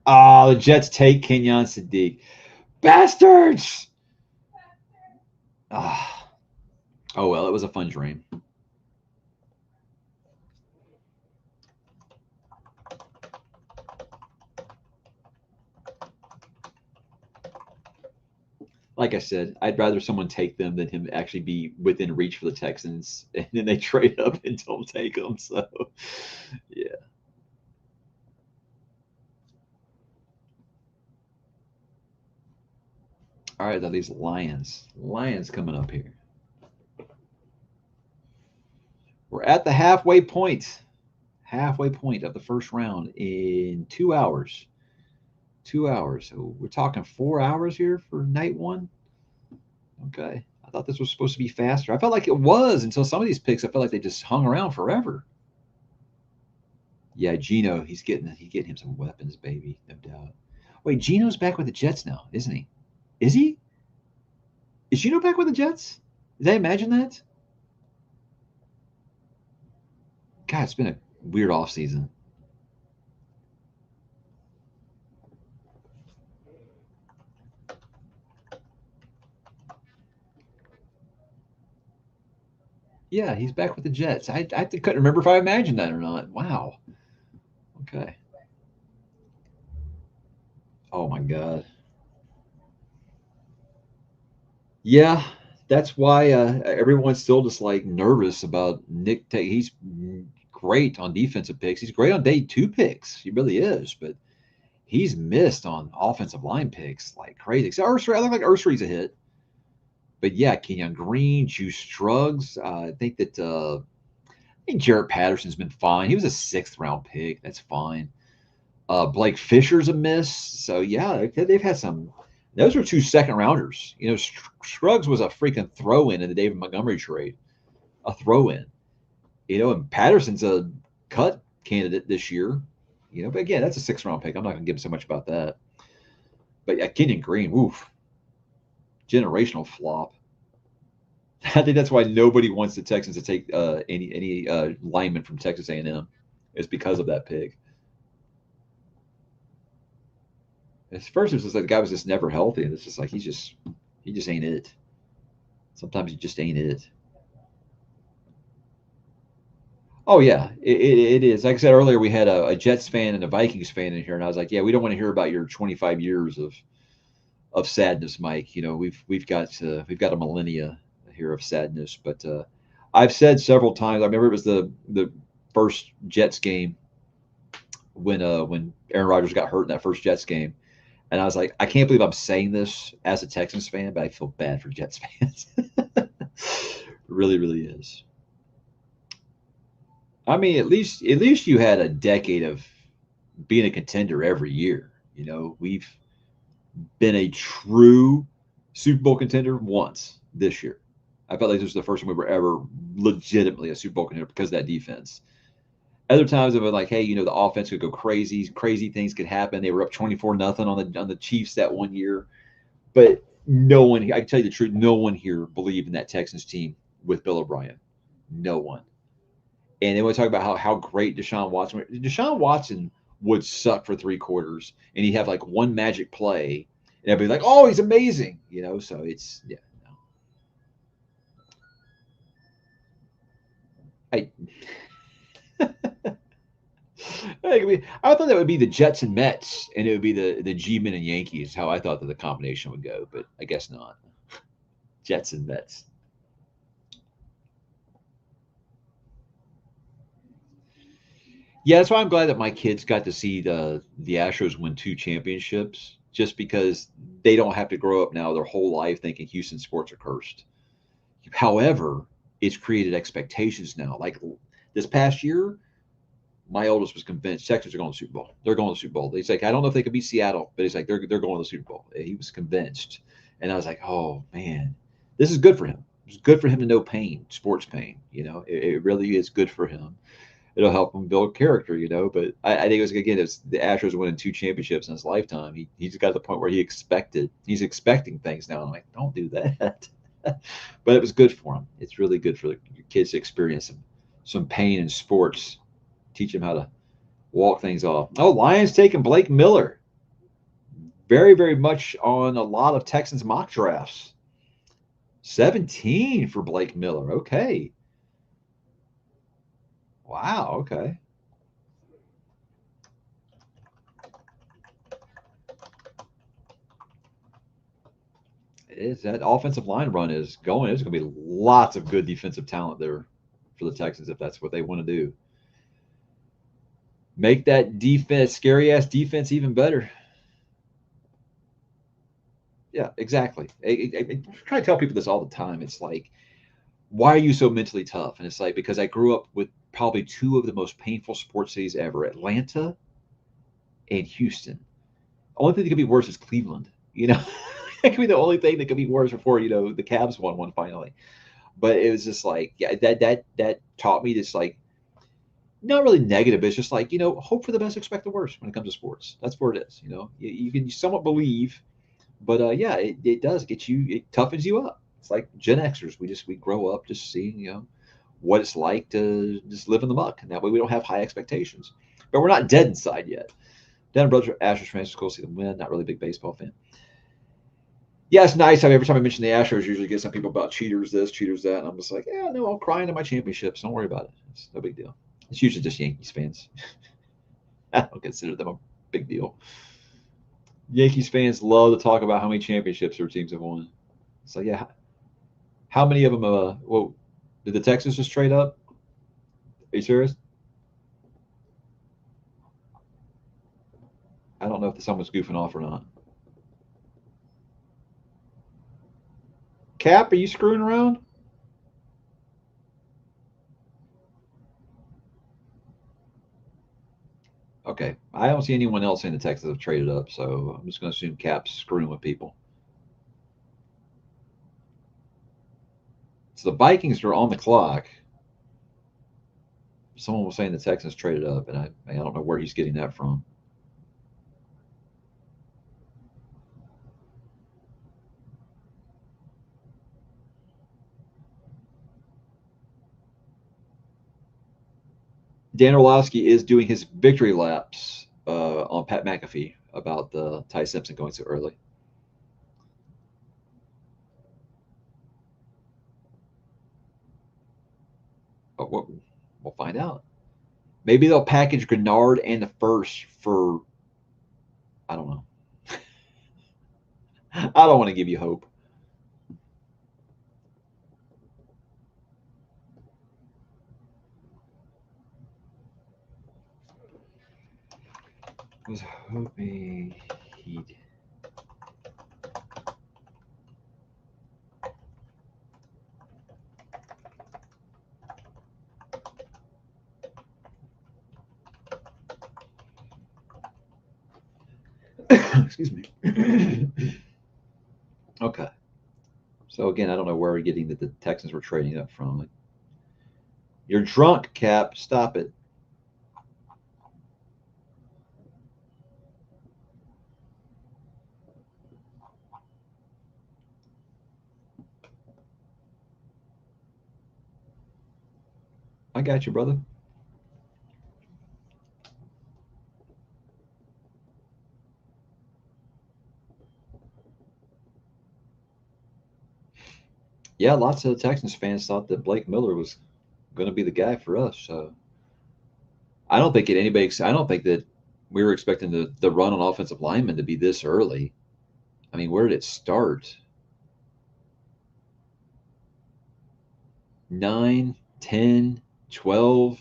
Speaker 1: Oh, the Jets take Kenyon Sadiq. Bastards! Ah. Oh well, it was a fun dream. Like I said, I'd rather someone take them than him actually be within reach for the Texans, and then they trade up and don't take them. So, yeah. All right, now these Lions coming up here. We're at the halfway point of the first round in 2 hours. 2 hours. So we're talking 4 hours here for night one. Okay. I thought this was supposed to be faster. I felt like it was until some of these picks. I felt like they just hung around forever. Yeah, Geno, he's getting him some weapons, baby, no doubt. Wait, Geno's back with the Jets now, isn't he? Is he? Is Geno back with the Jets? Did I imagine that? God, it's been a weird off season. Yeah, he's back with the Jets. I couldn't remember if I imagined that or not. Wow. Okay. Oh my God. Yeah, that's why everyone's still just like nervous about Nick. He's great on defensive picks. He's great on day two picks. He really is, but he's missed on offensive line picks like crazy. So Ursary, I look like Ursary's a hit, but yeah, Kenyon Green, Juice Struggs. I think Jarrett Patterson's been fine. He was a sixth round pick. That's fine. Blake Fisher's a miss. So yeah, they've had some. Those are two second rounders. You know, Scruggs was a freaking throw in the David Montgomery trade, a throw in. You know, and Patterson's a cut candidate this year. You know, but again, that's a 6th round pick. I'm not going to give so much about that. But yeah, Kenyon Green, oof, generational flop. I think that's why nobody wants the Texans to take any lineman from Texas A&M. It's because of that pick. At first, it was just like the guy was just never healthy, and it's just like he just ain't it. Sometimes he just ain't it. Oh yeah, it is. Like I said earlier, we had a Jets fan and a Vikings fan in here, and I was like, yeah, we don't want to hear about your 25 years of sadness, Mike. You know, we've got a millennia here of sadness. But I've said several times. I remember it was the first Jets game when Aaron Rodgers got hurt in that first Jets game. And I was like, I can't believe I'm saying this as a Texans fan, but I feel bad for Jets fans. It really, really is. I mean, at least you had a decade of being a contender every year. You know, we've been a true Super Bowl contender once this year. I felt like this was the first time we were ever legitimately a Super Bowl contender because of that defense. Other times it was like, hey, you know, the offense could go crazy, crazy things could happen. They were up 24-0 on the Chiefs that one year. But no one, I can tell you the truth, no one here believed in that Texans team with Bill O'Brien. No one. And they want to talk about how great Deshaun Watson. Deshaun Watson would suck for 3 quarters, and he'd have like one magic play, and everybody's like, "Oh, he's amazing," you know. So it's yeah. No. I thought that would be the Jets and Mets, and it would be the G-men and Yankees. How I thought that the combination would go, but I guess not. Jets and Mets. Yeah, that's why I'm glad that my kids got to see the Astros win 2 championships, just because they don't have to grow up now their whole life thinking Houston sports are cursed. However, it's created expectations now. Like this past year, my oldest was convinced Texans are going to the Super Bowl. They're going to the Super Bowl. He's like, I don't know if they could beat Seattle, but he's like, they're going to the Super Bowl. He was convinced, and I was like, oh man, this is good for him. It's good for him to know pain, sports pain. You know, it really is good for him. It'll help him build character, you know. But I think it was again, it's the Astros winning 2 championships in his lifetime. He's got to the point where he's expecting things now. I'm like, don't do that. But it was good for him. It's really good for the kids to experience some pain in sports, teach them how to walk things off. Oh, Lions taking Blake Miller. Very, very much on a lot of Texans mock drafts. 17 for Blake Miller. Okay. Wow. Okay. Is that offensive line run is going? There's going to be lots of good defensive talent there for the Texans if that's what they want to do. Make that defense, scary ass defense, even better. Yeah, exactly. I try to tell people this all the time. It's like, why are you so mentally tough? And it's like, because I grew up with probably 2 of the most painful sports cities ever, Atlanta and Houston. Only thing that could be worse is Cleveland. You know, that could be the only thing that could be worse before, you know, the Cavs won one finally. But it was just like, yeah, that taught me this, like, not really negative, but it's just like, you know, hope for the best, expect the worst when it comes to sports. That's where it is. You know, you can somewhat believe, but yeah, it does get you, it toughens you up. It's like Gen Xers. We grow up just seeing, you know, what it's like to just live in the muck. And that way we don't have high expectations. But we're not dead inside yet. Denver Brothers Astros fans, cool to see them win. Not really a big baseball fan. Yeah, it's nice. Every time I mention the Astros, usually get some people about cheaters this, cheaters that, and I'm just like, yeah, no, I'll cry into my championships. Don't worry about it. It's no big deal. It's usually just Yankees fans. I don't consider them a big deal. Yankees fans love to talk about how many championships their teams have won. So yeah, how many of them? Well, did the Texans just trade up? Are you serious? I don't know if someone's goofing off or not. Cap, are you screwing around? Okay, I don't see anyone else in the Texans have traded up, so I'm just going to assume Cap's screwing with people. So the Vikings are on the clock. Someone was saying the Texans traded up, and I don't know where he's getting that from. Dan Orlovsky is doing his victory laps on Pat McAfee about Ty Simpson going so early. But we'll find out. Maybe they'll package Grenard and the first for, I don't know. I don't want to give you hope. I was hoping he'd. Excuse me. Okay. So again, I don't know where we're getting that the Texans were trading up from. You're drunk, Cap. Stop it. I got you, brother. Yeah, lots of Texans fans thought that Blake Miller was going to be the guy for us. So I don't think I don't think that we were expecting the run on offensive linemen to be this early. I mean, where did it start? 9, 10, 12,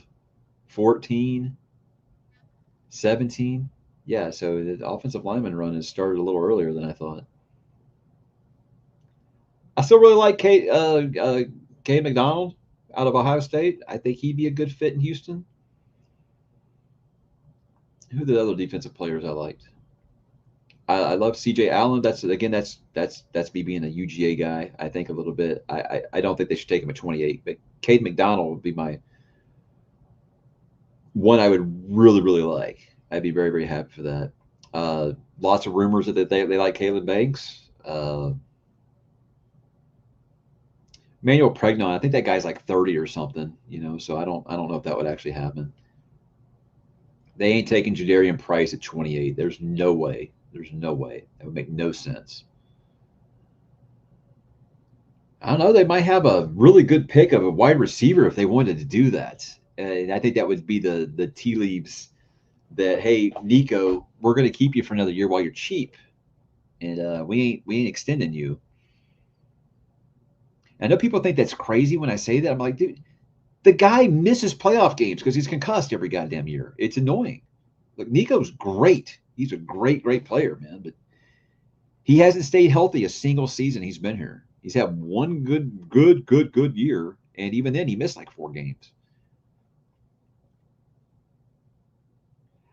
Speaker 1: 14, 17. Yeah, so the offensive lineman run has started a little earlier than I thought. I still really like Cade McDonald out of Ohio State. I think he'd be a good fit in Houston. Who are the other defensive players I liked? I love C.J. Allen. That's me being a UGA guy. I think a little bit. I don't think they should take him at 28, but Cade McDonald would be my one I would really like. I'd be very very happy for that. Lots of rumors that they like Caleb Banks. Manuel Pregnon, I think that guy's like 30 or something, so I don't know if that would actually happen. They ain't taking Jadarian Price at 28. There's no way. There's no way. That would make no sense. I don't know. They might have a really good pick of a wide receiver if they wanted to do that. And I think that would be the tea leaves that, hey, Nico, we're going to keep you for another year while you're cheap, and we ain't extending you. I know people think that's crazy when I say that. I'm like, dude, the guy misses playoff games because he's concussed every goddamn year. It's annoying. Look, Nico's great. He's a great player, man. But he hasn't stayed healthy a single season he's been here. He's had one good year, and even then he missed like 4 games.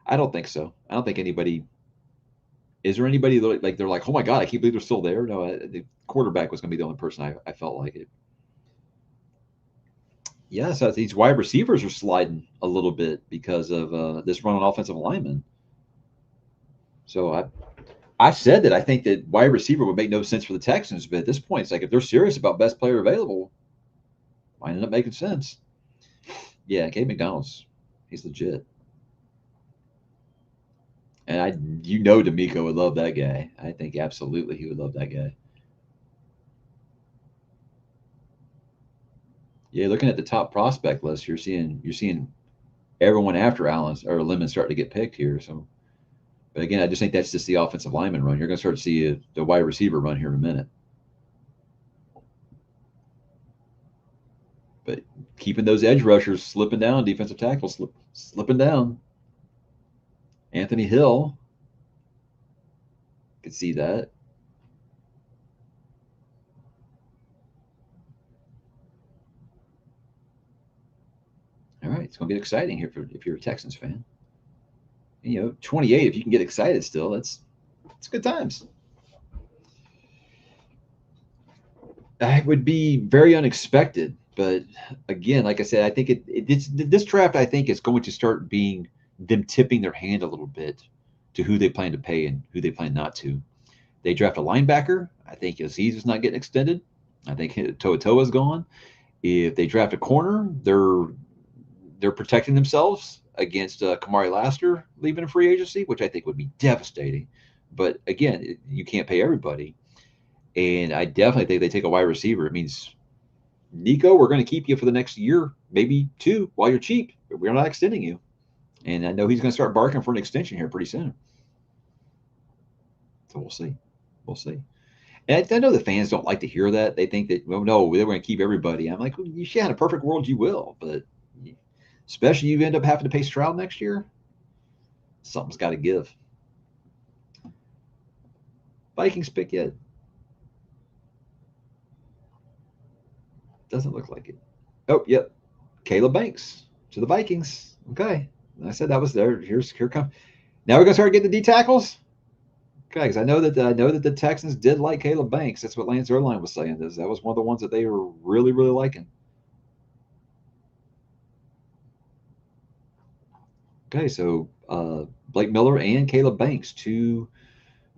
Speaker 1: I don't think so. I don't think anybody. Is there anybody like they're like, oh my god, I can't believe they're still there? No, the quarterback was going to be the only person I felt like it. Yeah, so these wide receivers are sliding a little bit because of this run on offensive linemen. So I said that I think that wide receiver would make no sense for the Texans, but at this point, it's like if they're serious about best player available, might end up making sense. Yeah, Cade McDonald's, he's legit. And D'Amico would love that guy. I think absolutely he would love that guy. Yeah, looking at the top prospect list, you're seeing everyone after Allen's or Lemon starting to get picked here. So, but again, I just think that's just the offensive lineman run. You're going to start to see the wide receiver run here in a minute. But keeping those edge rushers slipping down, defensive tackles slipping down. Anthony Hill, could see that. All right, it's going to get exciting here if you're a Texans fan. And, 28, if you can get excited still, it's good times. That would be very unexpected, but again, like I said, I think this draft, I think, is going to start being them tipping their hand a little bit to who they plan to pay and who they plan not to. They draft a linebacker. I think Aziz is not getting extended. I think To'oto'o's gone. If they draft a corner, they're protecting themselves against Kamari Laster leaving a free agency, which I think would be devastating. But again, you can't pay everybody. And I definitely think they take a wide receiver. It means, Nico, we're going to keep you for the next year, maybe 2, while you're cheap. We're not extending you. And I know he's going to start barking for an extension here pretty soon. So we'll see. We'll see. And I know the fans don't like to hear that. They think that, well, no, they're going to keep everybody. I'm like, well, you should have a perfect world, you will. But especially you end up having to pay Stroud next year, something's got to give. Vikings pick yet? Doesn't look like it. Oh, yep. Caleb Banks to the Vikings. Okay. I said that was there. Here come. Now we're gonna start getting the D tackles. Okay, because I know that the Texans did like Caleb Banks. That's what Lance Erline was saying. That was one of the ones that they were really, really liking. Okay, so Blake Miller and Caleb Banks, 2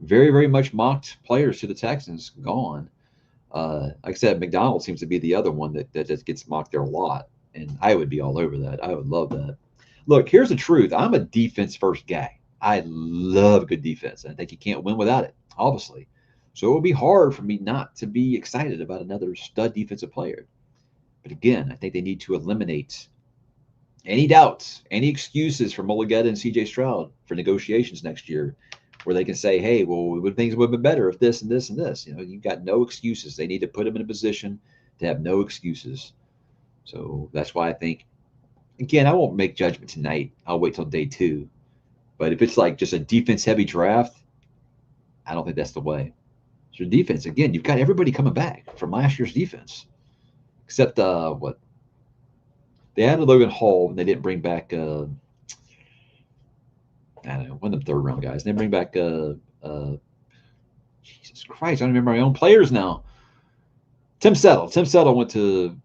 Speaker 1: very, very much mocked players to the Texans, gone. Like I said, McDonald seems to be the other one that just gets mocked there a lot, and I would be all over that. I would love that. Look, here's the truth. I'm a defense first guy. I love good defense. I think you can't win without it, obviously. So it would be hard for me not to be excited about another stud defensive player. But again, I think they need to eliminate any doubts, any excuses for Mulligetta and CJ Stroud for negotiations next year, where they can say, hey, well, things would have been better if this and this and this. You've got no excuses. They need to put them in a position to have no excuses. So that's why I think, again, I won't make judgment tonight. I'll wait till day 2. But if it's like just a defense-heavy draft, I don't think that's the way. So defense, again, you've got everybody coming back from last year's defense, except what? They added Logan Hall, and they didn't bring back I don't know, one of the 3rd-round guys. They bring back Jesus Christ, I don't remember my own players now. Tim Settle. Tim Settle went to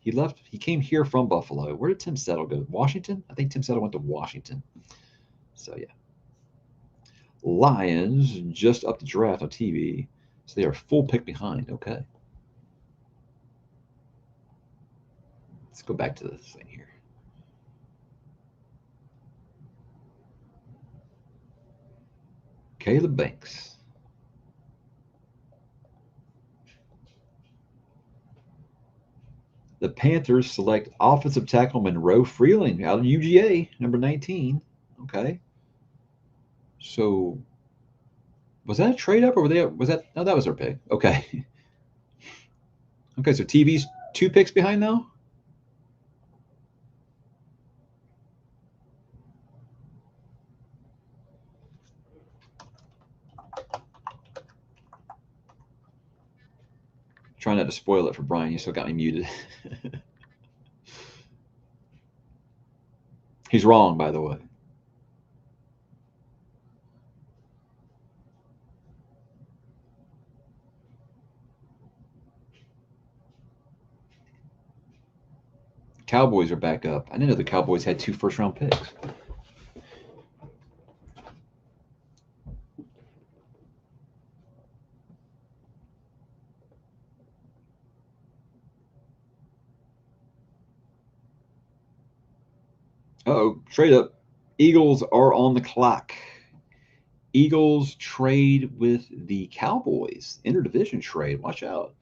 Speaker 1: he left. He came here from Buffalo. Where did Tim Settle go? Washington? I think Tim Settle went to Washington. So yeah. Lions just up the draft on TV. So they are full pick behind. Okay. Let's go back to this thing here. Caleb Banks. The Panthers select offensive tackle Monroe Freeling out of UGA, number 19. Okay. So was that a trade up, or was that? No, that was their pick. Okay. Okay, so TV's 2 picks behind now. Trying not to spoil it for Brian. You still got me muted. He's wrong, by the way. Cowboys are back up. I didn't know the Cowboys had 2 first-round picks. Uh-oh, trade up. Eagles are on the clock. Eagles trade with the Cowboys. Interdivision trade. Watch out.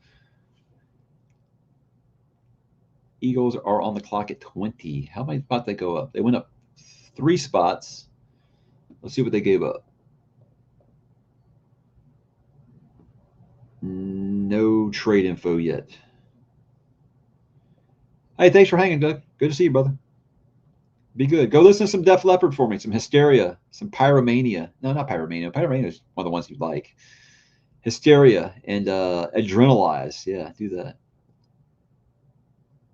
Speaker 1: Eagles are on the clock at 20. How many spots they go up? They went up 3 spots. Let's see what they gave up. No trade info yet. Hey, thanks for hanging, Doug. Good to see you, brother. Be good. Go listen to some Def Leppard for me, some Hysteria, some Pyromania. No, not Pyromania. Pyromania is one of the ones you like. Hysteria and Adrenalize. Yeah, do that.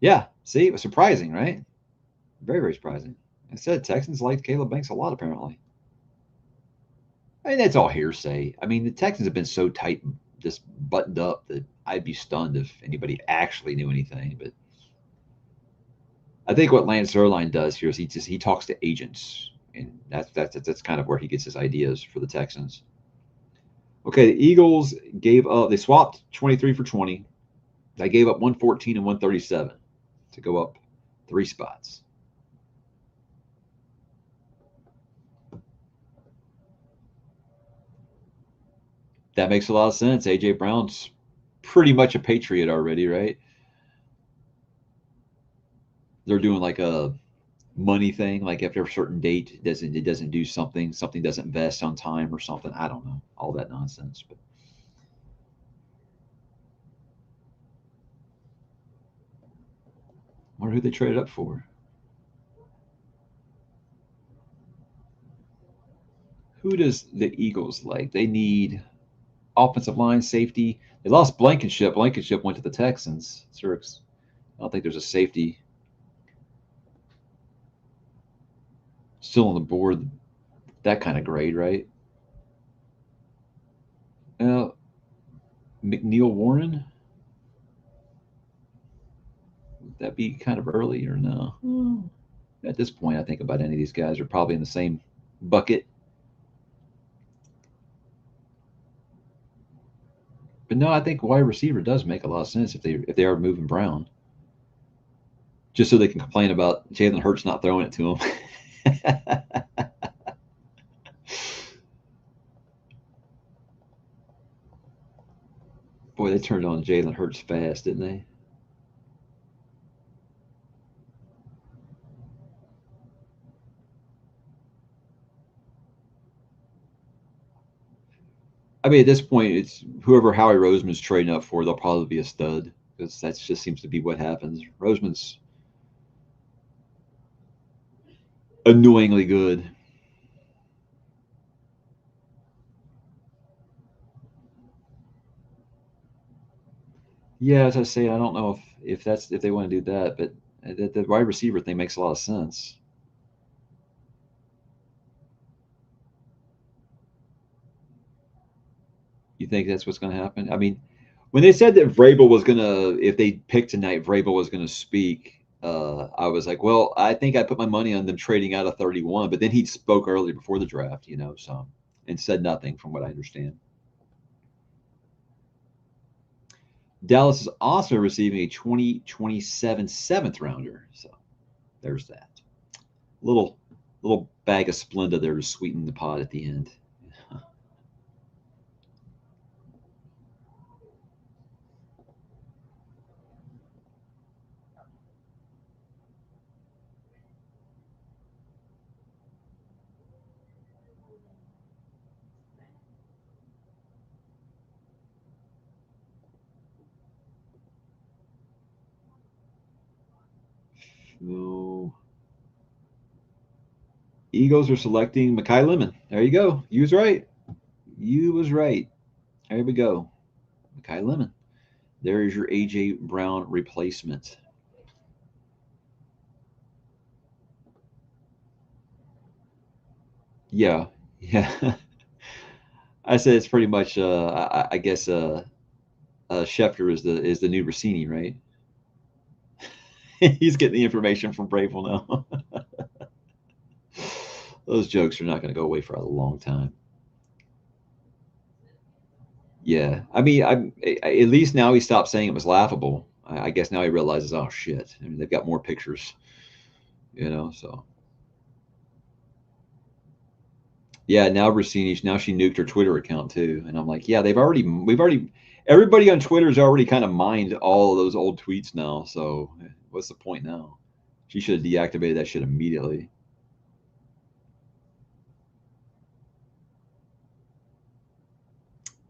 Speaker 1: Yeah, see, it was surprising, right? Very, very surprising. I said Texans liked Caleb Banks a lot, apparently. I mean, that's all hearsay. I mean, the Texans have been so tight, just buttoned up, that I'd be stunned if anybody actually knew anything. But I think what Lance Zierlein does here is he talks to agents, and that's kind of where he gets his ideas for the Texans. Okay, the Eagles gave up. They swapped 23 for 20. They gave up 114 and 137 to go up 3 spots. That makes a lot of sense. A.J. Brown's pretty much a Patriot already, right? They're doing like a money thing, like after a certain date, it doesn't do something doesn't vest on time or something. I don't know, all that nonsense. But I wonder who they traded up for. Who does the Eagles like? They need offensive line, safety. They lost Blankenship. Blankenship went to the Texans. I don't think there's a safety still on the board. That kind of grade, right? McNeil Warren. Would that be kind of early or no? At this point, I think about any of these guys are probably in the same bucket. But no, I think wide receiver does make a lot of sense if they are moving Brown, just so they can complain about Jalen Hurts not throwing it to him. Boy, they turned on Jalen Hurts fast, didn't they? I mean, at this point, it's whoever Howie Roseman's trading up for, they'll probably be a stud, because that just seems to be what happens. Roseman's annoyingly good. Yeah, as I say, I don't know if they want to do that, but the wide receiver thing makes a lot of sense. You think that's what's going to happen? I mean, when they said that Vrabel was going to, if they picked tonight, Vrabel was going to speak, I was like, well, I think I put my money on them trading out of 31, but then he spoke earlier before the draft, so, and said nothing from what I understand. Dallas is also receiving a 2027 7th rounder. So there's that. Little bag of Splenda there to sweeten the pot at the end. No. Eagles are selecting Mekhi Lemon. There you go. You was right. You was right. There we go. Mekhi Lemon. There is your A.J. Brown replacement. Yeah. I said it's pretty much. I guess Schefter is the new Rossini, right? He's getting the information from Vrabel now. Those jokes are not going to go away for a long time. Yeah, I mean, at least now he stopped saying it was laughable. I guess now he realizes, oh shit, I mean, they've got more pictures, So yeah, now Rossini, now she nuked her Twitter account too, and I'm like, yeah, everybody on Twitter's already kind of mined all of those old tweets now. So What's the point now? She should have deactivated that shit immediately.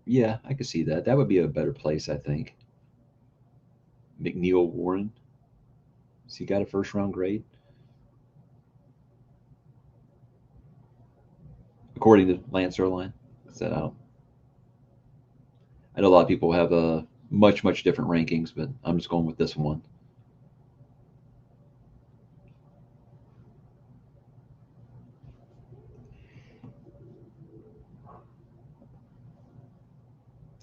Speaker 1: Yeah, I could see that. That would be a better place, I think. McNeil Warren. Has he got a first round grade? According to Lance Erline. Is that out? I know a lot of people have much different rankings, but I'm just going with this one.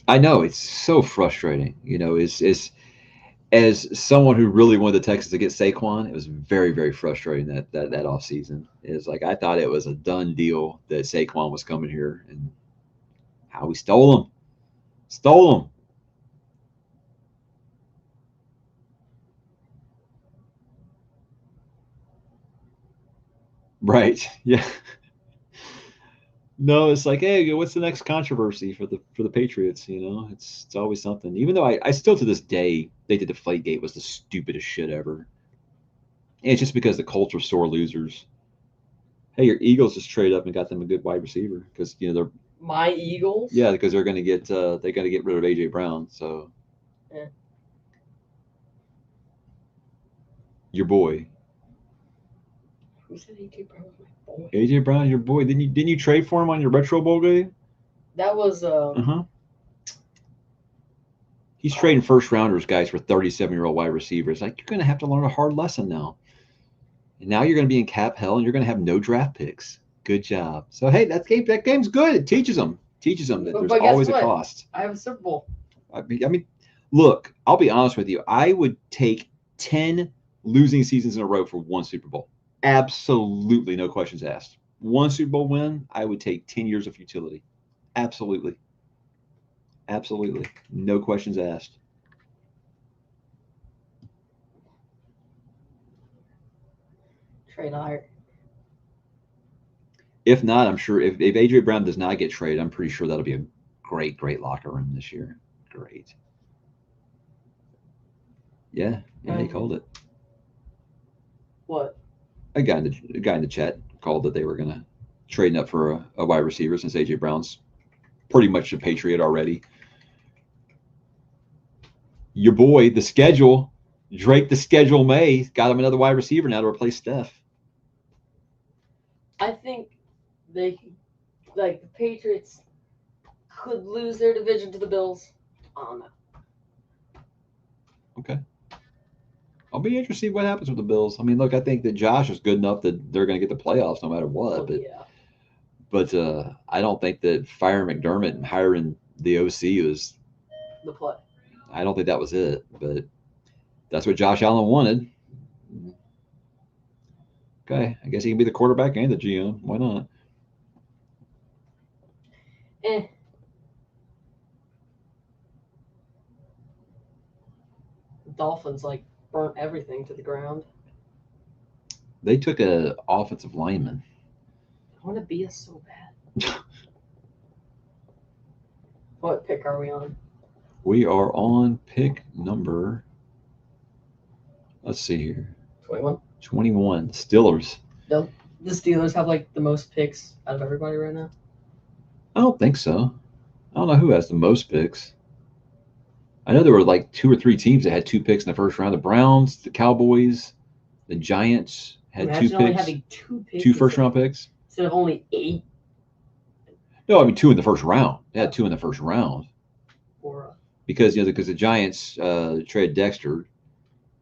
Speaker 1: I know it's so frustrating. You know, is as someone who really wanted the Texans to get Saquon, it was very frustrating that off season. It's like I thought it was a done deal that Saquon was coming here, and how we stole him. Right? Yeah. No, it's like, hey, what's the next controversy for the Patriots? You know, it's always something. Even though I still to this day think that Deflategate was the stupidest shit ever. And it's just because the Colts are sore losers. Hey, your Eagles just traded up and got them a good wide receiver because you know they're
Speaker 2: My Eagles.
Speaker 1: yeah because they're going to get rid of AJ Brown. So
Speaker 2: Yeah.
Speaker 1: Your boy
Speaker 2: Who said AJ Brown was my boy?
Speaker 1: AJ Brown, your boy. Didn't you trade for him on your Retro Bowl game?
Speaker 2: That was
Speaker 1: He's trading first rounders, guys, for 37-year-old wide receivers. Like you're going to have to learn a hard lesson now. And now you're going to be in cap hell, and you're going to have no draft picks. Good job. So hey, that game's good. It teaches them that
Speaker 2: But
Speaker 1: there's
Speaker 2: guess
Speaker 1: always a
Speaker 2: what?
Speaker 1: cost.
Speaker 2: I have a Super Bowl.
Speaker 1: I mean, look, I'll be honest with you. I would take 10 losing seasons in a row for one Super Bowl. Absolutely, no questions asked. One Super Bowl win, I would take 10 years of futility. Absolutely. No questions asked.
Speaker 2: Trade higher.
Speaker 1: If not, I'm sure if AJ Brown does not get traded, I'm pretty sure that'll be a great locker room this year. Great. Yeah, he called it.
Speaker 2: What?
Speaker 1: A guy in the chat called that they were going to trade up for a wide receiver since AJ Brown's pretty much a Patriot already. Your boy, the schedule, Drake, the schedule May got him another wide receiver now to replace Steph.
Speaker 2: I think the Patriots could lose their division to the Bills. I don't know.
Speaker 1: Okay. I'll be interested to see what happens with the Bills. I mean, look, I think that Josh is good enough that they're going to get the playoffs no matter what. But I don't think that firing McDermott and hiring the OC was
Speaker 2: the play.
Speaker 1: I don't think that was it. But that's what Josh Allen wanted. Okay, I guess he can be the quarterback and the GM. Why not?
Speaker 2: Dolphins burnt everything to the ground.
Speaker 1: They took an offensive lineman.
Speaker 2: I want to be us so bad. What pick are we on?
Speaker 1: We are on pick number. Let's see here.
Speaker 2: 21.
Speaker 1: 21. Steelers.
Speaker 2: The Steelers have the most picks out of everybody right now.
Speaker 1: I don't think so. I don't know who has the most picks. I know there were 2 or 3 teams that had 2 picks in the first round. The Browns, the Cowboys, the Giants had 2 picks.
Speaker 2: Having 2 picks.
Speaker 1: 2 first-round picks.
Speaker 2: Instead of only 8.
Speaker 1: No, I mean 2 in the first round. They had 2 in the first round. Because the Giants traded Dexter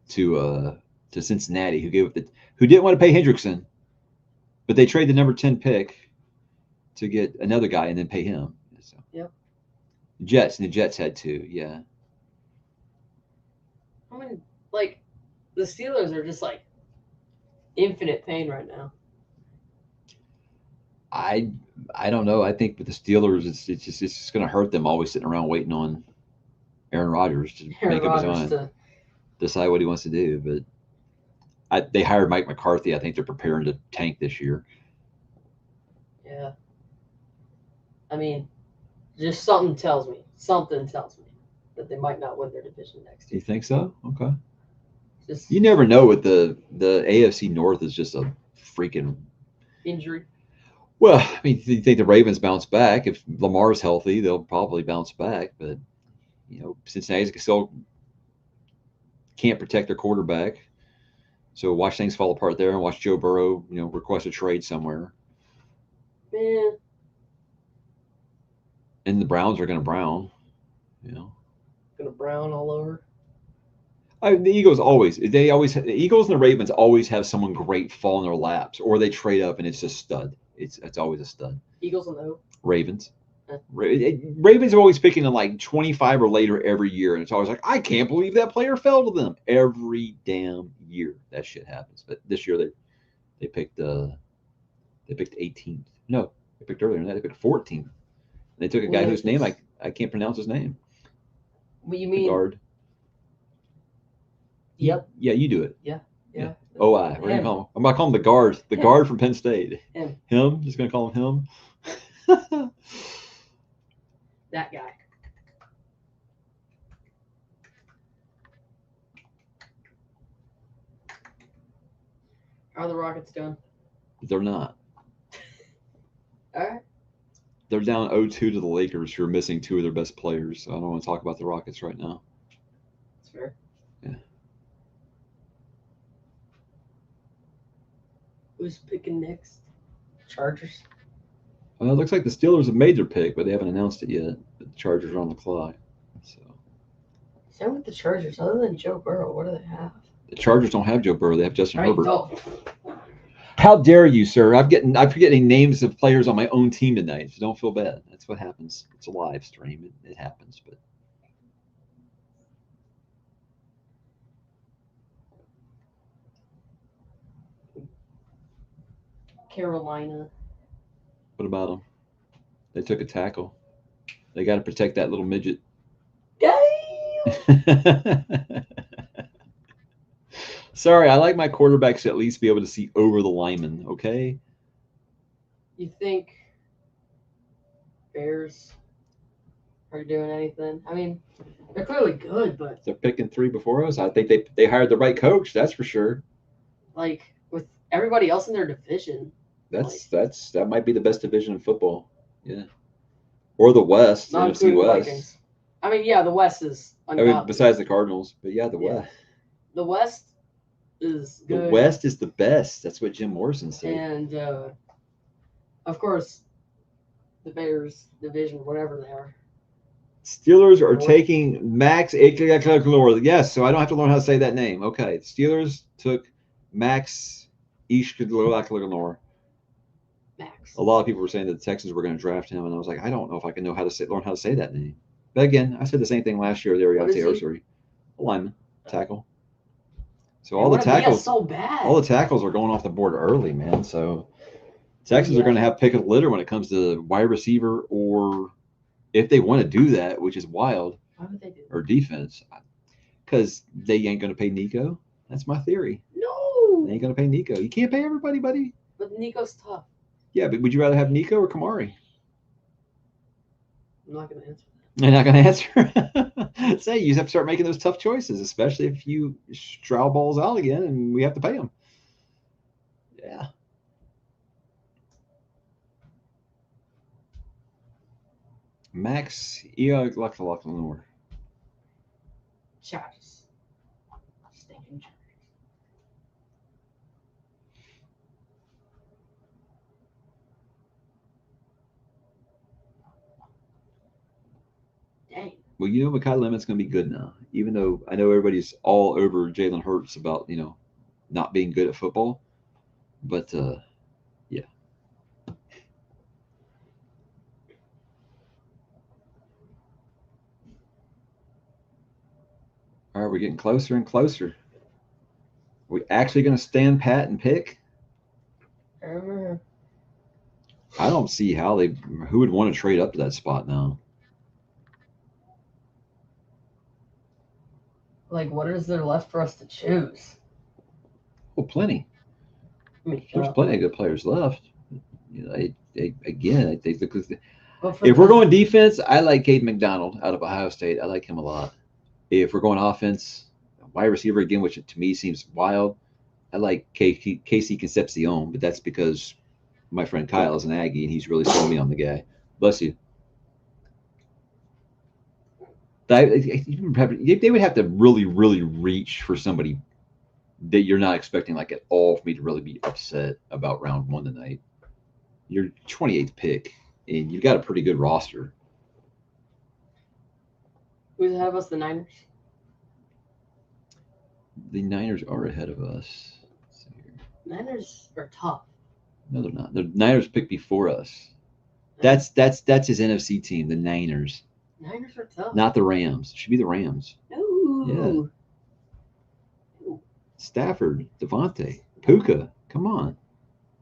Speaker 1: to Cincinnati, who didn't want to pay Hendrickson, but they traded the number 10 pick to get another guy and then pay him. So.
Speaker 2: Yep.
Speaker 1: The Jets had 2, yeah.
Speaker 2: I mean, the Steelers are just infinite pain right now.
Speaker 1: I don't know. I think with the Steelers, it's just going to hurt them always sitting around waiting on Aaron Rodgers to make up his mind, decide what he wants to do. But they hired Mike McCarthy. I think they're preparing to tank this year.
Speaker 2: Yeah. I mean, just something tells me that they might not win their division next year.
Speaker 1: You think so? Okay.
Speaker 2: Just
Speaker 1: You never know what the AFC North is just a freaking.
Speaker 2: injury.
Speaker 1: Well, I mean, you think the Ravens bounce back? If Lamar's healthy, they'll probably bounce back. But Cincinnati still can't protect their quarterback, so watch things fall apart there, and watch Joe Burrow, request a trade somewhere.
Speaker 2: Yeah.
Speaker 1: And the Browns are going to brown.
Speaker 2: Gonna brown all over.
Speaker 1: The Eagles the Eagles and the Ravens always have someone great fall in their laps, or they trade up and it's a stud. It's always a stud.
Speaker 2: Eagles and who?
Speaker 1: Ravens.
Speaker 2: Yeah.
Speaker 1: Ravens are always picking in like 25 or later every year, and it's always like, I can't believe that player fell to them every damn year. That shit happens. But this year they picked 18th. No, they picked earlier than that. They picked 14th. They took a guy whose name I can't pronounce his name.
Speaker 2: What you
Speaker 1: The
Speaker 2: mean?
Speaker 1: guard.
Speaker 2: Yep.
Speaker 1: Yeah, you do it.
Speaker 2: Yeah.
Speaker 1: OI. We're gonna call him. I'm gonna call him the guard. The guard from Penn State.
Speaker 2: Him.
Speaker 1: Just gonna call him.
Speaker 2: That guy. How are the Rockets doing?
Speaker 1: They're not.
Speaker 2: All right.
Speaker 1: They're down 0-2 to the Lakers, who are missing two of their best players. So I don't want to talk about the Rockets right now.
Speaker 2: That's fair.
Speaker 1: Yeah.
Speaker 2: Who's picking next? Chargers.
Speaker 1: Well, it looks like the Steelers have made their pick, but they haven't announced it yet. The Chargers are on the clock. So
Speaker 2: Same with the Chargers. Other than Joe Burrow, what do they have?
Speaker 1: the Chargers don't have Joe Burrow. They have Justin Herbert.
Speaker 2: Don't.
Speaker 1: How dare you, sir? I'm forgetting names of players on my own team tonight. So don't feel bad. That's what happens. It's a live stream. It happens. But
Speaker 2: Carolina.
Speaker 1: what about them? They took a tackle. They got to protect that little midget.
Speaker 2: Damn.
Speaker 1: Sorry, I like my quarterbacks to at least be able to see over the lineman, okay?
Speaker 2: You think Bears are doing anything? I mean, they're clearly good, but
Speaker 1: They're picking three before us. I think they hired the right coach, that's for sure.
Speaker 2: like with everybody else in their division,
Speaker 1: That might be the best division in football. Yeah. Or the West,
Speaker 2: not
Speaker 1: NFC
Speaker 2: including the
Speaker 1: West.
Speaker 2: Vikings. I mean, yeah, the West is
Speaker 1: I mean,
Speaker 2: ungodly.
Speaker 1: besides the Cardinals, but yeah, the
Speaker 2: Yeah.
Speaker 1: West.
Speaker 2: The West is
Speaker 1: The
Speaker 2: good.
Speaker 1: West is the best. That's what Jim Morrison said.
Speaker 2: And of course, the Bears division, whatever they are.
Speaker 1: Steelers are
Speaker 2: North.
Speaker 1: taking Max Ishkalor. Yes, so I don't have to learn how to say that name. Okay, Steelers took Max Ishkalor.
Speaker 2: Max.
Speaker 1: A lot of people were saying that the Texans were going to draft him, and I was like, I don't know if I can learn how to say that name. But again, I said the same thing last year with
Speaker 2: What is
Speaker 1: Ariante
Speaker 2: he?
Speaker 1: Ursary, lineman, tackle. So
Speaker 2: Man,
Speaker 1: all the
Speaker 2: what if he is
Speaker 1: tackles,
Speaker 2: so bad.
Speaker 1: all the tackles are going off the board early, man. So Texans are going to have pick of the litter when it comes to wide receiver, or if they want to do that, which is wild,
Speaker 2: Why would they do that?
Speaker 1: or defense, because they ain't going to pay Nico. That's my theory.
Speaker 2: No.
Speaker 1: They ain't going to pay Nico. You can't pay everybody, buddy.
Speaker 2: But Nico's tough.
Speaker 1: Yeah, but would you rather have Nico or Kamari?
Speaker 2: I'm not gonna answer.
Speaker 1: You're not going to answer. Say you just have to start making those tough choices, especially if you Stroud balls out again and we have to pay him. Yeah. Max Iaglakalaklanor.
Speaker 2: Chargers. Stinking Chargers. Dang.
Speaker 1: Well, Makai Lemon's going to be good now, even though I know everybody's all over Jalen Hurts about, not being good at football. But, yeah. All right, we're getting closer and closer. Are we actually going to stand pat and pick?
Speaker 2: Uh,
Speaker 1: I don't see who would want to trade up to that spot now.
Speaker 2: Like, what is there left for us to choose?
Speaker 1: Well, plenty.
Speaker 2: I mean,
Speaker 1: There's plenty of good players left. Again, I think because
Speaker 2: But for
Speaker 1: if we're
Speaker 2: the-
Speaker 1: going defense, I like Cade McDonald out of Ohio State. I like him a lot. If we're going offense, wide receiver again, which to me seems wild. I like Casey Concepcion, but that's because my friend Kyle is an Aggie and he's really sold me on the guy. Bless you. They would have to really, really reach for somebody that you're not expecting, like, at all, for me to really be upset about round one tonight. You're 28th pick, and you've got a pretty good roster.
Speaker 2: Who's ahead of us? The Niners.
Speaker 1: The Niners are ahead of us. Let's see here.
Speaker 2: Niners are tough.
Speaker 1: No, they're not. The Niners picked before us. That's his NFC team, the Niners,
Speaker 2: Niners are tough.
Speaker 1: not the Rams. It should be the Rams.
Speaker 2: Ooh.
Speaker 1: Stafford, Devontae, Puka. Come on.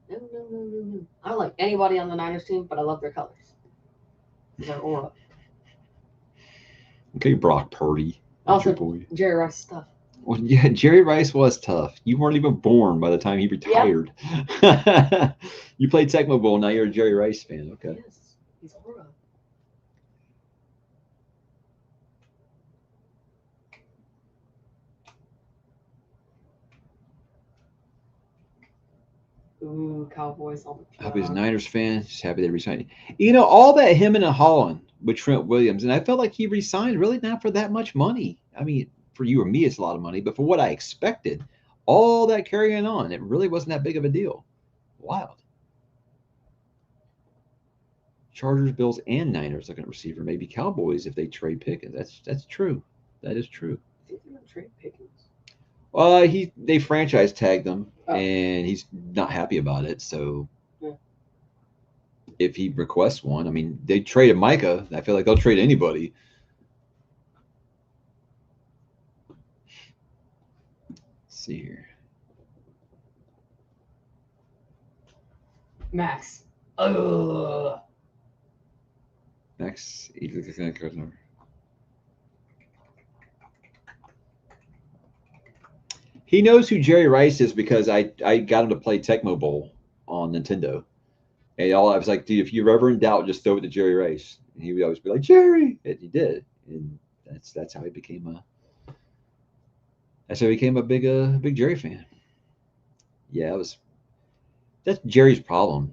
Speaker 2: No. I don't like anybody on the Niners team, but I love their colors. Their aura.
Speaker 1: Okay, Brock Purdy. That's your
Speaker 2: Also,
Speaker 1: boy.
Speaker 2: Jerry Rice stuff.
Speaker 1: Well, yeah, Jerry Rice was tough. You weren't even born by the time he retired. You played Tecmo Bowl. Now you're a Jerry Rice fan. Okay.
Speaker 2: Yes, he's aura. Ooh, Cowboys.
Speaker 1: I hope he's a Niners fan. Just happy they resigned. You know, all that him and Holland with Trent Williams, and I felt like he resigned really not for that much money. I mean, for you or me, it's a lot of money, but for what I expected, all that carrying on, it really wasn't that big of a deal. Wild. Chargers, Bills, and Niners looking at receiver. Maybe Cowboys if they trade Pickens. That's true. That is true.
Speaker 2: I think they're gonna trade Pickens.
Speaker 1: They franchise tagged him,
Speaker 2: Oh.
Speaker 1: and he's not happy about it. So,
Speaker 2: Yeah.
Speaker 1: if he requests one, I mean, they traded Micah. I feel like they'll trade anybody. Let's see here.
Speaker 2: Max. Ugh.
Speaker 1: Max. He knows who Jerry Rice is because I got him to play Tecmo Bowl on Nintendo. And I was like, dude, if you're ever in doubt, just throw it to Jerry Rice. And he would always be like, Jerry. And he did. And that's how he became a big Jerry fan. Yeah, that's Jerry's problem.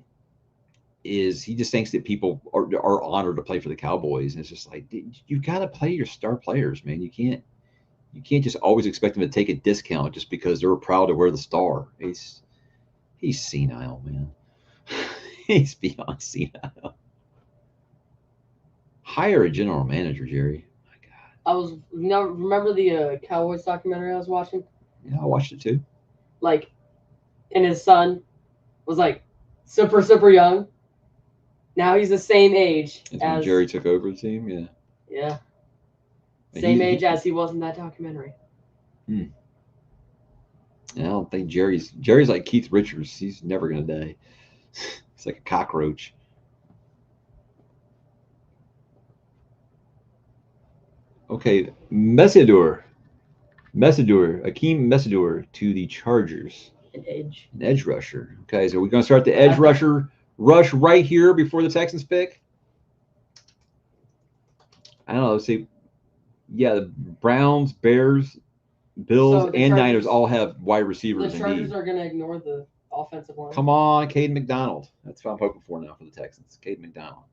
Speaker 1: Is he just thinks that people are honored to play for the Cowboys, and it's just like, you got to play your star players, man. You can't just always expect them to take a discount just because they're proud to wear the star. He's senile, man. He's beyond senile. Hire a general manager, Jerry. My God.
Speaker 2: Remember the Cowboys documentary I was watching?
Speaker 1: Yeah, I watched it too.
Speaker 2: Like, and his son was like super young. Now he's the same age
Speaker 1: As when Jerry took over the team, yeah.
Speaker 2: Yeah.
Speaker 1: And
Speaker 2: Same age as he was in that documentary.
Speaker 1: I don't think Jerry's like Keith Richards. He's never gonna die. He's like a cockroach. Okay, Messidor, Akeem Messidor to the Chargers.
Speaker 2: An edge.
Speaker 1: An edge rusher. Okay, so we're gonna start the edge rusher rush right here before the Texans pick. I don't know. See, yeah, the Browns, Bears, Bills,
Speaker 2: So the
Speaker 1: and
Speaker 2: Chargers-
Speaker 1: Niners all have wide
Speaker 2: The
Speaker 1: receivers.
Speaker 2: Chargers
Speaker 1: Indeed.
Speaker 2: are going to ignore the offensive line.
Speaker 1: Come on, Caden McDonald. That's what I'm hoping for now for the Texans. Caden McDonald.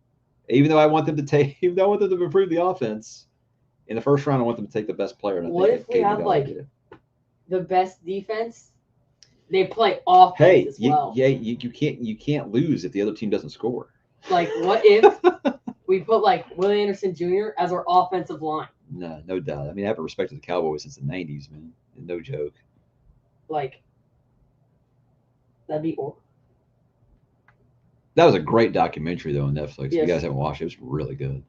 Speaker 1: Even though I want them to improve the offense in the first round, I want them to take the best player. And I
Speaker 2: What
Speaker 1: think
Speaker 2: if we
Speaker 1: Caden
Speaker 2: have,
Speaker 1: McDonald
Speaker 2: like,
Speaker 1: did.
Speaker 2: The best defense, they play offense
Speaker 1: Hey,
Speaker 2: as well.
Speaker 1: you can't lose if the other team doesn't score.
Speaker 2: Like, what if we put, like, Willie Anderson Jr. as our offensive line?
Speaker 1: No doubt. I mean, I haven't respected the Cowboys since the '90s, man. No joke.
Speaker 2: Like, that'd be awesome.
Speaker 1: That was a great documentary though on Netflix. If you
Speaker 2: Yes.
Speaker 1: guys haven't watched it, it was really good.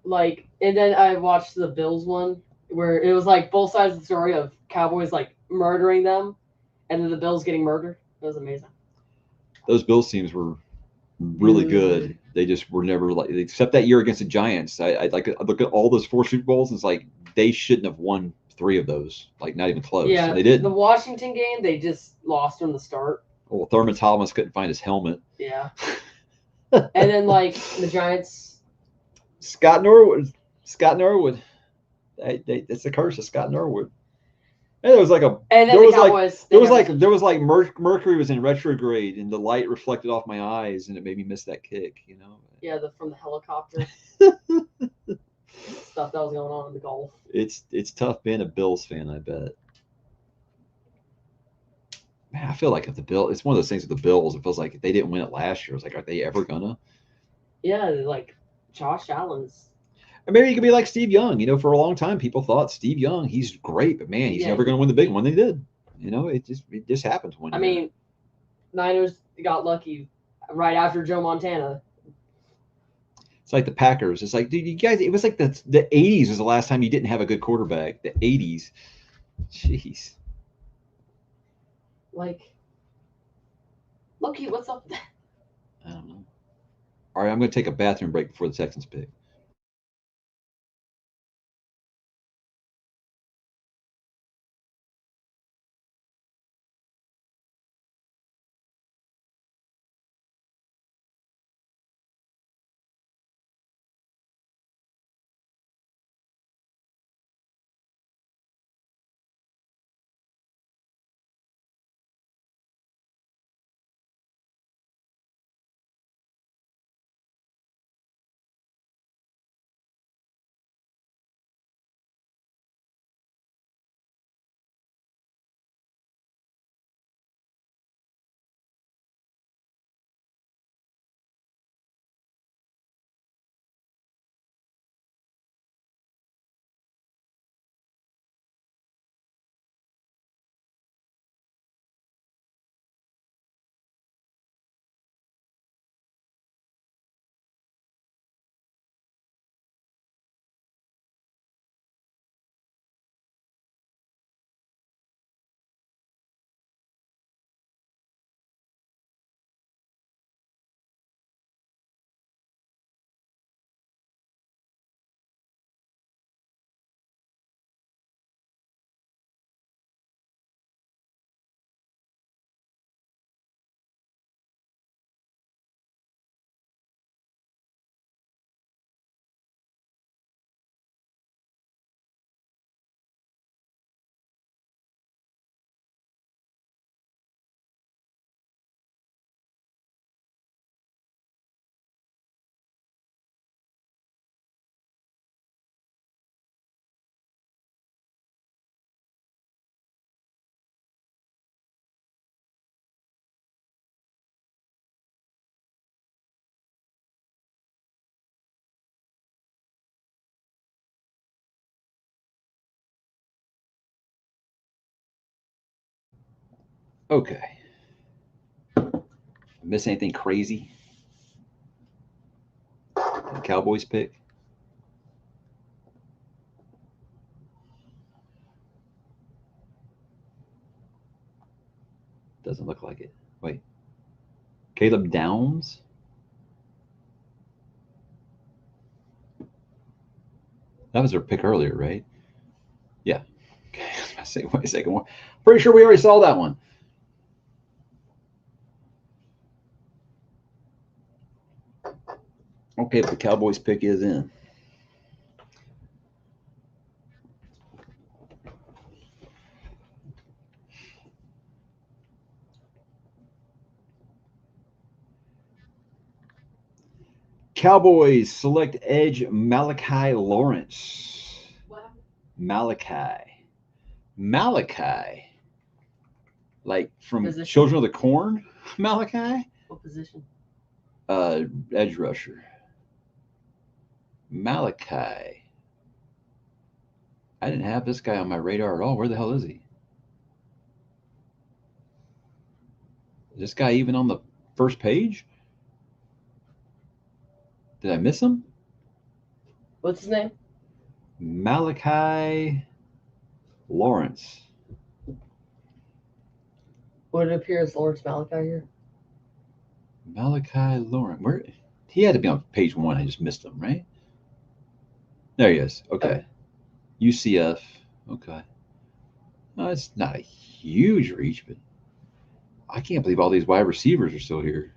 Speaker 2: Like, and then I watched the Bills one where it was like both sides of the story of Cowboys like murdering them, and then the Bills getting murdered. It was amazing.
Speaker 1: Those Bills teams were really good. They just were never like, except that year against the Giants. I look at all those 4 Super Bowls. And it's like they shouldn't have won 3 of those. Like not even close.
Speaker 2: Yeah,
Speaker 1: They didn't.
Speaker 2: The Washington game, they just lost from the start.
Speaker 1: Well, Thurman Thomas couldn't find his helmet.
Speaker 2: Yeah. And then like the Giants.
Speaker 1: Scott Norwood. That's the curse of Scott Norwood. And there was like a
Speaker 2: And then
Speaker 1: there
Speaker 2: the
Speaker 1: was like
Speaker 2: Cowboys.
Speaker 1: there was like there was like Mercury was in retrograde and the light reflected off my eyes and it made me miss that kick, you know.
Speaker 2: Yeah, from the helicopter stuff that was going on in the Gulf.
Speaker 1: It's tough being a Bills fan, I bet. Man, I feel like if the Bill, it's one of those things with the Bills. It feels like if they didn't win it last year, it's like, are they ever gonna?
Speaker 2: Yeah, like Josh Allen's.
Speaker 1: Or maybe you could be like Steve Young. You know, for a long time, people thought Steve Young, he's great, but man, he's
Speaker 2: Yeah,
Speaker 1: never gonna win the big one. They did. You know, it just happens one
Speaker 2: I
Speaker 1: year.
Speaker 2: mean, Niners got lucky right after Joe Montana.
Speaker 1: It's like the Packers. It's like, dude, you guys, it was like the 80s was the last time you didn't have a good quarterback. The 80s. Jeez.
Speaker 2: Like, Loki, what's up?
Speaker 1: I don't know. All right, I'm going to take a bathroom break before the Texans pick. Okay. Miss anything crazy? The Cowboys pick? Doesn't look like it. Wait. Caleb Downs? That was their pick earlier, right? Yeah. Okay. I was going to say, wait a second. Pretty sure we already saw that one. Okay, but the Cowboys pick is in. Cowboys select edge Malachi Lawrence.
Speaker 2: What?
Speaker 1: Malachi. Like from
Speaker 2: Position?
Speaker 1: Children of the Corn? Malachi?
Speaker 2: What position?
Speaker 1: Edge rusher. Malachi. I didn't have this guy on my radar at all. Where the hell is he? Is this guy even on the first page? Did I miss him?
Speaker 2: What's his name?
Speaker 1: Malachi Lawrence.
Speaker 2: Would it appear as Lawrence Malachi here?
Speaker 1: Malachi Lawrence. Where? He had to be on page 1. I just missed him, right? There he is. Okay. UCF. Okay. No, it's not a huge reach, but I can't believe all these wide receivers are still here.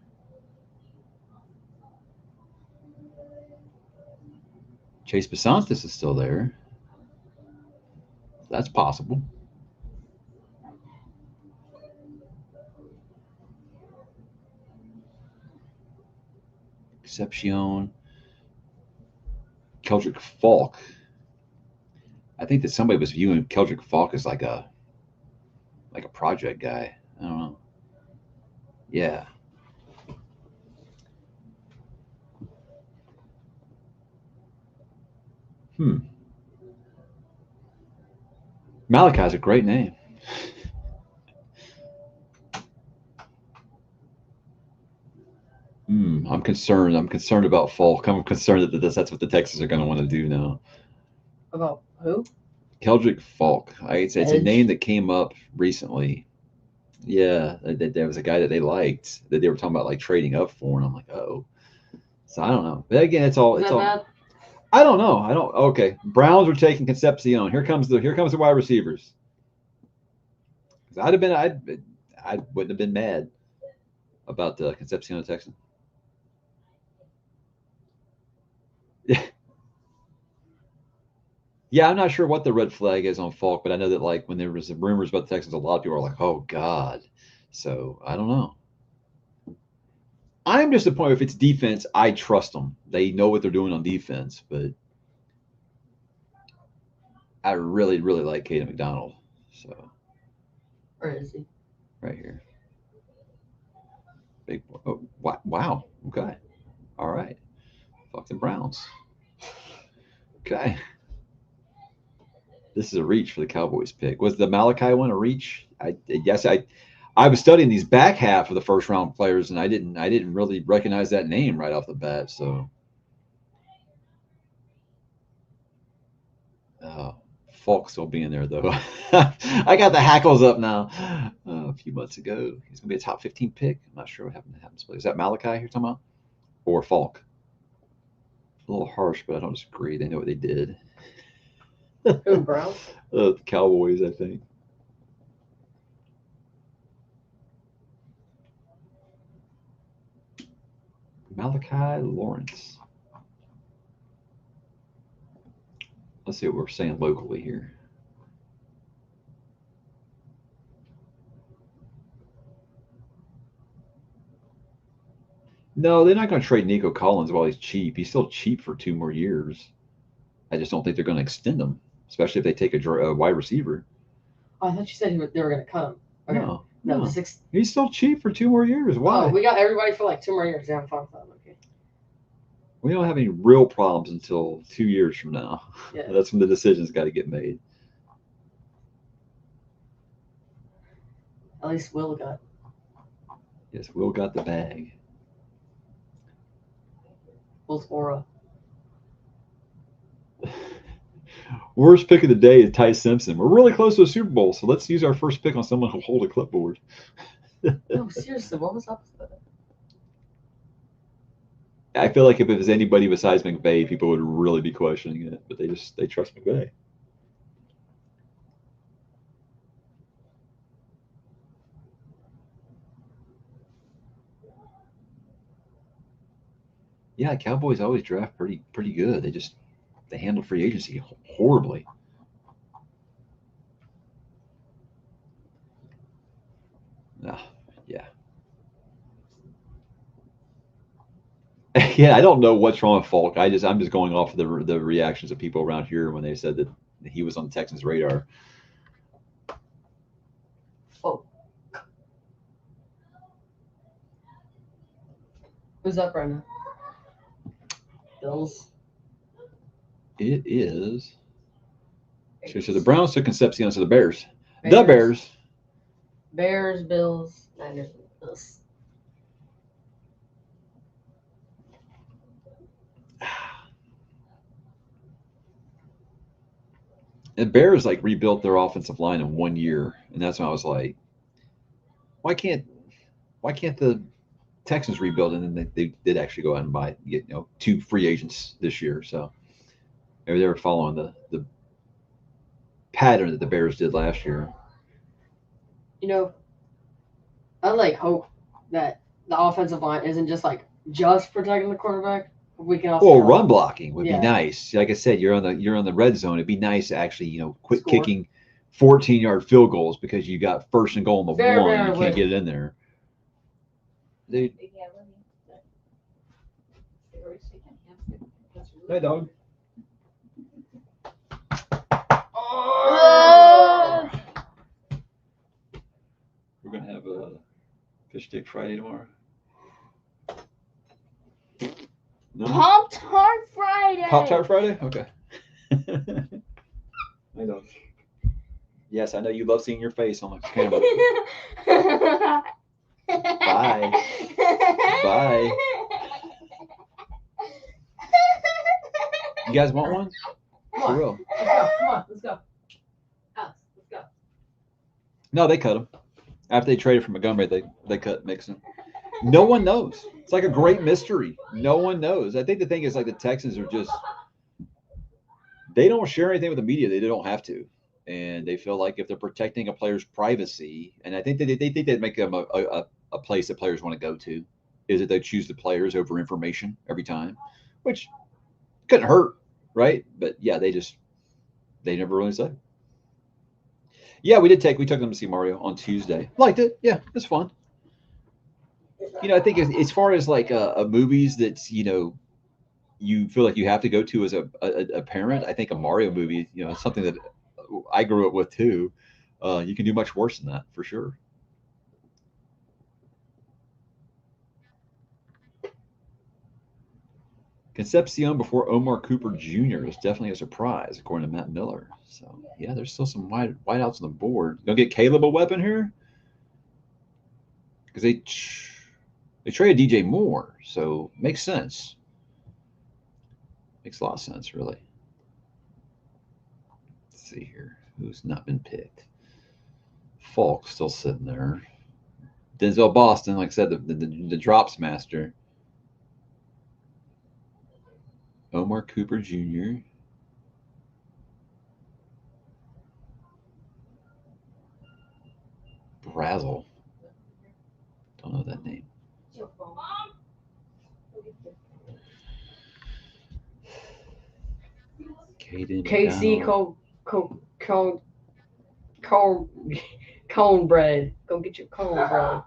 Speaker 1: Chase Besantis is still there. That's possible. Concepcion. Keldrick Falk. I think that somebody was viewing Keldrick Falk as like a project guy. I don't know. Yeah. Malachi's a great name. I'm concerned. I'm concerned about Falk. I'm concerned that that's what the Texans are going to want to do now.
Speaker 2: About who?
Speaker 1: Keldrick Falk. It's a
Speaker 2: Edge.
Speaker 1: name that came up recently. Yeah, there was a guy that they liked that they were talking about like trading up for, and I'm like, oh. So I don't know. But again, it's all.
Speaker 2: Is that bad?
Speaker 1: I don't know. I don't. Okay, Browns are taking Concepcion. Here comes the wide receivers. I wouldn't have been mad about the Concepcion Texan. Yeah, I'm not sure what the red flag is on Falk, but I know that like when there was rumors about the Texans, a lot of people are like, "Oh God." So I don't know. I'm disappointed if it's defense. I trust them; they know what they're doing on defense. But I really, really like Caden McDonald. So
Speaker 2: Where is he?
Speaker 1: right here, big boy. Oh, wow. Okay, all right. Fuck the Browns. Okay. This is a reach for the Cowboys pick. Was the Malachi one a reach? I was studying these back half of the first round players, and I didn't really recognize that name right off the bat. So, Falk still being there though. I got the hackles up now. A few months ago, he's gonna be a top 15 pick. I'm not sure what happened. Is that Malachi you're talking about, or Falk? A little harsh, but I don't disagree. They know what they did.
Speaker 2: Who, Brown?
Speaker 1: The Cowboys, I think. Malachi Lawrence. Let's see what we're saying locally here. No, they're not going to trade Nico Collins while he's cheap. He's still cheap for 2 more years. I just don't think they're going to extend him, especially if they take a wide receiver.
Speaker 2: Oh, I thought you said they were going to cut him. Okay.
Speaker 1: No.
Speaker 2: 6.
Speaker 1: He's still cheap for 2 more years. Why?
Speaker 2: Oh, we got everybody for like 2 more years. Yeah, I'm fine with that. Okay.
Speaker 1: We don't have any real problems until 2 years from now.
Speaker 2: Yeah.
Speaker 1: That's when the decisions got to get made.
Speaker 2: At least Will got.
Speaker 1: Yes, Will got the bag.
Speaker 2: Will's aura.
Speaker 1: Worst pick of the day is Ty Simpson. We're really close to a Super Bowl, so let's use our first pick on someone who'll hold a clipboard.
Speaker 2: No, seriously, what was up with that?
Speaker 1: I feel like if it was anybody besides McVay, people would really be questioning it, but they trust McVay. Yeah, Cowboys always draft pretty good. They handle free agency horribly. Yeah. Yeah, I don't know what's wrong with Falk. I'm just going off of the reactions of people around here when they said that he was on the Texans' radar.
Speaker 2: Oh. Who's up right now? Bills.
Speaker 1: It is. So the Browns took Concepcion, so the Bears. The Bears.
Speaker 2: Bears, Bills, Niners, Bills.
Speaker 1: The Bears like rebuilt their offensive line in 1 year, and that's when I was like, why can't the Texans rebuild? And then they did actually go out and get 2 free agents this year. So maybe they were following the pattern that the Bears did last year.
Speaker 2: I like hope that the offensive line isn't just protecting the quarterback. We can also
Speaker 1: run blocking would be
Speaker 2: Yeah.
Speaker 1: nice. Like I said, you're on the red zone. It'd be nice to actually quit
Speaker 2: Score.
Speaker 1: kicking 14-yard field goals because you got first and goal on the
Speaker 2: Very,
Speaker 1: one.
Speaker 2: very
Speaker 1: You can't
Speaker 2: late.
Speaker 1: get it in there. Dude, Hey, dog. We're gonna have a fish stick Friday tomorrow. No?
Speaker 3: Pop Tart Friday.
Speaker 1: Pop Tart Friday? Okay. Hey, dog. Yes, I know you love seeing your face on the camera. Bye. Bye. You guys want one?
Speaker 2: Come
Speaker 1: For
Speaker 2: on.
Speaker 1: real?
Speaker 2: Let's go. Come on. Let's go. Alex, let's go.
Speaker 1: No, they cut him. After they traded for Montgomery, they cut Mixon. No one knows. It's like a great mystery. No one knows. I think the thing is like the Texans are just they don't share anything with the media. They don't have to, and they feel like if they're protecting a player's privacy, and I think that they think they'd make them a place that players want to go to, is that they choose the players over information every time, which couldn't hurt, right? But yeah, they never really say. Yeah, we took them to see Mario on Tuesday. Liked it. Yeah, it's fun. I think as far as like movies that you feel like you have to go to as a parent, I think a Mario movie, is something that I grew up with too. You can do much worse than that for sure. Concepcion before Omar Cooper Jr. is definitely a surprise, according to Matt Miller. So yeah, there's still some wideouts on the board. Gonna get Caleb a weapon here because they traded DJ Moore, so makes sense. Makes a lot of sense, really. Let's see here, who's not been picked. Falk still sitting there. Denzel Boston, like I said, the drops master. Omar Cooper Jr. Brazel. Don't know that name. Caden
Speaker 2: KC
Speaker 1: McDonald.
Speaker 2: cornbread. Go get your cornbread.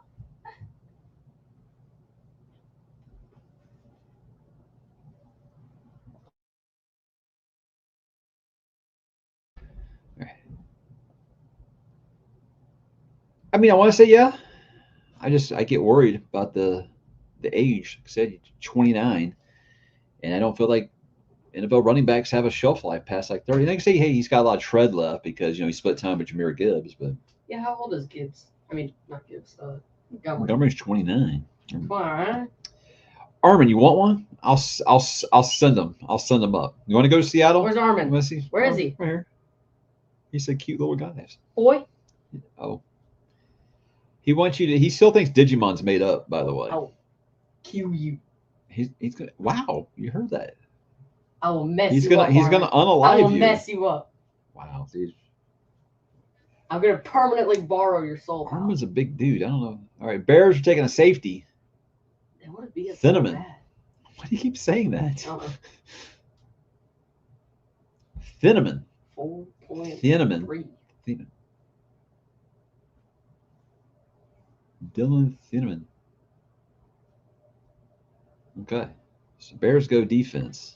Speaker 1: I mean, I want to say yeah. I get worried about the age. Like I said 29, and I don't feel like NFL running backs have a shelf life past like 30. They can say, hey, he's got a lot of tread left because he split time with Jahmyr Gibbs, but
Speaker 2: Yeah, how old is Gibbs? I mean, not Gibbs. Montgomery.
Speaker 1: Montgomery's 29.
Speaker 2: Come on, right?
Speaker 1: Armin, you want one? I'll send them. I'll send them up. You want to go to Seattle?
Speaker 2: Where's Armin?
Speaker 1: Let's see.
Speaker 2: Where is he?
Speaker 1: Right here. He said cute little guys.
Speaker 2: Boy.
Speaker 1: Oh. He wants you to. He still thinks Digimon's made up. By the way.
Speaker 2: Oh. Cue you.
Speaker 1: He's gonna. Wow, you heard that?
Speaker 2: I will mess
Speaker 1: He's
Speaker 2: you
Speaker 1: gonna.
Speaker 2: up.
Speaker 1: He's
Speaker 2: Armin.
Speaker 1: gonna unalive
Speaker 2: I will
Speaker 1: you.
Speaker 2: mess you up.
Speaker 1: Wow, dude.
Speaker 2: I'm gonna permanently borrow your soul. Pal.
Speaker 1: Armin's a big dude. I don't know. All right, Bears are taking a safety.
Speaker 2: They want to be a
Speaker 1: Cinnamon.
Speaker 2: So bad.
Speaker 1: Why do you keep saying that?
Speaker 2: Uh-uh.
Speaker 1: Cinnamon.
Speaker 2: 4.3.
Speaker 1: Cinnamon. Dylan Cinnamon. Okay. So Bears go defense.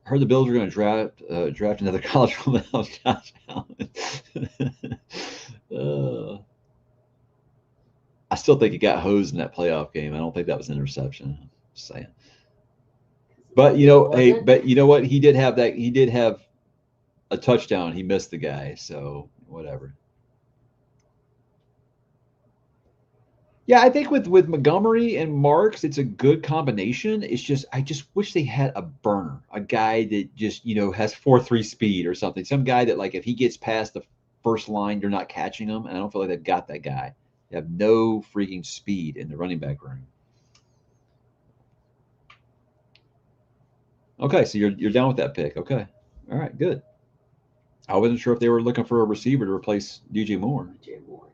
Speaker 1: I heard the Bills are going to draft another college football Josh Allen. I still think he got hosed in that playoff game. I don't think that was an interception. Just saying. But you know what? He did have that. He did have a touchdown. He missed the guy. So whatever. Yeah, I think with Montgomery and Marks, it's a good combination. It's just I just wish they had a burner, a guy that just has 4.3 speed or something. Some guy that like if he gets past the first line, you're not catching him. And I don't feel like they've got that guy. They have no freaking speed in the running back room. Okay, so you're down with that pick. Okay, all right, good. I wasn't sure if they were looking for a receiver to replace DJ Moore.
Speaker 2: DJ Moore.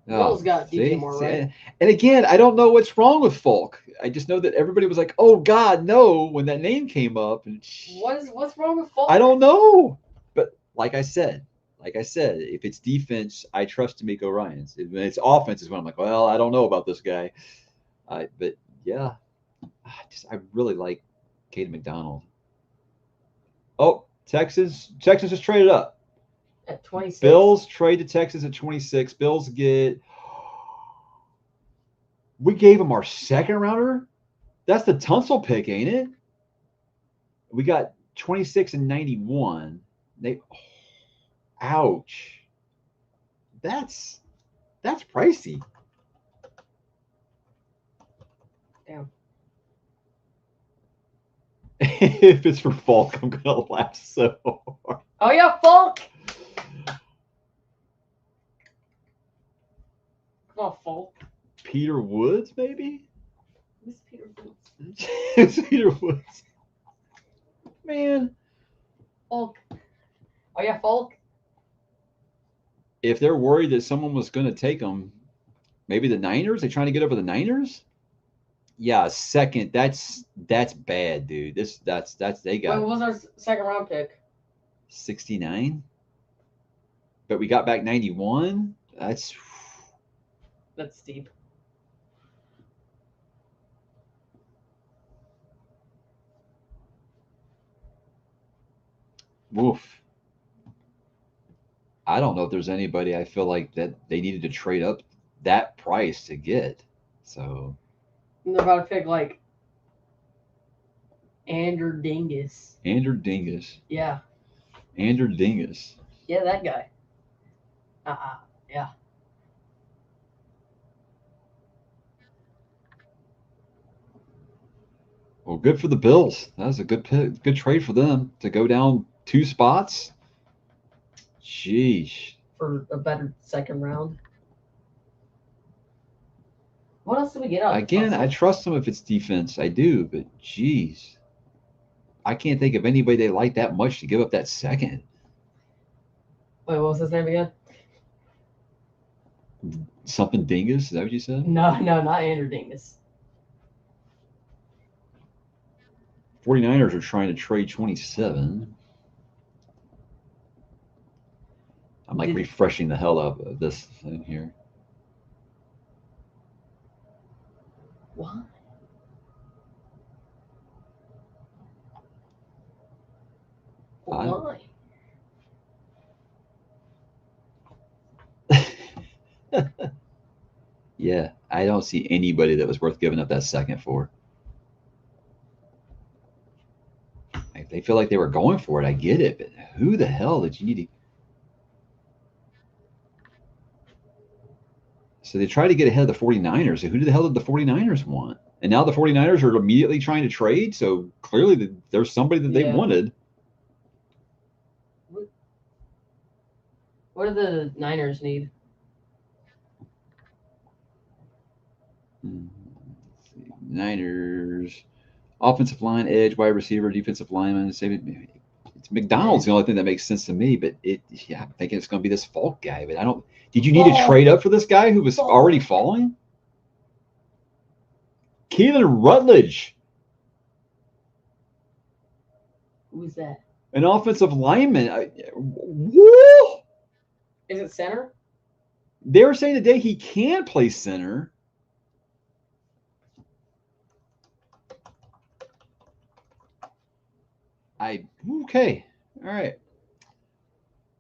Speaker 1: Oh,
Speaker 2: got DJ Moore, right?
Speaker 1: And again, I don't know what's wrong with Falk. I just know that everybody was like, "Oh God, no!" when that name came up. And
Speaker 2: what's wrong with Falk?
Speaker 1: I don't know, but like I said, if it's defense, I trust D'Amico Ryans. When it's offense, is when I'm like, well, I don't know about this guy. But yeah, I really like Katie McDonald. Oh, Texas just traded up.
Speaker 2: At 26.
Speaker 1: Bills trade to Texas at 26. Bills get. We gave them our second rounder. That's the Tunsil pick, ain't it? We got 26 and 91. Ouch. That's pricey.
Speaker 2: Damn.
Speaker 1: If it's for Falk, I'm gonna laugh so hard.
Speaker 2: Oh yeah, Falk. Come on, Falk.
Speaker 1: Peter Woods, maybe?
Speaker 2: Who's Peter Woods?
Speaker 1: It's Peter Woods. Man.
Speaker 2: Falk. Oh yeah, Falk.
Speaker 1: If they're worried that someone was going to take them, maybe the Niners? They trying to get over the Niners? Yeah, second. That's bad, dude. That's they got.
Speaker 2: What was our second round pick?
Speaker 1: 69. But we got back 91. That's
Speaker 2: steep.
Speaker 1: woof. I don't know if there's anybody I feel like that they needed to trade up that price to get. So
Speaker 2: And they're about to pick like Andrew Dingus.
Speaker 1: Andrew Dingus.
Speaker 2: Yeah.
Speaker 1: Andrew Dingus.
Speaker 2: Yeah, that guy. Yeah.
Speaker 1: Well, good for the Bills. That was a good pick, good trade for them to go down 2 spots. Sheesh.
Speaker 2: For a better second round. What else did we get out?
Speaker 1: Again, I trust them if it's defense. I do, but geez. I can't think of anybody they like that much to give up that second.
Speaker 2: Wait, what was his name again?
Speaker 1: Something Dingus? Is that what you said?
Speaker 2: No, not Andrew Dingus.
Speaker 1: 49ers are trying to trade 27. I'm like refreshing the hell out of this thing here.
Speaker 2: What? Why?
Speaker 1: Yeah, I don't see anybody that was worth giving up that second for. Like, they feel like they were going for it. I get it, but who the hell did you need to? So they tried to get ahead of the 49ers. So who the hell did the 49ers want? And now the 49ers are immediately trying to trade. So clearly there's somebody that they wanted.
Speaker 2: What do the Niners need?
Speaker 1: Niners, offensive line, edge, wide receiver, defensive lineman. It's McDonald's the only thing that makes sense to me. But I'm thinking it's going to be this Falk guy. But I don't. Did you need to trade up for this guy who was already falling? Keelan Rutledge.
Speaker 2: Who's that?
Speaker 1: An offensive lineman. Woo!
Speaker 2: Is it center?
Speaker 1: They were saying today he can play center. Okay. All right.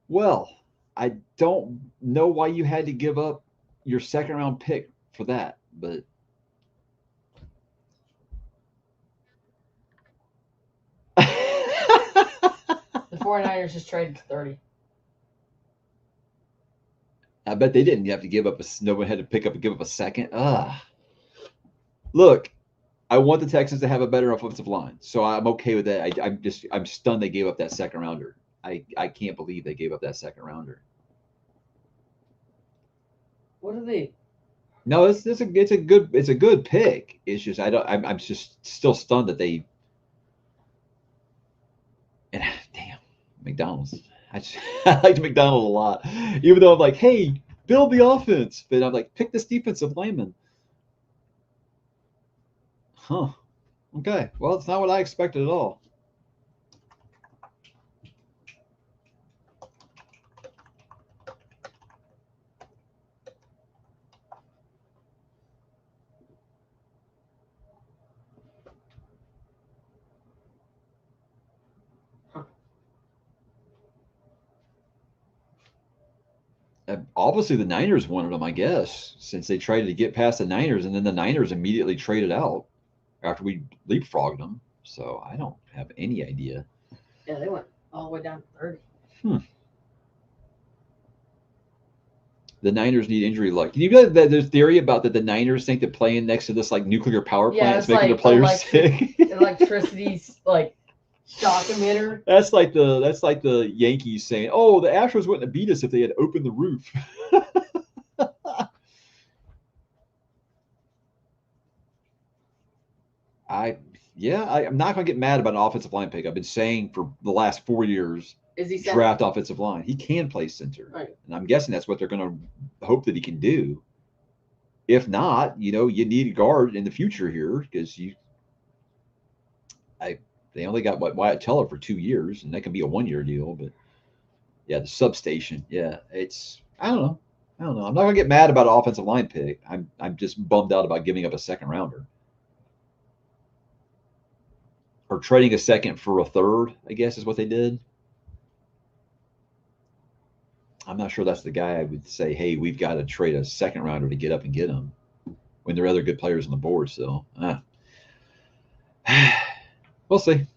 Speaker 1: Well, I don't know why you had to give up your second round pick for that, but
Speaker 2: The 49ers just traded 30.
Speaker 1: I bet they didn't have to give up no one had to give up a second. Look, I want the Texans to have a better offensive line, so I'm okay with that. I'm stunned they gave up that second rounder. I can't believe they gave up that second rounder.
Speaker 2: What are they?
Speaker 1: No, it's a good pick. It's just I'm just still stunned that they. And damn, McDonald's. I liked McDonald a lot, even though I'm like, hey, build the offense, but I'm like, pick this defensive lineman. Huh. Okay. Well, it's not what I expected at all. Obviously, the Niners wanted him, I guess, since they tried to get past the Niners, and then the Niners immediately traded out after we leapfrogged them. So I don't have any idea.
Speaker 2: Yeah, they went all the way down to 30.
Speaker 1: The Niners need injury luck. You know that there's theory about that the Niners think that playing next to this like nuclear power plant
Speaker 2: Yeah,
Speaker 1: is
Speaker 2: it's
Speaker 1: making
Speaker 2: like
Speaker 1: the players sick.
Speaker 2: electricity's like shock emitter.
Speaker 1: That's like the Yankees saying, "Oh, the Astros wouldn't have beat us if they had opened the roof." I'm not going to get mad about an offensive line pick. I've been saying for the last 4 years,
Speaker 2: Is he center?
Speaker 1: draft offensive line. He can play center,
Speaker 2: Right.
Speaker 1: and I'm guessing that's what they're going to hope that he can do. If not, you need a guard in the future here because they only got Wyatt Teller for 2 years, and that can be a 1-year deal. But yeah, the substation. Yeah, I don't know. I'm not going to get mad about an offensive line pick. I'm just bummed out about giving up a second rounder. Or trading a second for a third, I guess is what they did. I'm not sure that's the guy I would say, hey, we've got to trade a second rounder to get up and get him when there are other good players on the board. So we'll see.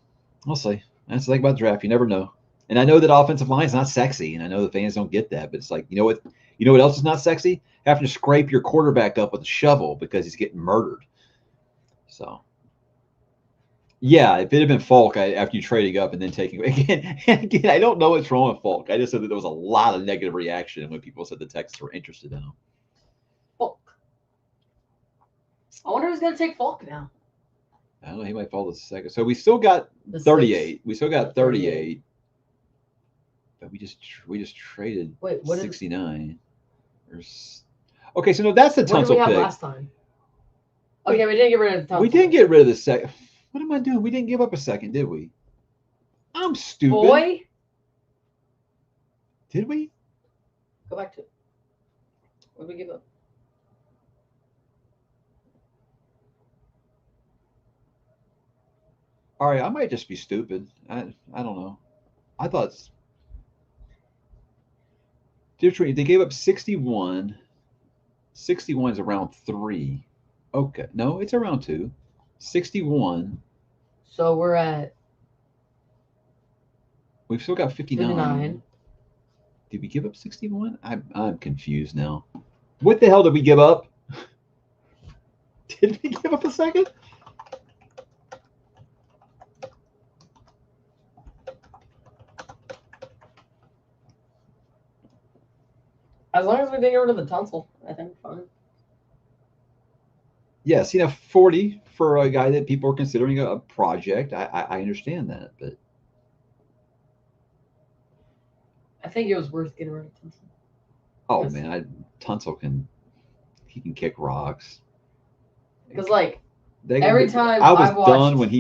Speaker 1: That's the thing about the draft. You never know. And I know that offensive line is not sexy, and I know the fans don't get that, but it's like, you know what else is not sexy? Having to scrape your quarterback up with a shovel because he's getting murdered. So yeah, if it had been Falk after you trading up and then taking again, I don't know what's wrong with Falk. I just said that there was a lot of negative reaction when people said the Texans were interested in him.
Speaker 2: Falk. I wonder who's going to take Falk now.
Speaker 1: I don't know. He might fall to second. So we still got 38. We still got 38. But we just traded 69. Okay, so no, that's the Tunsil
Speaker 2: What did we have
Speaker 1: pick.
Speaker 2: last time? Okay, we didn't get rid of the Tunsil.
Speaker 1: We didn't get rid of the second. What am I doing? We didn't give up a second, did we? I'm stupid.
Speaker 2: Boy.
Speaker 1: Did we?
Speaker 2: Go back to it. What did we give up?
Speaker 1: All right, I might just be stupid. I don't know. I thought they gave up 61. 61 is around 3. Okay. No, it's around 2. 61.
Speaker 2: So we're at.
Speaker 1: We've still got 59.
Speaker 2: 59.
Speaker 1: Did we give up 61? I'm confused now. What the hell did we give up? Did we give up a second?
Speaker 2: As long as we didn't get rid of the Tunsil, I think fine.
Speaker 1: Yes, 40 for a guy that people are considering a project. I understand that, but
Speaker 2: I think it was worth getting rid of Tunsil.
Speaker 1: oh
Speaker 2: Yes.
Speaker 1: man, Tunsil can keck rocks.
Speaker 2: Because every time
Speaker 1: I was
Speaker 2: I watched,
Speaker 1: done when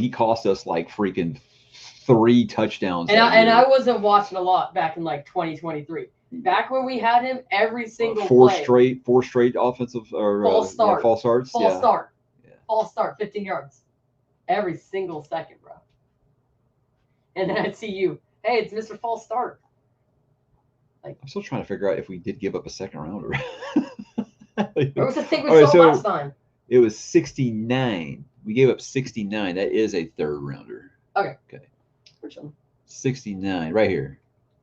Speaker 1: he cost us like freaking 3 touchdowns.
Speaker 2: and
Speaker 1: that year.
Speaker 2: I wasn't watching a lot back in 2023. Back when we had him, every single
Speaker 1: four
Speaker 2: play,
Speaker 1: straight offensive or
Speaker 2: False start.
Speaker 1: false starts.
Speaker 2: false start,
Speaker 1: Yeah.
Speaker 2: false start, 15 yards, every single second, bro. And then I'd see you, hey, it's Mr. False Start.
Speaker 1: I'm still trying to figure out if we did give up a second rounder.
Speaker 2: Where was the thing we
Speaker 1: All right,
Speaker 2: saw last time?
Speaker 1: It was 69. We gave up 69. That is a third rounder.
Speaker 2: Okay.
Speaker 1: Okay. 69 right here.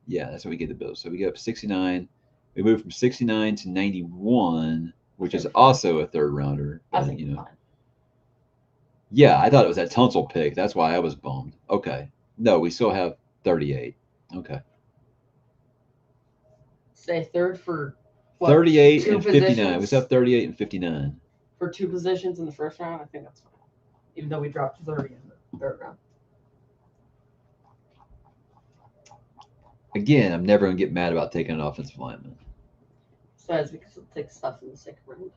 Speaker 1: Yeah, that's what we get the Bills. So we gave up 69. We moved from 69 to 91, which is also a third rounder.
Speaker 2: I
Speaker 1: But,
Speaker 2: think fine.
Speaker 1: Yeah, I thought it was that Tunsil pick. That's why I was bummed. Okay. No, we still have 38. Okay.
Speaker 2: Say third for what,
Speaker 1: 38
Speaker 2: 2
Speaker 1: and 59. We
Speaker 2: positions?
Speaker 1: still have 38 and 59.
Speaker 2: For 2 positions in the first round. I think that's fine. Even though we dropped 30 in the third round.
Speaker 1: Again, I'm never going to get mad about taking an offensive lineman.
Speaker 2: Besides, we can still take stuff in the second round.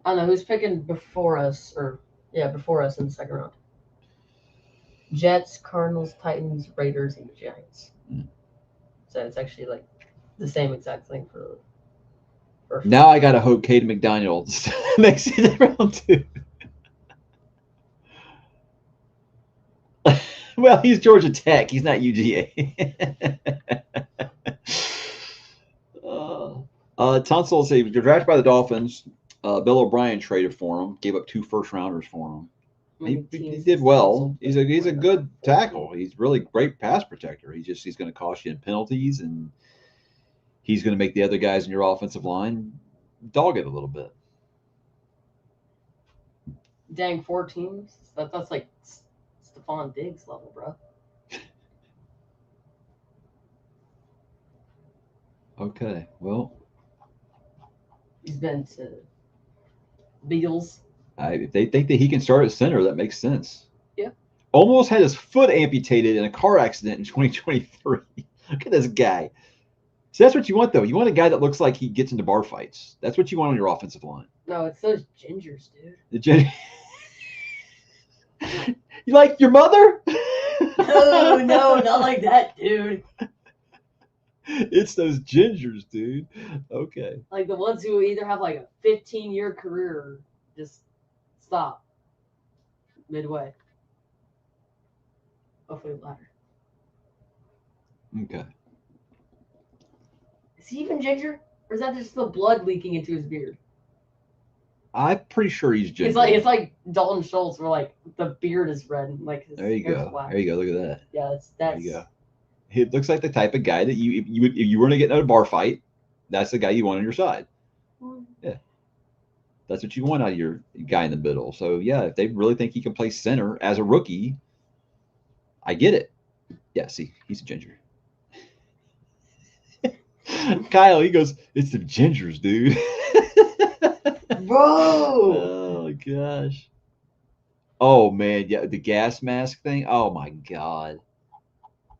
Speaker 2: I don't know who's picking before us, before us in the second round. Jets, Cardinals, Titans, Raiders, and Giants. So it's actually the same exact thing for
Speaker 1: Now I got to hope Caden McDaniel makes it in round 2. Well, he's Georgia Tech. He's not UGA. Tunsil, he was drafted by the Dolphins. Bill O'Brien traded for him, gave up 2 first-rounders for him.
Speaker 2: How many
Speaker 1: He
Speaker 2: teams
Speaker 1: did
Speaker 2: does
Speaker 1: well.
Speaker 2: Tunsil
Speaker 1: He's a
Speaker 2: play?
Speaker 1: good tackle. He's really great pass protector. He's going to cost you in penalties, and he's going to make the other guys in your offensive line dog it a little bit.
Speaker 2: Dang, 4 teams? That's like Stephon Diggs level, bro.
Speaker 1: Okay, well,
Speaker 2: He's been to Beals.
Speaker 1: if they think that he can start at center, that makes sense.
Speaker 2: Yeah.
Speaker 1: Almost had his foot amputated in a car accident in 2023. Look at this guy. So that's what you want, though. You want a guy that looks like he gets into bar fights. That's what you want on your offensive line.
Speaker 2: No, it's those gingers, dude.
Speaker 1: You like your mother?
Speaker 2: No, not like that, dude.
Speaker 1: It's those gingers, dude. Okay.
Speaker 2: Like the ones who either have like a 15-year career or just stop midway. Hopefully latter.
Speaker 1: Okay.
Speaker 2: Is he even ginger? Or is that just the blood leaking into his beard?
Speaker 1: I'm pretty sure he's ginger.
Speaker 2: It's like Dalton Schultz, where like the beard is red and like his
Speaker 1: There you
Speaker 2: hair's
Speaker 1: go.
Speaker 2: black.
Speaker 1: There you go. Look at that.
Speaker 2: Yeah, that's
Speaker 1: There you go. He looks like the type of guy that if you were to get in a bar fight, that's the guy you want on your side. Yeah. That's what you want out of your guy in the middle. So yeah, if they really think he can play center as a rookie, I get it. Yeah, see, he's a ginger. Kyle, he goes, it's the gingers, dude.
Speaker 2: Bro.
Speaker 1: Oh gosh. Oh man, yeah, the gas mask thing. Oh my god.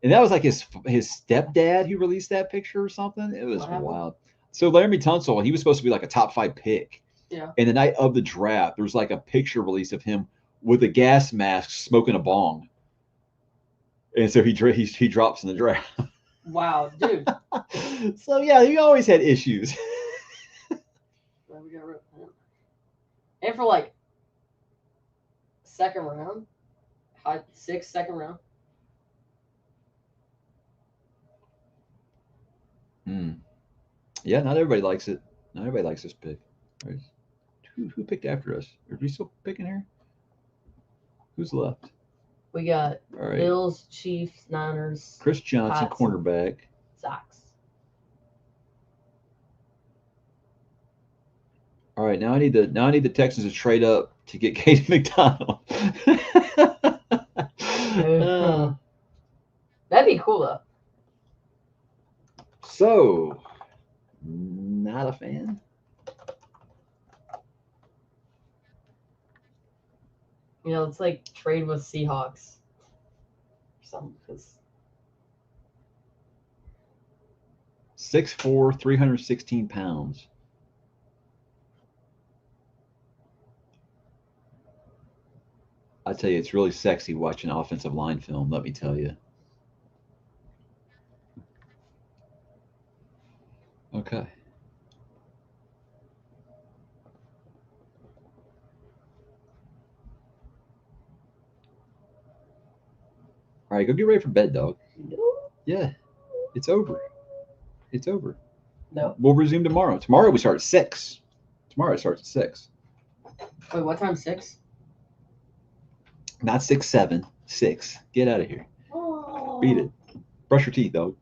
Speaker 1: And that was like his stepdad who released that picture or something. It was wild. So Laramie Tunsil, he was supposed to be like a top 5 pick.
Speaker 2: Yeah.
Speaker 1: And the night of the draft, there was like a picture released of him with a gas mask smoking a bong. And so he drops in the draft.
Speaker 2: Wow, dude.
Speaker 1: So yeah, he always had issues.
Speaker 2: We got rid of him. And for like second round, high 6th, second round.
Speaker 1: Yeah, not everybody likes it. Not everybody likes this pick. Who picked after us? Are we still picking here? Who's left?
Speaker 2: We got
Speaker 1: All right.
Speaker 2: Bills, Chiefs, Niners,
Speaker 1: Chris Johnson,
Speaker 2: Pats,
Speaker 1: cornerback.
Speaker 2: Sox.
Speaker 1: All right, now I need the Texans to trade up to get Katie McDonald.
Speaker 2: That'd be cool though.
Speaker 1: So, not a fan.
Speaker 2: You know, it's like trade with Seahawks. Something because
Speaker 1: 6'4", 316 pounds. I tell you, it's really sexy watching offensive line film, let me tell you. Okay. All right, go get ready for bed, dog. Yeah, it's over. It's over.
Speaker 2: No.
Speaker 1: We'll resume tomorrow. Tomorrow we start at 6. Tomorrow it starts at 6.
Speaker 2: Wait, what time? 6?
Speaker 1: Not 6, 7, 6. Get out of here.
Speaker 2: Oh.
Speaker 1: Beat it. Brush your teeth, dog.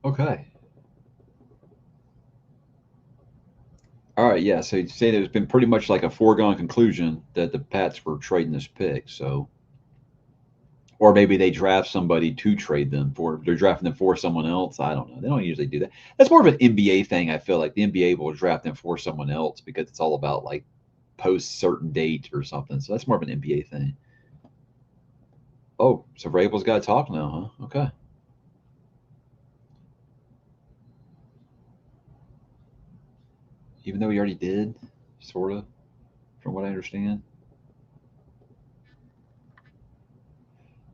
Speaker 1: Okay. All right, yeah. So you'd say that it's been pretty much like a foregone conclusion that the Pats were trading this pick. So, or maybe they draft somebody to trade them for. They're drafting them for someone else. I don't know. They don't usually do that. That's more of an NBA thing. I feel like the NBA will draft them for someone else because it's all about like post certain date or something. So that's more of an NBA thing. Oh, so Vrabel's got to talk now, huh? Okay. Even though he already did, sort of, from what I understand.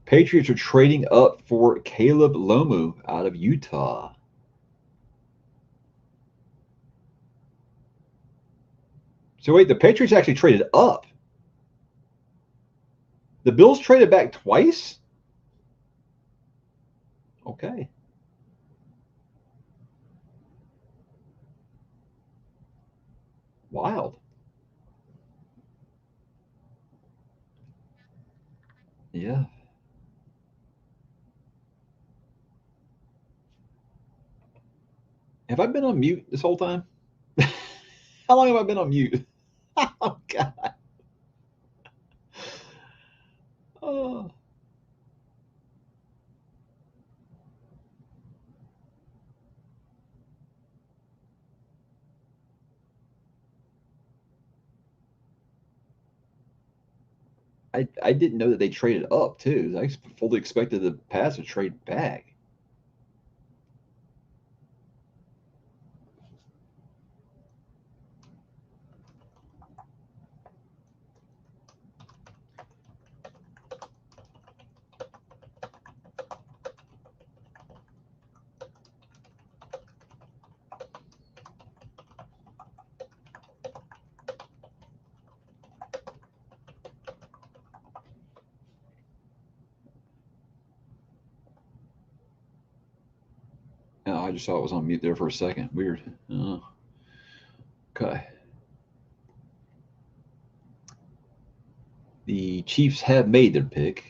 Speaker 1: Patriots are trading up for Caleb Lomu out of Utah. So wait, the Patriots actually traded up. The Bills traded back twice? Okay. Wild. Yeah. Have I been on mute this whole time? How long have I been on mute? Oh, God. Oh. I didn't know that they traded up, too. I fully expected the Pats to trade back. No, I just saw it was on mute there for a second. Weird. Okay. The Chiefs have made their pick.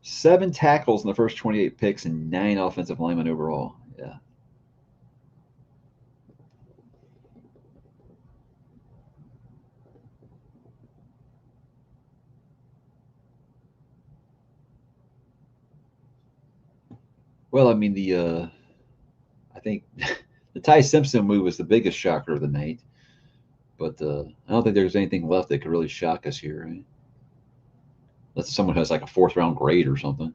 Speaker 1: Seven tackles in the first 28 picks and 9 offensive linemen overall. Yeah. Well, I mean, I think the Ty Simpson move was the biggest shocker of the night, but I don't think there's anything left that could really shock us here. Right? Unless someone has like a 4th-round grade or something,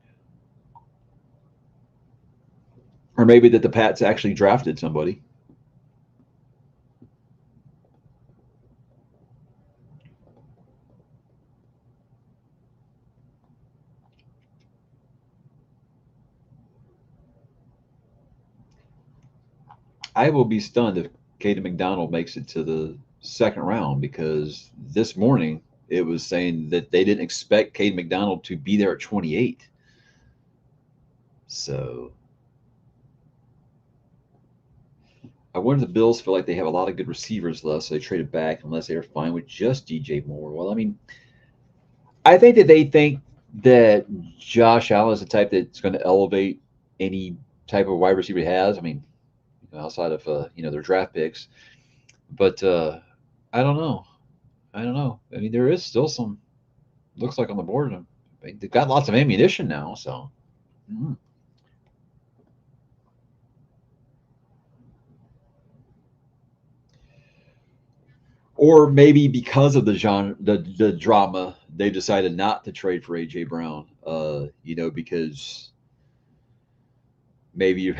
Speaker 1: or maybe that the Pats actually drafted somebody. I will be stunned if Caden McDonald makes it to the 2nd round because this morning it was saying that they didn't expect Caden McDonald to be there at 28. So I wonder if the Bills feel like they have a lot of good receivers left, so they traded back unless they are fine with just DJ Moore. Well, I mean, I think that they think that Josh Allen is the type that's going to elevate any type of wide receiver he has. I mean, outside of their draft picks, but I don't know. I don't know. I mean, there is still some looks like on the board. They've got lots of ammunition now, so. Mm. Or maybe because of the drama, they decided not to trade for AJ Brown. Because maybe you.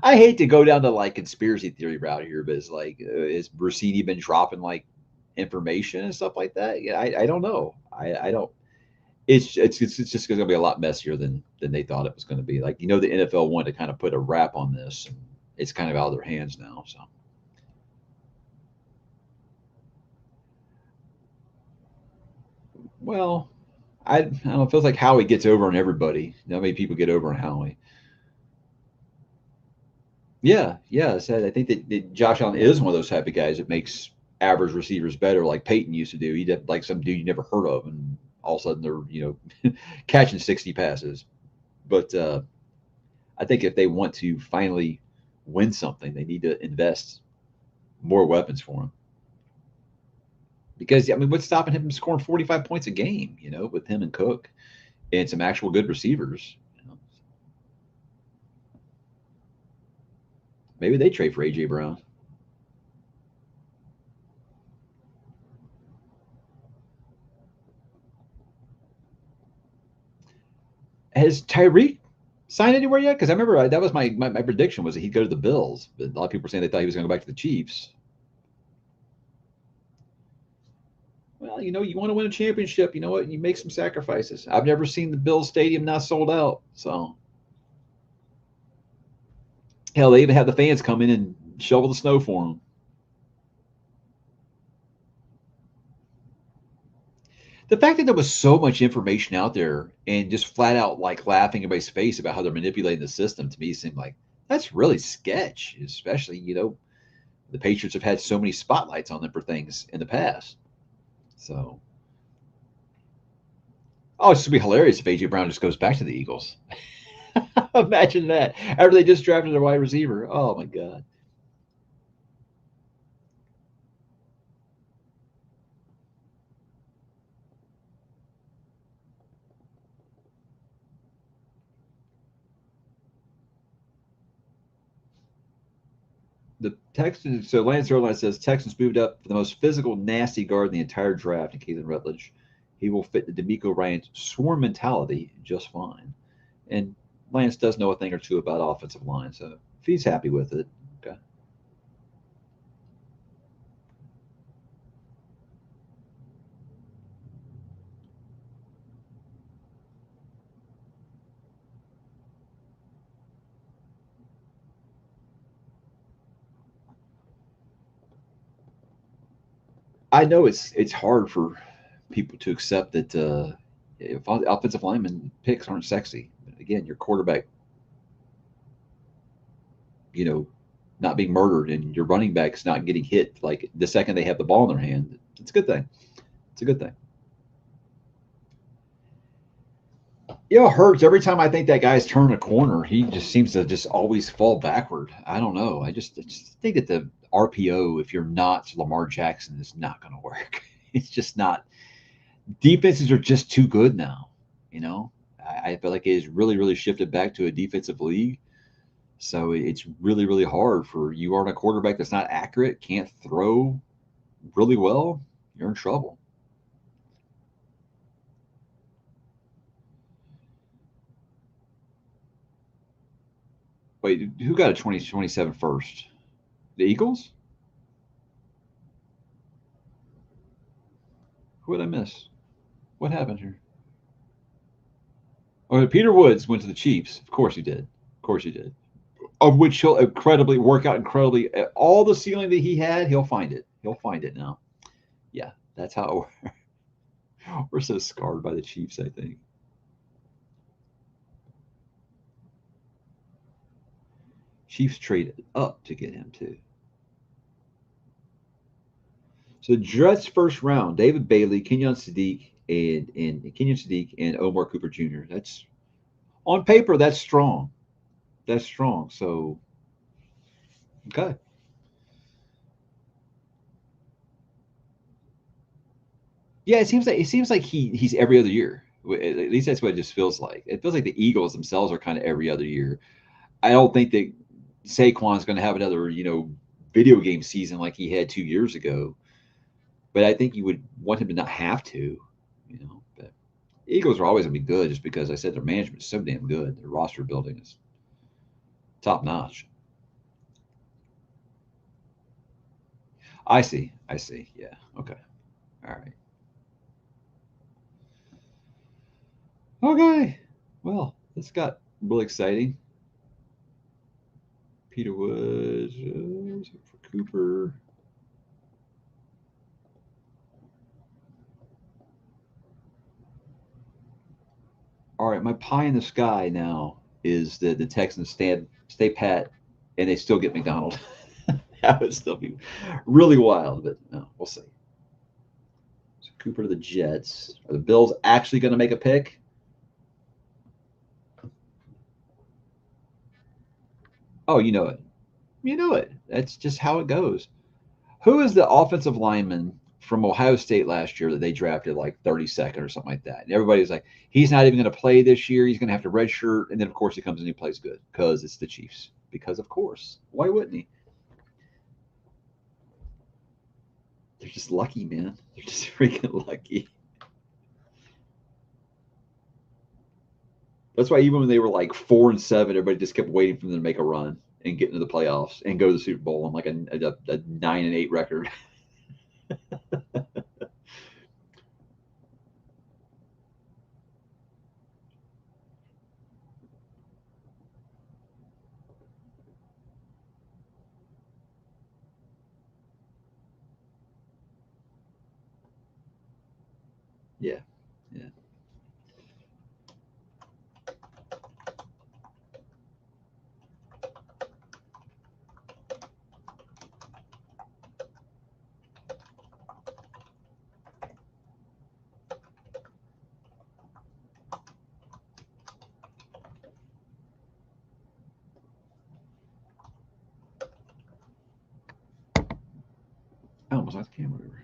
Speaker 1: I hate to go down the like conspiracy theory route here, but it's like, has Brissini been dropping like information and stuff like that? Yeah, I don't know. I don't. It's just going to be a lot messier than they thought it was going to be. Like the NFL wanted to kind of put a wrap on this, and it's kind of out of their hands now. So. Well, I don't know. It feels like Howie gets over on everybody. How many people get over on Howie? Yeah, yeah. I think that Josh Allen is one of those type of guys that makes average receivers better, like Peyton used to do. He'd have like some dude you never heard of, and all of a sudden they're catching 60 passes. But I think if they want to finally win something, they need to invest more weapons for him. Because I mean, what's stopping him from scoring 45 points a game? With him and Cook and some actual good receivers. Maybe they trade for AJ Brown. Has Tyreek signed anywhere yet? Because I remember that was my prediction was that he'd go to the Bills, but a lot of people were saying they thought he was going to go back to the Chiefs. Well, you know, you want to win a championship, you know what? You make some sacrifices. I've never seen the Bills Stadium not sold out. So, hell, they even have the fans come in and shovel the snow for them. The fact that there was so much information out there and just flat out like laughing in everybody's face about how they're manipulating the system to me seemed like that's really sketch, especially, you know, the Patriots have had so many spotlights on them for things in the past. So, oh, it's going to be hilarious if A.J. Brown just goes back to the Eagles. Imagine that. After they just drafted their wide receiver. Oh, my God. The Texans, so Lance Erline says Texans moved up for the most physical, nasty guard in the entire draft in Keelan Rutledge. He will fit the D'Amico Ryans swarm mentality just fine. And Lance does know a thing or two about offensive line, so if he's happy with it, okay. I know it's hard for people to accept that if offensive lineman picks aren't sexy. But again, your quarterback, you know, not being murdered and your running backs not getting hit like the second they have the ball in their hand, it's a good thing. It's a good thing. You know, it hurts every time I think that guy's turning a corner. He just seems to just always fall backward. I don't know. I just think that the RPO, if you're not Lamar Jackson, is not going to work. It's just not. Defenses are just too good now. You know, I feel like it has really, really shifted back to a defensive league. So it's really, really hard for you aren't a quarterback that's not accurate, can't throw really well. You're in trouble. Wait, who got a 2027 first? The Eagles? Who did I miss? What happened here? Oh, Peter Woods went to the Chiefs. Of course he did. Of course he did. Of which he'll incredibly work out incredibly. All the ceiling that he had, he'll find it. He'll find it now. Yeah, that's how we're so scarred by the Chiefs, I think. Chiefs traded up to get him too. So Jets first round, David Bailey, Kenyon Sadiq and Omar Cooper Jr. That's on paper, that's strong. That's strong. So okay. Yeah, it seems like he's every other year. At least that's what it just feels like. It feels like the Eagles themselves are kind of every other year. I don't think that Saquon's going to have another, video game season like he had 2 years ago. But I think you would want him to not have to. But Eagles are always going to be good just because I said their management is so damn good. Their roster building is top notch. I see. I see. Yeah. Okay. All right. Okay. Well, this got really exciting. Peter Woods for Cooper. All right, my pie in the sky now is that the Texans stay pat and they still get McDonald. That would still be really wild, but no, we'll see. So Cooper to the Jets. Are the Bills actually going to make a pick? Oh, you know it. You know it. That's just how it goes. Who is the offensive lineman from Ohio State last year that they drafted like 32nd or something like that? And everybody's like, he's not even going to play this year. He's going to have to redshirt. And then, of course, he comes and he plays good because it's the Chiefs. Because, of course. Why wouldn't he? They're just lucky, man. They're just freaking lucky. That's why even when they were like 4-7, everybody just kept waiting for them to make a run and get into the playoffs and go to the Super Bowl on like a 9-8 record. Yeah. Yeah. I almost knocked the camera over.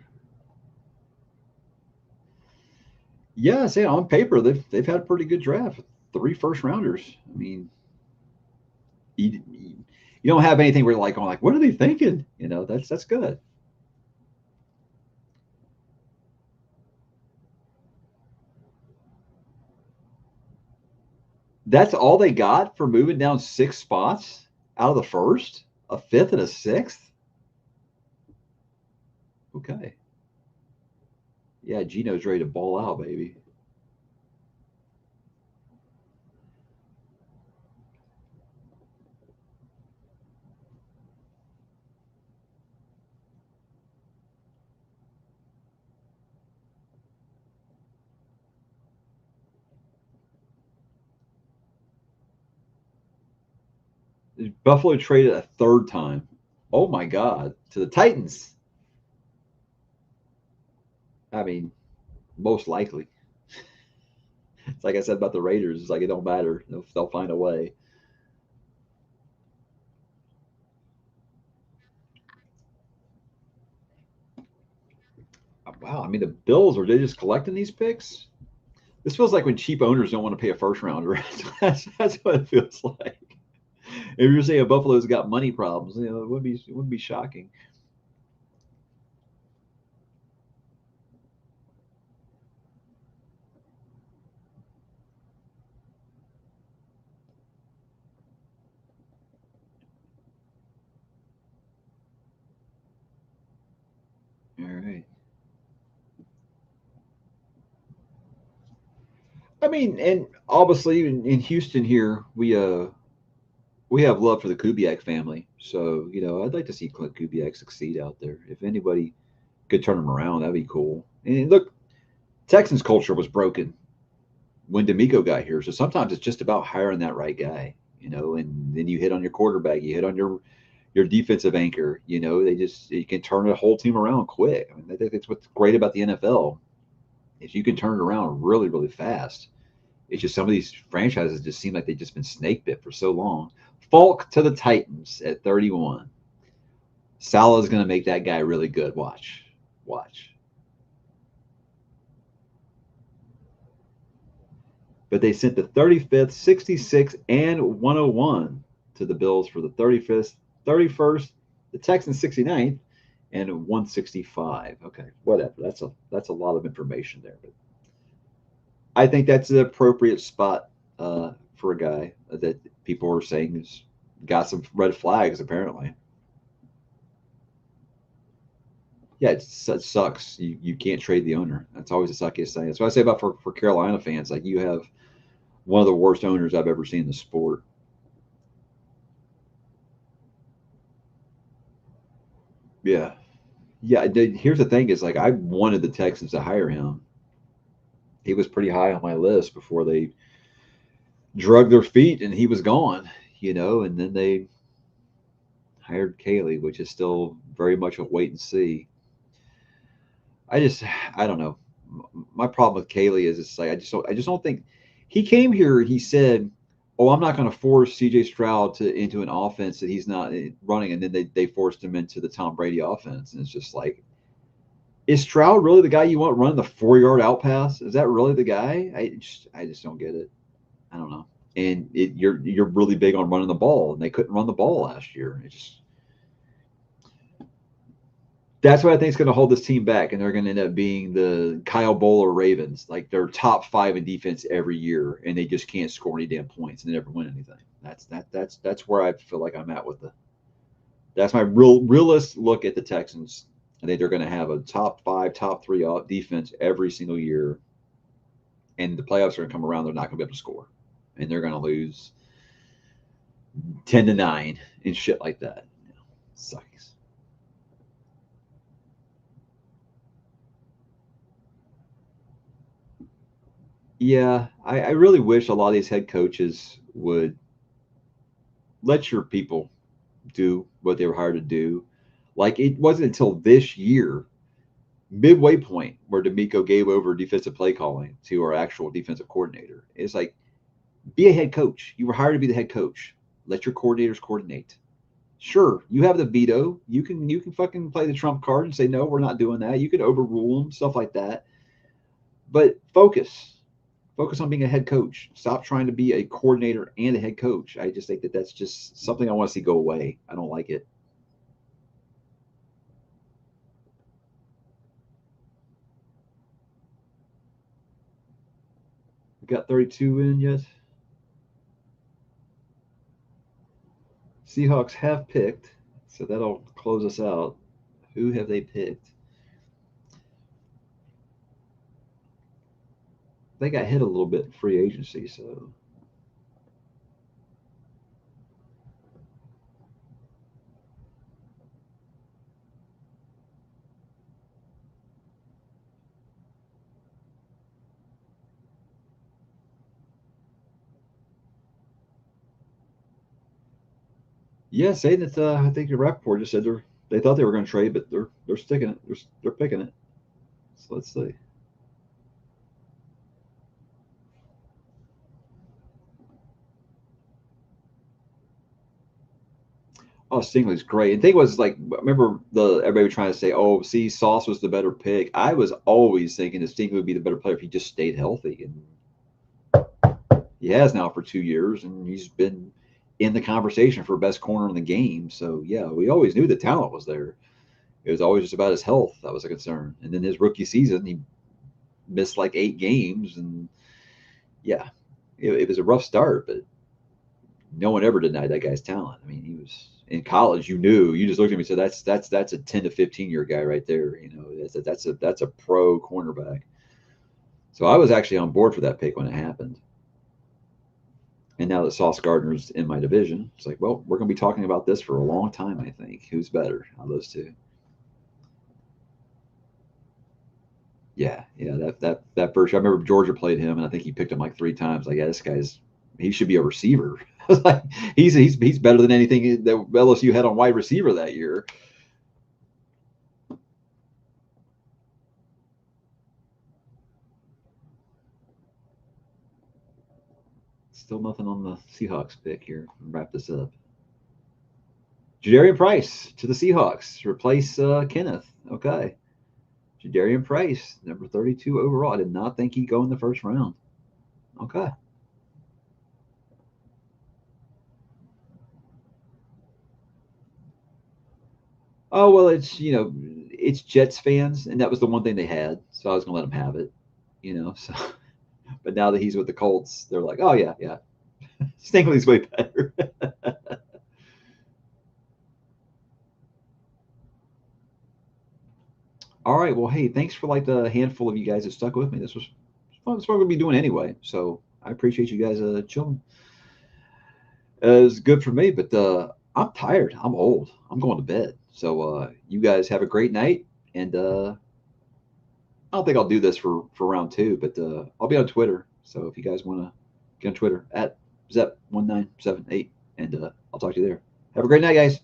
Speaker 1: Yeah, I say on paper they've had a pretty good draft. 3 first rounders. I mean, you don't have anything where you're like, what are they thinking? That's good. That's all they got for moving down 6 spots out of the first, a 5th and a 6th. Okay. Yeah, Gino's ready to ball out, baby. Buffalo traded a 3rd time. Oh my God, to the Titans. I mean, most likely. It's like I said about the Raiders. It's like it don't matter. They'll find a way. Wow, I mean the Bills, are they just collecting these picks? This feels like when cheap owners don't want to pay a first rounder. That's what it feels like. If you're saying Buffalo's got money problems, it wouldn't be shocking. All right. I mean, and obviously in Houston here, we have love for the Kubiak family. So, I'd like to see Clint Kubiak succeed out there. If anybody could turn him around, that'd be cool. And look, Texans culture was broken when D'Amico got here. So sometimes it's just about hiring that right guy, and then you hit on your quarterback, you hit on your defensive anchor, you can turn a whole team around quick. I mean, I think that's what's great about the NFL is you can turn it around really, really fast. It's just some of these franchises just seem like they've just been snake bit for so long. Falk to the Titans at 31. Salah's going to make that guy really good. Watch. But they sent the 35th, 66th, and 101 to the Bills for the 35th, 31st, the Texans 69th, and 165. Okay, whatever. That's a lot of information there, but I think that's an appropriate spot for a guy that people are saying has got some red flags apparently. Yeah, it sucks. You can't trade the owner. That's always the suckiest thing. That's what I say about for Carolina fans. Like you have one of the worst owners I've ever seen in the sport. Yeah. Yeah. Here's the thing is like I wanted the Texans to hire him. He was pretty high on my list before they drug their feet and he was gone, and then they hired Kaylee, which is still very much a wait and see. I don't know. My problem with Kaylee is it's like I just don't think he came here. He said, "Oh, I'm not going to force C.J. Stroud into an offense that he's not running," and then they forced him into the Tom Brady offense, and it's just like, is Stroud really the guy you want running the 4-yard out pass? Is that really the guy? I just don't get it. I don't know. And you're really big on running the ball, and they couldn't run the ball last year. That's what I think is going to hold this team back, and they're going to end up being the Kyle Bowler Ravens. Like they're top 5 in defense every year, and they just can't score any damn points and they never win anything. That's where I feel like I'm at with the. That's my realist look at the Texans. I think they're going to have a top 5, top 3 defense every single year, and the playoffs are going to come around. They're not going to be able to score, and they're going to lose 10-9 and shit like that. Sucks. Yeah, I really wish a lot of these head coaches would let your people do what they were hired to do. Like it wasn't until this year, midway point, where D'Amico gave over defensive play calling to our actual defensive coordinator. It's like, be a head coach. You were hired to be the head coach. Let your coordinators coordinate. Sure, you have the veto. You can fucking play the trump card and say no, we're not doing that. You can overrule them, stuff like that. But focus. Focus on being a head coach. Stop trying to be a coordinator and a head coach. I just think that that's just something I want to see go away. I don't like it. We got 32 in yet? Seahawks have picked, so that'll close us out. Who have they picked? They got hit a little bit in free agency, so. Yeah, saying that I think the Rappaport just said they thought they were going to trade, but they're sticking it. They're picking it. So let's see. Oh, Stingley's great. And the thing was, like, I remember everybody was trying to say, "Oh, see, Sauce was the better pick." I was always thinking that Stingley would be the better player if he just stayed healthy, and he has now for 2 years, and he's been in the conversation for best corner in the game. So yeah, we always knew the talent was there. It was always just about his health that was a concern. And then his rookie season, he missed like 8 games, and yeah, it was a rough start, but no one ever denied that guy's talent. I mean, he was in college. You just looked at me and said that's a 10 to 15 year guy right there. You know, that's a pro cornerback. So I was actually on board for that pick when it happened. And now that Sauce Gardner's in my division, it's like, well, we're going to be talking about this for a long time. I think who's better out of those two? Yeah, that first. I remember Georgia played him, and I think he picked him like 3 times. Like, yeah, he should be a receiver. I was like, he's better than anything that LSU had on wide receiver that year. Still nothing on the Seahawks pick here. Wrap this up. Jadarian Price to the Seahawks. Replace Kenneth. Okay. Jadarian Price, number 32 overall. I did not think he'd go in the first round. Okay. Oh, well, it's Jets fans, and that was the one thing they had, so I was gonna let them have it. So, but now that he's with the Colts, they're like, oh yeah, Stingley's way better. All right, well, hey, thanks for like the handful of you guys that stuck with me. This was fun. That's what we're gonna be doing anyway, so I appreciate you guys chilling. It was good for me, but I'm tired. I'm old. I'm going to bed. So you guys have a great night, and I don't think I'll do this for round 2, but I'll be on Twitter. So if you guys want to get on Twitter at Zep1978, and I'll talk to you there. Have a great night, guys.